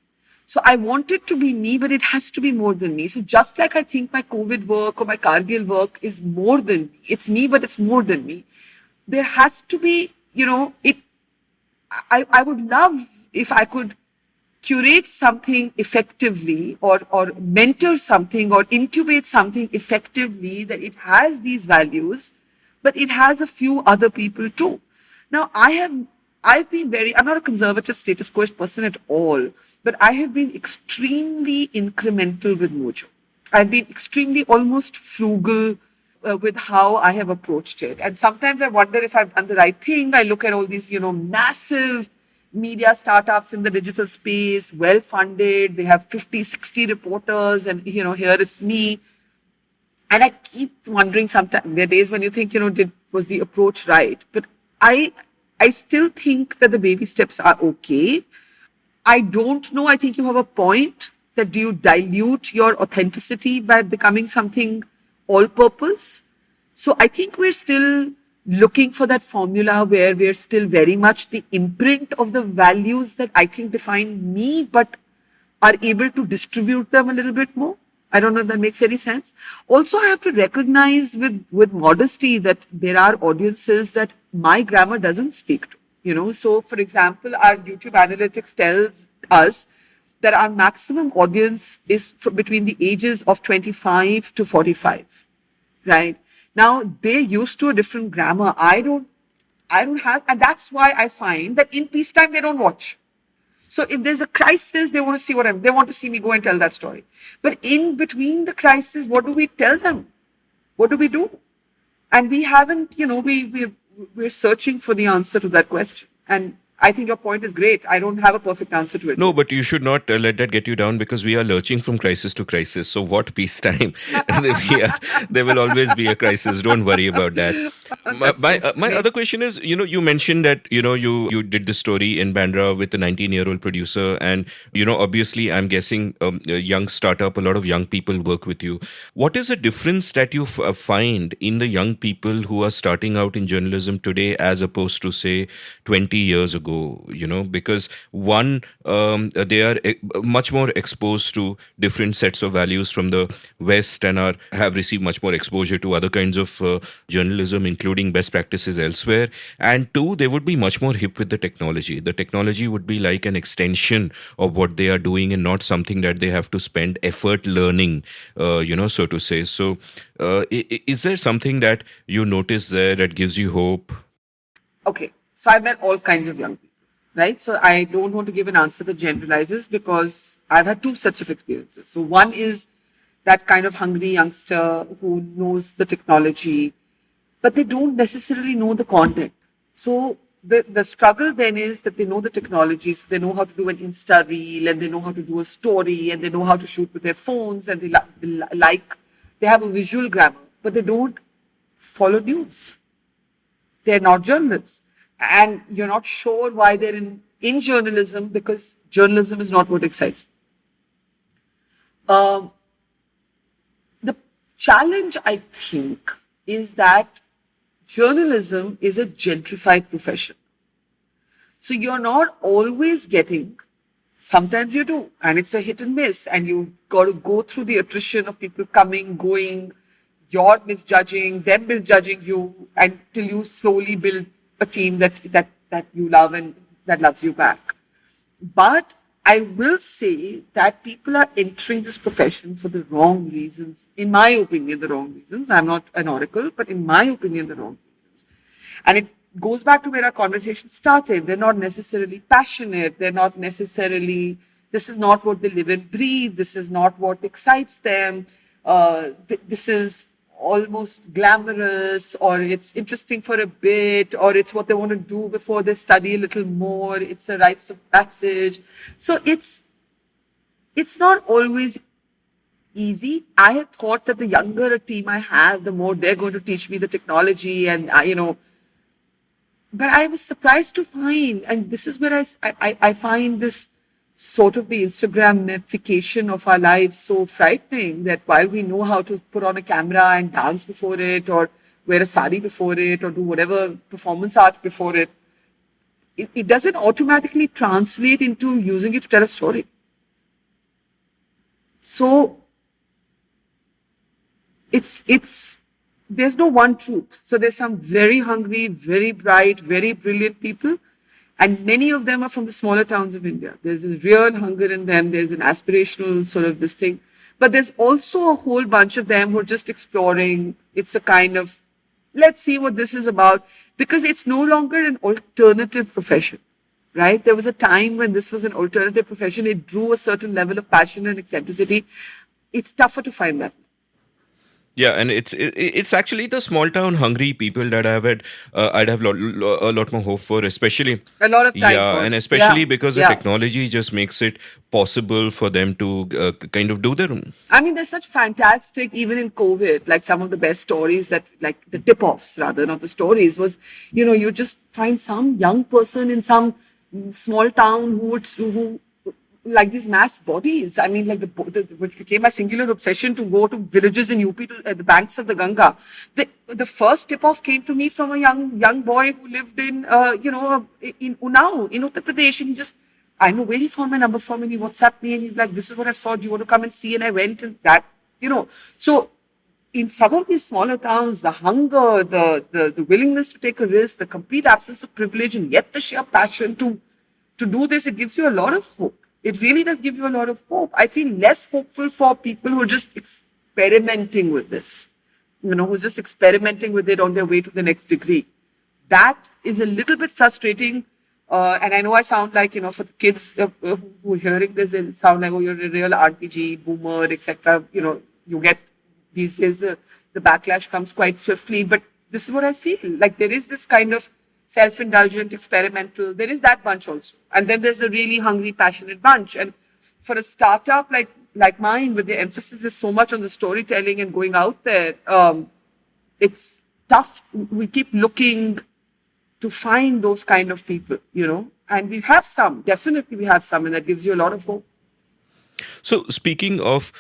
So I want it to be me, but it has to be more than me. So just like I think my COVID work or my Kargil work is more than me, it's me, but it's more than me. There has to be, I would love if I could curate something effectively or mentor something or intubate something effectively that it has these values, but it has a few other people too. Now, I'm not a conservative status quo person at all, but I have been extremely incremental with Mojo. I've been extremely almost frugal with how I have approached it. And sometimes I wonder if I've done the right thing. I look at all these, massive media startups in the digital space, well-funded. They have 50, 60 reporters and, here it's me. And I keep wondering sometimes, there are days when you think, was the approach right? But I still think that the baby steps are okay. I don't know. I think you have a point that do you dilute your authenticity by becoming something all-purpose? So I think we're still looking for that formula where we're still very much the imprint of the values that I think define me, but are able to distribute them a little bit more. I don't know if that makes any sense. Also, I have to recognize with modesty that there are audiences that my grammar doesn't speak to. So for example, our YouTube analytics tells us that our maximum audience is between the ages of 25 to 45, right? Now they're used to a different grammar. I don't have, and that's why I find that in peacetime they don't watch. So if there's a crisis, they want to see they want to see me go and tell that story. But in between the crisis, what do we tell them? What do we do? And we haven't, we're searching for the answer to that question. And I think your point is great. I don't have a perfect answer to it. No, but you should not let that get you down, because we are lurching from crisis to crisis. So what peacetime? There will always be a crisis. Don't worry about that. My other question is, you mentioned that, you did this story in Bandra with a 19-year-old producer. And, obviously, I'm guessing a young startup, a lot of young people work with you. What is the difference that you find in the young people who are starting out in journalism today as opposed to, say, 20 years ago? Because one, they are much more exposed to different sets of values from the West and have received much more exposure to other kinds of journalism, including best practices elsewhere. And two, they would be much more hip with the technology. The technology would be like an extension of what they are doing and not something that they have to spend effort learning, so to say. So is there something that you notice there that gives you hope? Okay. So I've met all kinds of young people, right? So I don't want to give an answer that generalizes, because I've had two sets of experiences. So one is that kind of hungry youngster who knows the technology, but they don't necessarily know the content. So the struggle then is that they know the technology, so they know how to do an Insta reel, and they know how to do a story, and they know how to shoot with their phones, and they have a visual grammar, but they don't follow news. They're not journalists. And you're not sure why they're in journalism, because journalism is not what excites them. The challenge, I think, is that journalism is a gentrified profession. So you're not always getting, sometimes you do, and it's a hit and miss, and you've got to go through the attrition of people coming, going, you're misjudging, them misjudging you, until you slowly build a team that you love and that loves you back. But I will say that people are entering this profession for the wrong reasons. In my opinion, the wrong reasons. I'm not an oracle, but in my opinion, the wrong reasons. And it goes back to where our conversation started. They're not necessarily passionate. They're not necessarily, this is not what they live and breathe. This is not what excites them. This is almost glamorous, or it's interesting for a bit, or it's what they want to do before they study a little more. It's a rites of passage. So it's not always easy. I had thought that the younger a team I have, the more they're going to teach me the technology, and but I was surprised to find, and this is where I find this sort of the Instagramification of our lives so frightening, that while we know how to put on a camera and dance before it, or wear a sari before it, or do whatever performance art before it, it doesn't automatically translate into using it to tell a story. So there's no one truth. So there's some very hungry, very bright, very brilliant people, and many of them are from the smaller towns of India. There's this real hunger in them. There's an aspirational sort of this thing. But there's also a whole bunch of them who are just exploring. It's a kind of, let's see what this is about, because it's no longer an alternative profession, right? There was a time when this was an alternative profession. It drew a certain level of passion and eccentricity. It's tougher to find that. Yeah, and it's actually the small town hungry people that I'd have a lot more hope for, especially a lot of time. Yeah, and especially because the technology just makes it possible for them to kind of do their own. I mean, there's such fantastic, even in COVID, like some of the best stories that, like the tip-offs rather, not the stories, was, you just find some young person in some small town who like these mass bodies. I mean, like which became a singular obsession to go to villages in UP to the banks of the Ganga. The first tip off came to me from a young boy who lived in in Unnao in Uttar Pradesh, and he just, I know where he found my number from, and he WhatsApped me and he's like, "This is what I saw. Do you want to come and see?" And I went, and that, so in some of these smaller towns, the hunger, the willingness to take a risk, the complete absence of privilege, and yet the sheer passion to do this, it gives you a lot of hope. It really does give you a lot of hope. I feel less hopeful for people who are just experimenting with this, who's just experimenting with it on their way to the next degree. That is a little bit frustrating. And I know I sound like, for the kids who are hearing this, they'll sound like, oh, you're a real RPG, boomer, etc. You get these days, the backlash comes quite swiftly. But this is what I feel. Like there is this kind of self-indulgent, experimental, there is that bunch also. And then there's a really hungry, passionate bunch. And for a startup like mine, where the emphasis is so much on the storytelling and going out there, it's tough. We keep looking to find those kind of people, and we have some, definitely we have some, and that gives you a lot of hope. So speaking of,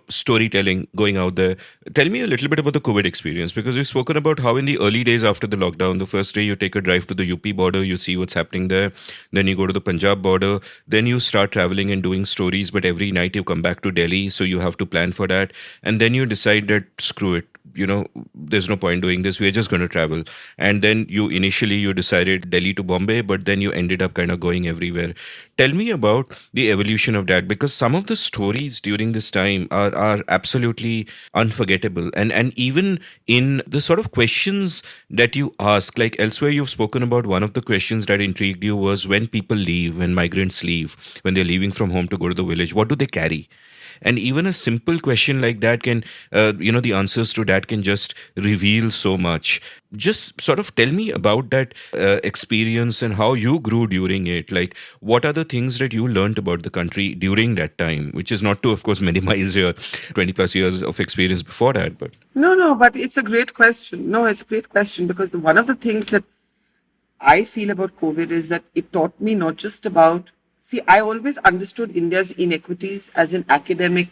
storytelling, going out there, tell me a little bit about the COVID experience, because you've spoken about how in the early days after the lockdown, the first day you take a drive to the UP border, you see what's happening there. Then you go to the Punjab border. Then you start traveling and doing stories, but every night you come back to Delhi. So you have to plan for that. And then you decide that screw it. There's no point doing this. We're just going to travel. And then you decided Delhi to Bombay, but then you ended up kind of going everywhere. Tell me about the evolution of that, because some of the stories during this time are absolutely unforgettable. And even in the sort of questions that you ask, like elsewhere you've spoken about, one of the questions that intrigued you was when people leave, when migrants leave, when they're leaving from home to go to the village, what do they carry? And even a simple question like that can, the answers to that can just reveal so much. Just sort of tell me about that experience and how you grew during it. Like, what are the things that you learned about the country during that time? Which is not to, of course, minimize your 20 plus years of experience before that. But No, but it's a great question. No, it's a great question, because one of the things that I feel about COVID is that it taught me not just about, I always understood India's inequities as an academic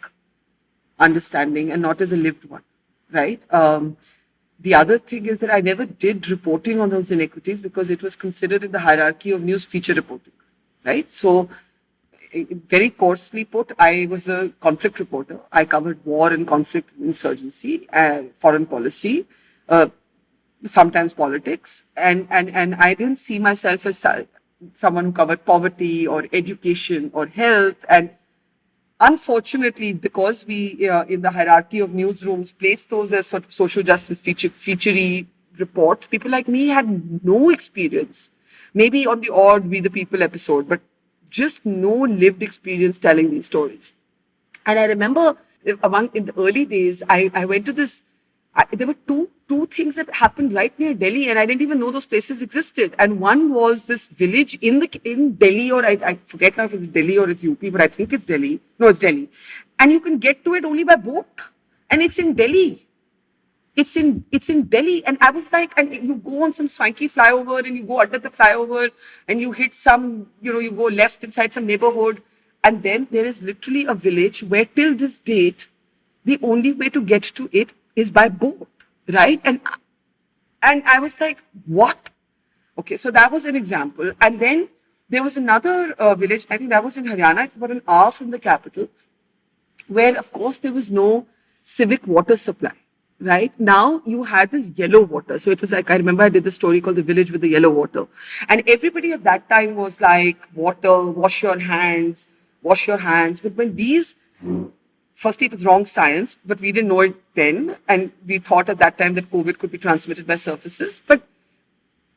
understanding and not as a lived one, right? The other thing is that I never did reporting on those inequities because it was considered in the hierarchy of news feature reporting, right? So, very coarsely put, I was a conflict reporter. I covered war and conflict insurgency, foreign policy, sometimes politics, and I didn't see myself as someone who covered poverty or education or health. And unfortunately, because we in the hierarchy of newsrooms place those as sort of social justice featurey reports, people like me had no experience. Maybe on the odd We the People episode, but just no lived experience telling these stories. And I remember in the early days, I went to this. There were two things that happened right near Delhi, and I didn't even know those places existed. And one was this village in Delhi, or I forget now if it's Delhi or it's UP, but I think it's Delhi. No, it's Delhi. And you can get to it only by boat, and it's in Delhi. It's in Delhi. And I was like, and you go on some swanky flyover, and you go under the flyover, and you hit some, you go left inside some neighborhood, and then there is literally a village where till this date, the only way to get to it is by boat, right? And I was like, what? Okay, so that was an example. And then there was another village, I think that was in Haryana, it's about an hour from the capital, where, of course, there was no civic water supply, right? Now you had this yellow water. So it was like, I remember I did the story called The Village with the Yellow Water. And everybody at that time was like, water, wash your hands. But when firstly, it was wrong science, but we didn't know it then. And we thought at that time that COVID could be transmitted by surfaces. But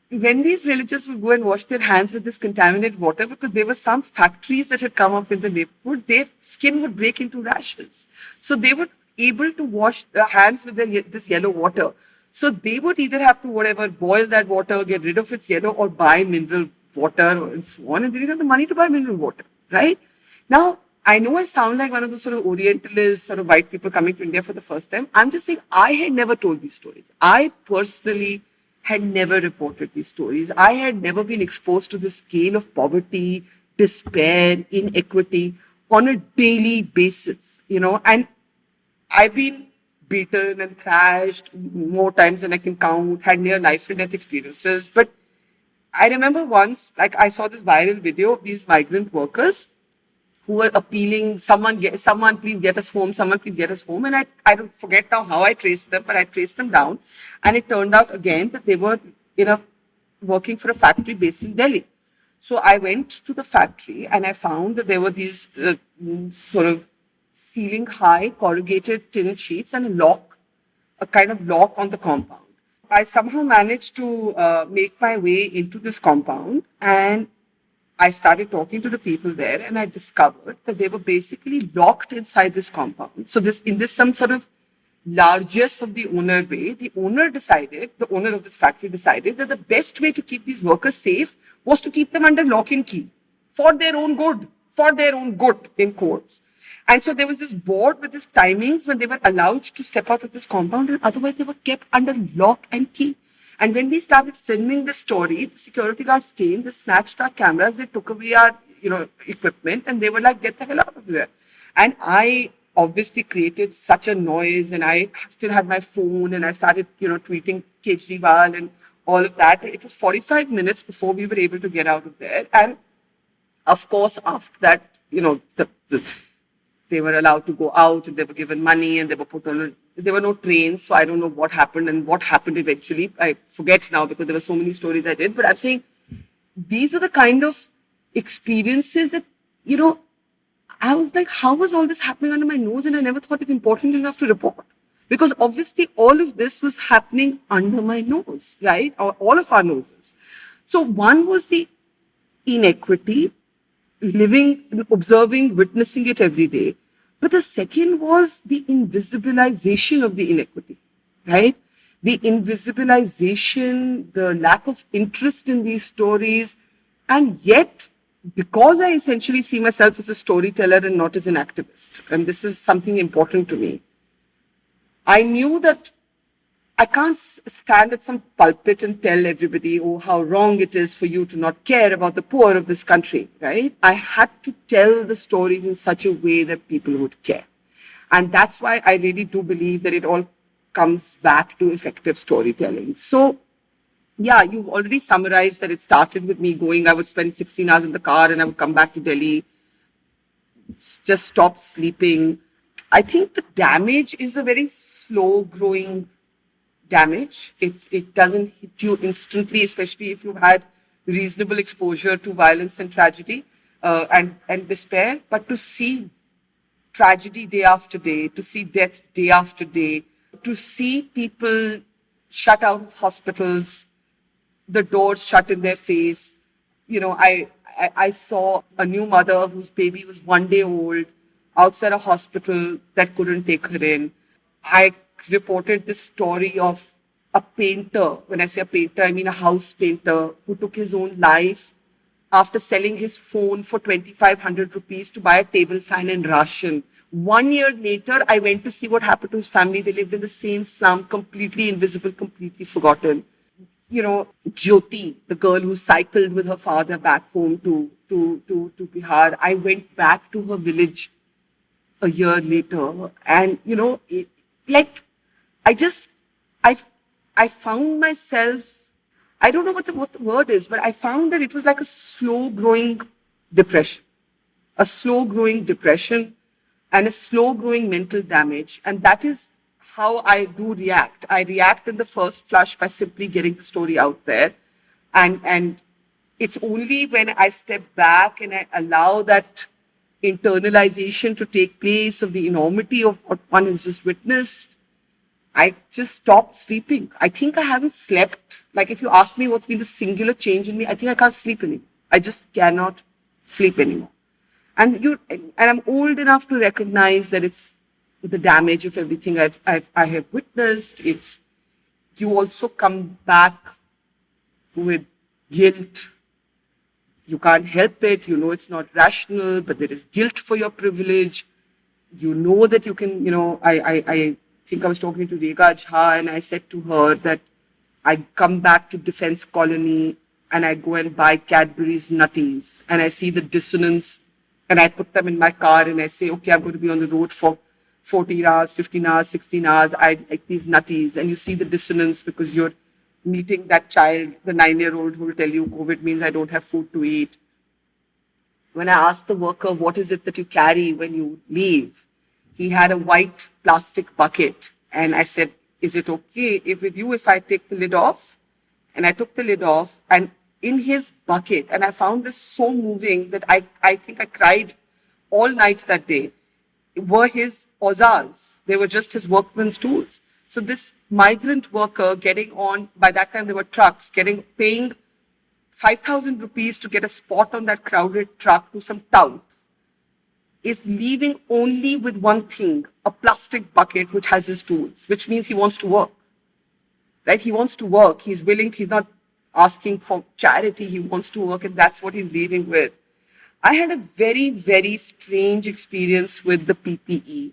when these villagers would go and wash their hands with this contaminated water, because there were some factories that had come up in the neighborhood, their skin would break into rashes. So they were able to wash their hands with this yellow water. So they would either have to boil that water, get rid of its yellow, or buy mineral water and so on. And they didn't have the money to buy mineral water, right? Now, I know I sound like one of those sort of Orientalist, sort of white people coming to India for the first time. I'm just saying I had never told these stories. I personally had never reported these stories. I had never been exposed to the scale of poverty, despair, inequity on a daily basis, and I've been beaten and thrashed more times than I can count, had near life and death experiences. But I remember once, like I saw this viral video of these migrant workers who were appealing, someone please get us home, someone please get us home. And I don't forget now how I traced them, but I traced them down. And it turned out again that they were working for a factory based in Delhi. So I went to the factory and I found that there were these sort of ceiling high corrugated tin sheets and a kind of lock on the compound. I somehow managed to make my way into this compound, and I started talking to the people there, and I discovered that they were basically locked inside this compound. So in this some sort of largest of the owner way, the owner of this factory decided that the best way to keep these workers safe was to keep them under lock and key for their own good, in quotes. And so there was this board with these timings when they were allowed to step out of this compound, and otherwise they were kept under lock and key. And when we started filming the story, the security guards came, they snatched our cameras, they took away our, equipment, and they were like, get the hell out of there. And I obviously created such a noise, and I still had my phone, and I started, tweeting Kejriwal and all of that. It was 45 minutes before we were able to get out of there. And of course, after that, they were allowed to go out, and they were given money, and they were put on. There were no trains, so I don't know what happened and what happened eventually. I forget now because there were so many stories I did. But I'm saying these were the kind of experiences that, I was like, how was all this happening under my nose? And I never thought it important enough to report. Because obviously all of this was happening under my nose, right? Or all of our noses. So one was the inequity, living, observing, witnessing it every day. But the second was the invisibilization of the inequity, right? The invisibilization, the lack of interest in these stories. And yet, because I essentially see myself as a storyteller and not as an activist, and this is something important to me, I knew that I can't stand at some pulpit and tell everybody, oh, how wrong it is for you to not care about the poor of this country, right? I had to tell the stories in such a way that people would care. And that's why I really do believe that it all comes back to effective storytelling. So, yeah, you've already summarized that it started with me going, I would spend 16 hours in the car and I would come back to Delhi, just stop sleeping. I think the damage is a very slow growing damage. It doesn't hit you instantly, especially if you've had reasonable exposure to violence and tragedy and despair. But to see tragedy day after day, to see death day after day, to see people shut out of hospitals, the doors shut in their face. I saw a new mother whose baby was 1 day old outside a hospital that couldn't take her in. I reported this story of a painter. When I say a painter, I mean a house painter who took his own life after selling his phone for 2,500 rupees to buy a table fan in Russian. 1 year later, I went to see what happened to his family. They lived in the same slum, completely invisible, completely forgotten. Jyoti, the girl who cycled with her father back home to Bihar, I went back to her village a year later, and I found myself, I don't know what the word is, but I found that it was like a slow growing depression and a slow growing mental damage. And that is how I do react. I react in the first flush by simply getting the story out there. And it's only when I step back and I allow that internalization to take place of the enormity of what one has just witnessed, I just stopped sleeping. I think I haven't slept. Like if you ask me what's been the singular change in me, I think I can't sleep anymore. I just cannot sleep anymore. And I'm old enough to recognize that it's the damage of everything I have witnessed. You also come back with guilt. You can't help it. You know it's not rational, but there is guilt for your privilege. You know that you can, I think I was talking to Rekha Jha and I said to her that I come back to defense colony and I go and buy Cadbury's Nutties and I see the dissonance and I put them in my car and I say, okay, I'm going to be on the road for 14 hours, 15 hours, 16 hours. I like these Nutties. And you see the dissonance because you're meeting that child, the 9-year-old who will tell you COVID means I don't have food to eat. When I asked the worker, what is it that you carry when you leave? He had a white plastic bucket. And I said, is it okay if I take the lid off? And I took the lid off and in his bucket, and I found this so moving that I think I cried all night that day, were his auzars. They were just his workman's tools. So this migrant worker getting on, by that time there were trucks, paying 5,000 rupees to get a spot on that crowded truck to some town, is leaving only with one thing, a plastic bucket which has his tools, which means he wants to work. Right? He wants to work. He's willing. He's not asking for charity. He wants to work, and that's what he's leaving with. I had a very, very strange experience with the PPE,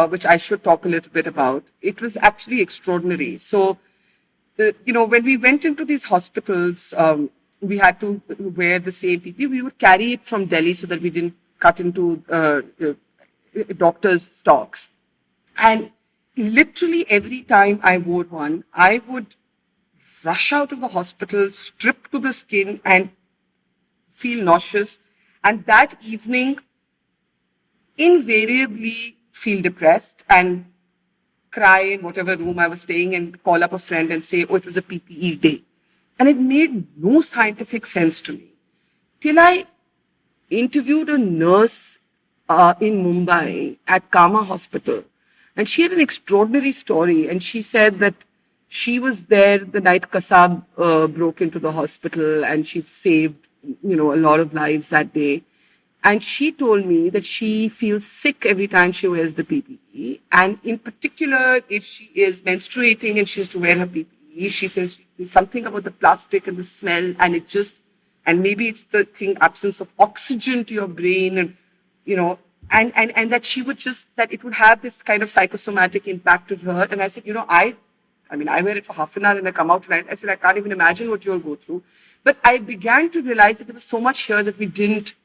which I should talk a little bit about. It was actually extraordinary. So, when we went into these hospitals, we had to wear the same PPE. We would carry it from Delhi so that we didn't cut into doctors' stocks. And literally every time I wore one, I would rush out of the hospital, stripped to the skin and feel nauseous. And that evening, invariably feel depressed and cry in whatever room I was staying and call up a friend and say, oh, it was a PPE day. And it made no scientific sense to me. Till I interviewed a nurse in Mumbai at Kama Hospital. And she had an extraordinary story. And she said that she was there the night Kasab broke into the hospital and she saved, a lot of lives that day. And she told me that she feels sick every time she wears the PPE. And in particular, if she is menstruating and she has to wear her PPE, she says there's something about the plastic and the smell and maybe it's the absence of oxygen to your brain and, and that she would that it would have this kind of psychosomatic impact on her. And I said, I wear it for half an hour and I come out and I said, I can't even imagine what you'll go through. But I began to realize that there was so much here that we didn't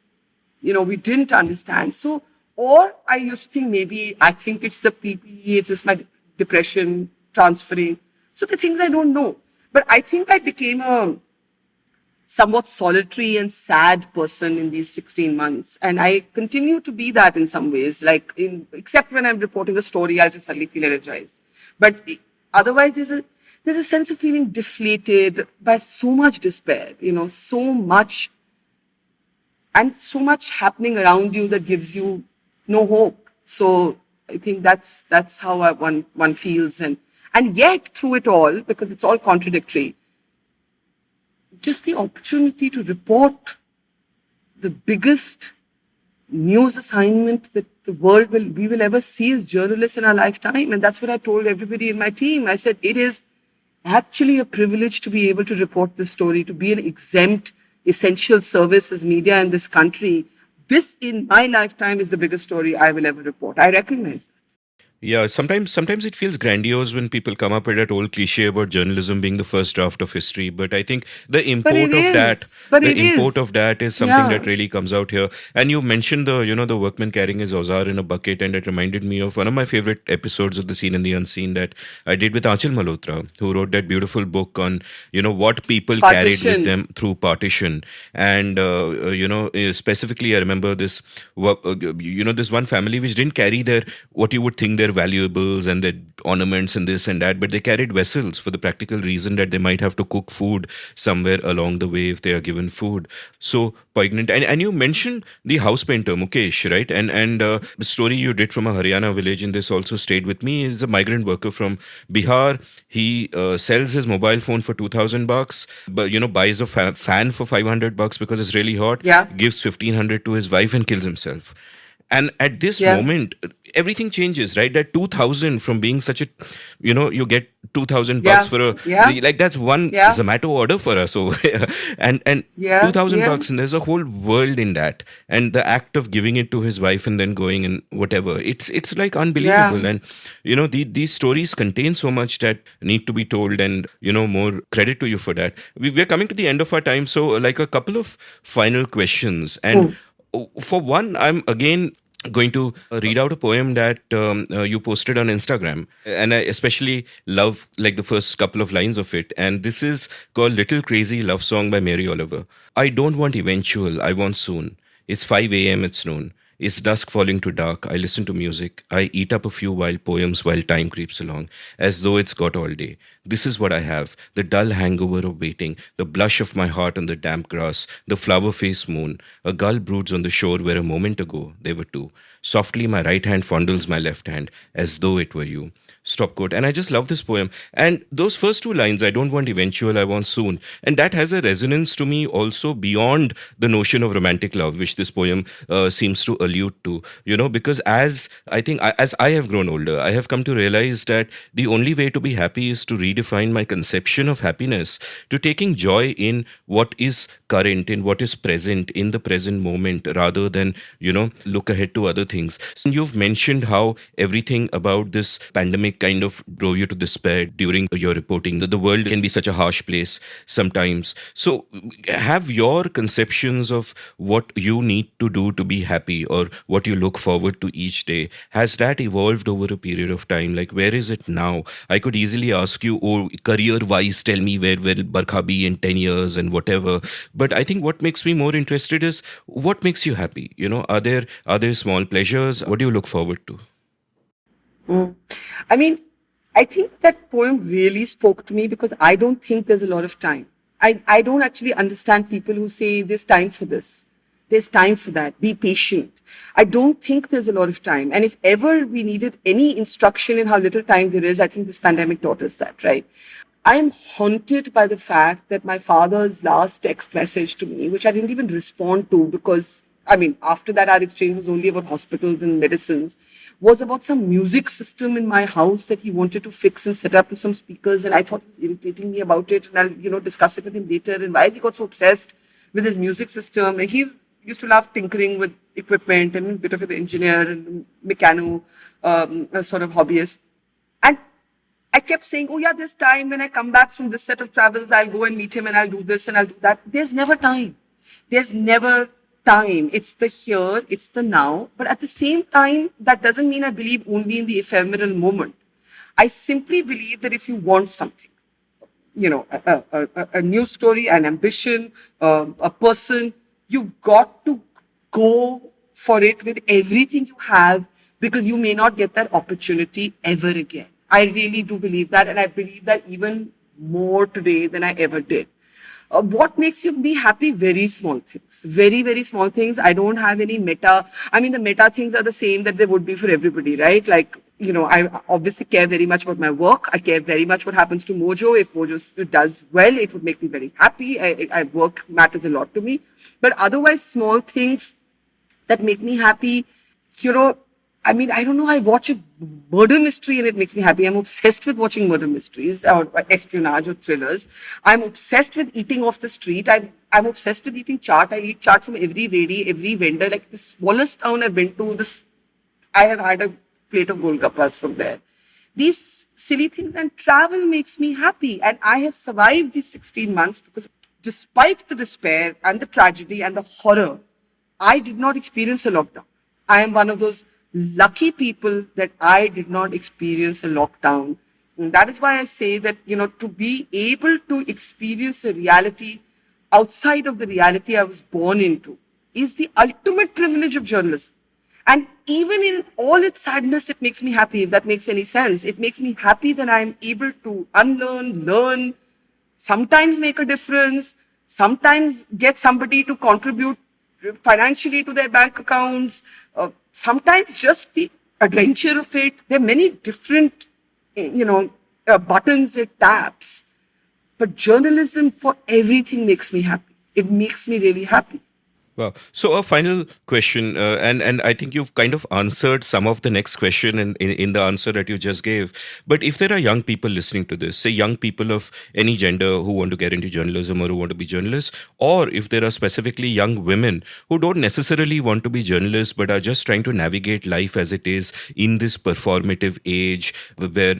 understand. So, or I used to think maybe I think it's the PPE, it's just my depression transferring. So the things I don't know. But I think I became a somewhat solitary and sad person in these 16 months. And I continue to be that in some ways, except when I'm reporting a story, I'll just suddenly feel energized. But otherwise, there's a sense of feeling deflated by so much despair, so much happening around you that gives you no hope. So I think that's how one feels. And yet through it all, because it's all contradictory, just the opportunity to report the biggest news assignment that we will ever see as journalists in our lifetime. And that's what I told everybody in my team. I said, it is actually a privilege to be able to report this story, to be an exempt essential service as media in this country. This in my lifetime is the biggest story I will ever report. I recognize that. Yeah, sometimes it feels grandiose when people come up with that old cliche about journalism being the first draft of history. But I think the import of that is something that really comes out here. And you mentioned the workman carrying his auzar in a bucket, and it reminded me of one of my favorite episodes of The Seen and the Unseen that I did with Aanchal Malhotra, who wrote that beautiful book on what people carried with them through partition. And specifically, I remember this this one family which didn't carry their what you would think their valuables and their ornaments and this and that, but they carried vessels for the practical reason that they might have to cook food somewhere along the way if they are given food. So poignant. And you mentioned the house painter Mukesh, right? And the story you did from a Haryana village, and this also stayed with me. He's a migrant worker from Bihar. He sells his mobile phone for $2,000, but buys a fan for $500 because it's really hot. Yeah. Gives $1,500 to his wife and kills himself. And at this Yeah. moment, everything changes, right? That 2000 from being such a, you get 2000 bucks Yeah. for a, Yeah. like that's one Yeah. Zomato order for us over here. And Yeah. 2000 Yeah. bucks, and there's a whole world in that. And the act of giving it to his wife and then going and whatever, it's like Yeah. unbelievable. And these stories contain so much that need to be told, and more credit to you for that. We're coming to the end of our time, so like a couple of final questions. And Mm. for one, I'm again going to read out a poem that you posted on Instagram, and I especially love like the first couple of lines of it. And this is called "Little Crazy Love Song" by Mary Oliver. I don't want eventual, I want soon. It's 5 a.m., it's noon. It's dusk falling to dark. I listen to music. I eat up a few wild poems while time creeps along, as though it's got all day. This is what I have: the dull hangover of waiting, the blush of my heart on the damp grass, the flower faced moon. A gull broods on the shore where a moment ago there were two. Softly, my right hand fondles my left hand, as though it were you. Stop quote. And I just love this poem. And those first two lines, I don't want eventual, I want soon. And that has a resonance to me also beyond the notion of romantic love, which this poem seems to allude to. Because as I have grown older, I have come to realize that the only way to be happy is to redefine my conception of happiness, to taking joy in what is current, in what is present, in the present moment, rather than, look ahead to other things. And you've mentioned how everything about this pandemic kind of drove you to despair during your reporting, that the world can be such a harsh place sometimes. So, have your conceptions of what you need to do to be happy, or what you look forward to each day, has that evolved over a period of time? Like, where is it now? I could easily ask you, oh, career wise, tell me where will Barkha be in 10 years and whatever. But I think what makes me more interested is what makes you happy? Are there small pleasures? What do you look forward to? Mm. I mean, I think that poem really spoke to me because I don't think there's a lot of time. I don't actually understand people who say there's time for this. There's time for that. Be patient. I don't think there's a lot of time. And if ever we needed any instruction in how little time there is, I think this pandemic taught us that, right? I am haunted by the fact that my father's last text message to me, which I didn't even respond to because, after that, our exchange was only about hospitals and medicines, was about some music system in my house that he wanted to fix and set up to some speakers. And I thought he was irritating me about it. And I'll, discuss it with him later. And why has he got so obsessed with his music system? And he used to love tinkering with equipment and a bit of an engineer and mechano sort of hobbyist. And I kept saying, oh yeah, there's time. When I come back from this set of travels, I'll go and meet him and I'll do this and I'll do that. There's never time. There's never time. It's the here, it's the now. But at the same time, that doesn't mean I believe only in the ephemeral moment. I simply believe that if you want something, a news story, an ambition, a person, you've got to go for it with everything you have because you may not get that opportunity ever again. I really do believe that, and I believe that even more today than I ever did. What makes you be happy? Very small things. Very, very small things. I don't have any meta. The meta things are the same that they would be for everybody, right? Like, I obviously care very much about my work. I care very much what happens to Mojo. If Mojo does well, it would make me very happy. Work matters a lot to me. But otherwise, small things that make me happy, I don't know. I watch a murder mystery and it makes me happy. I'm obsessed with watching murder mysteries or espionage or thrillers. I'm obsessed with eating off the street. I'm obsessed with eating chaat. I eat chaat from every lady, every vendor. Like the smallest town I've been to, I have had a plate of golgappas from there. These silly things, and travel makes me happy. And I have survived these 16 months because despite the despair and the tragedy and the horror, I did not experience a lockdown. I am one of those lucky people that I did not experience a lockdown. And that is why I say that, to be able to experience a reality outside of the reality I was born into is the ultimate privilege of journalism. And even in all its sadness, it makes me happy, if that makes any sense. It makes me happy that I'm able to unlearn, learn, sometimes make a difference, sometimes get somebody to contribute financially to their bank accounts, sometimes just the adventure of it. There are many different, buttons it taps. But journalism for everything makes me happy. It makes me really happy. Wow. So a final question, and I think you've kind of answered some of the next question in the answer that you just gave. But if there are young people listening to this, say young people of any gender who want to get into journalism or who want to be journalists, or if there are specifically young women who don't necessarily want to be journalists but are just trying to navigate life as it is in this performative age where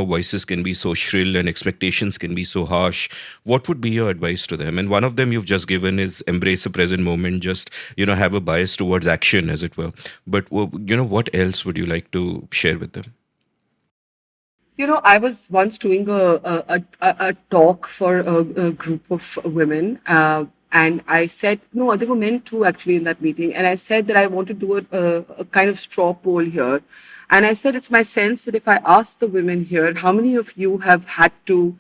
voices can be so shrill and expectations can be so harsh, what would be your advice to them? And one of them you've just given is embrace the present moment, just have a bias towards action, as it were. But what else would you like to share with them? I was once doing a talk for a group of women, and I said, no, there were men too actually in that meeting, and I said that I want to do a kind of straw poll here. And I said, it's my sense that if I ask the women here, how many of you have had to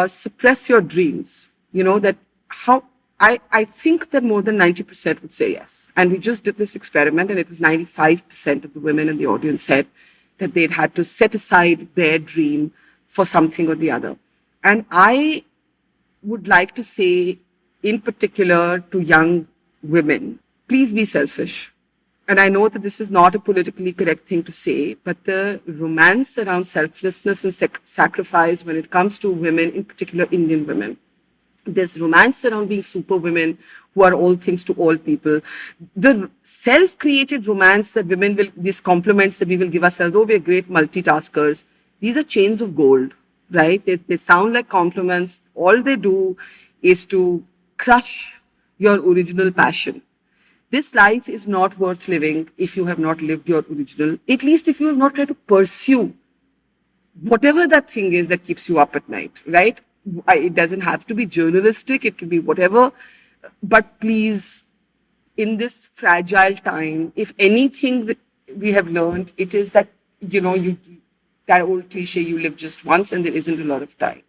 suppress your dreams? That how I think that more than 90% would say yes. And we just did this experiment, and it was 95% of the women in the audience said that they'd had to set aside their dream for something or the other. And I would like to say, in particular to young women, please be selfish. And I know that this is not a politically correct thing to say, but the romance around selflessness and sacrifice when it comes to women, in particular Indian women, there's romance around being superwomen who are all things to all people. The self-created romance that women will, these compliments that we will give ourselves, oh, we're great multitaskers, these are chains of gold, right? They sound like compliments. All they do is to crush your original passion. This life is not worth living if you have not lived your original, at least if you have not tried to pursue whatever that thing is that keeps you up at night, right? It doesn't have to be journalistic, it can be whatever. But please, in this fragile time, if anything that we have learned, it is that, that old cliche, you live just once and there isn't a lot of time.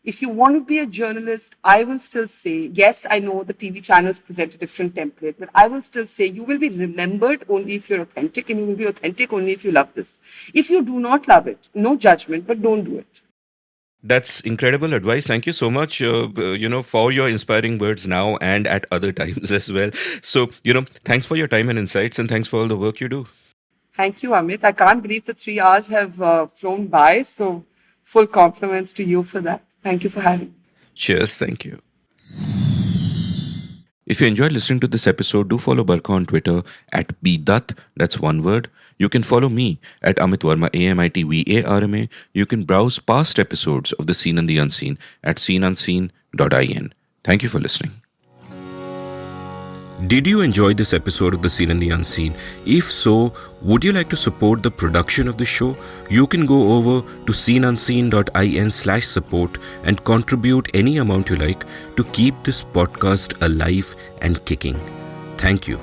If you want to be a journalist, I will still say, yes, I know the TV channels present a different template, but I will still say you will be remembered only if you're authentic, and you will be authentic only if you love this. If you do not love it, no judgment, but don't do it. That's incredible advice. Thank you so much, for your inspiring words now and at other times as well. So, thanks for your time and insights, and thanks for all the work you do. Thank you, Amit. I can't believe the 3 hours have flown by. So full compliments to you for that. Thank you for having me. Cheers. Thank you. If you enjoyed listening to this episode, do follow Barkha on Twitter at bdutt, that's one word. You can follow me at Amit Varma, AMITVARMA. You can browse past episodes of The Seen and the Unseen at seenunseen.in. Thank you for listening. Did you enjoy this episode of The Seen and the Unseen? If so, would you like to support the production of the show? You can go over to seenunseen.in/support and contribute any amount you like to keep this podcast alive and kicking. Thank you.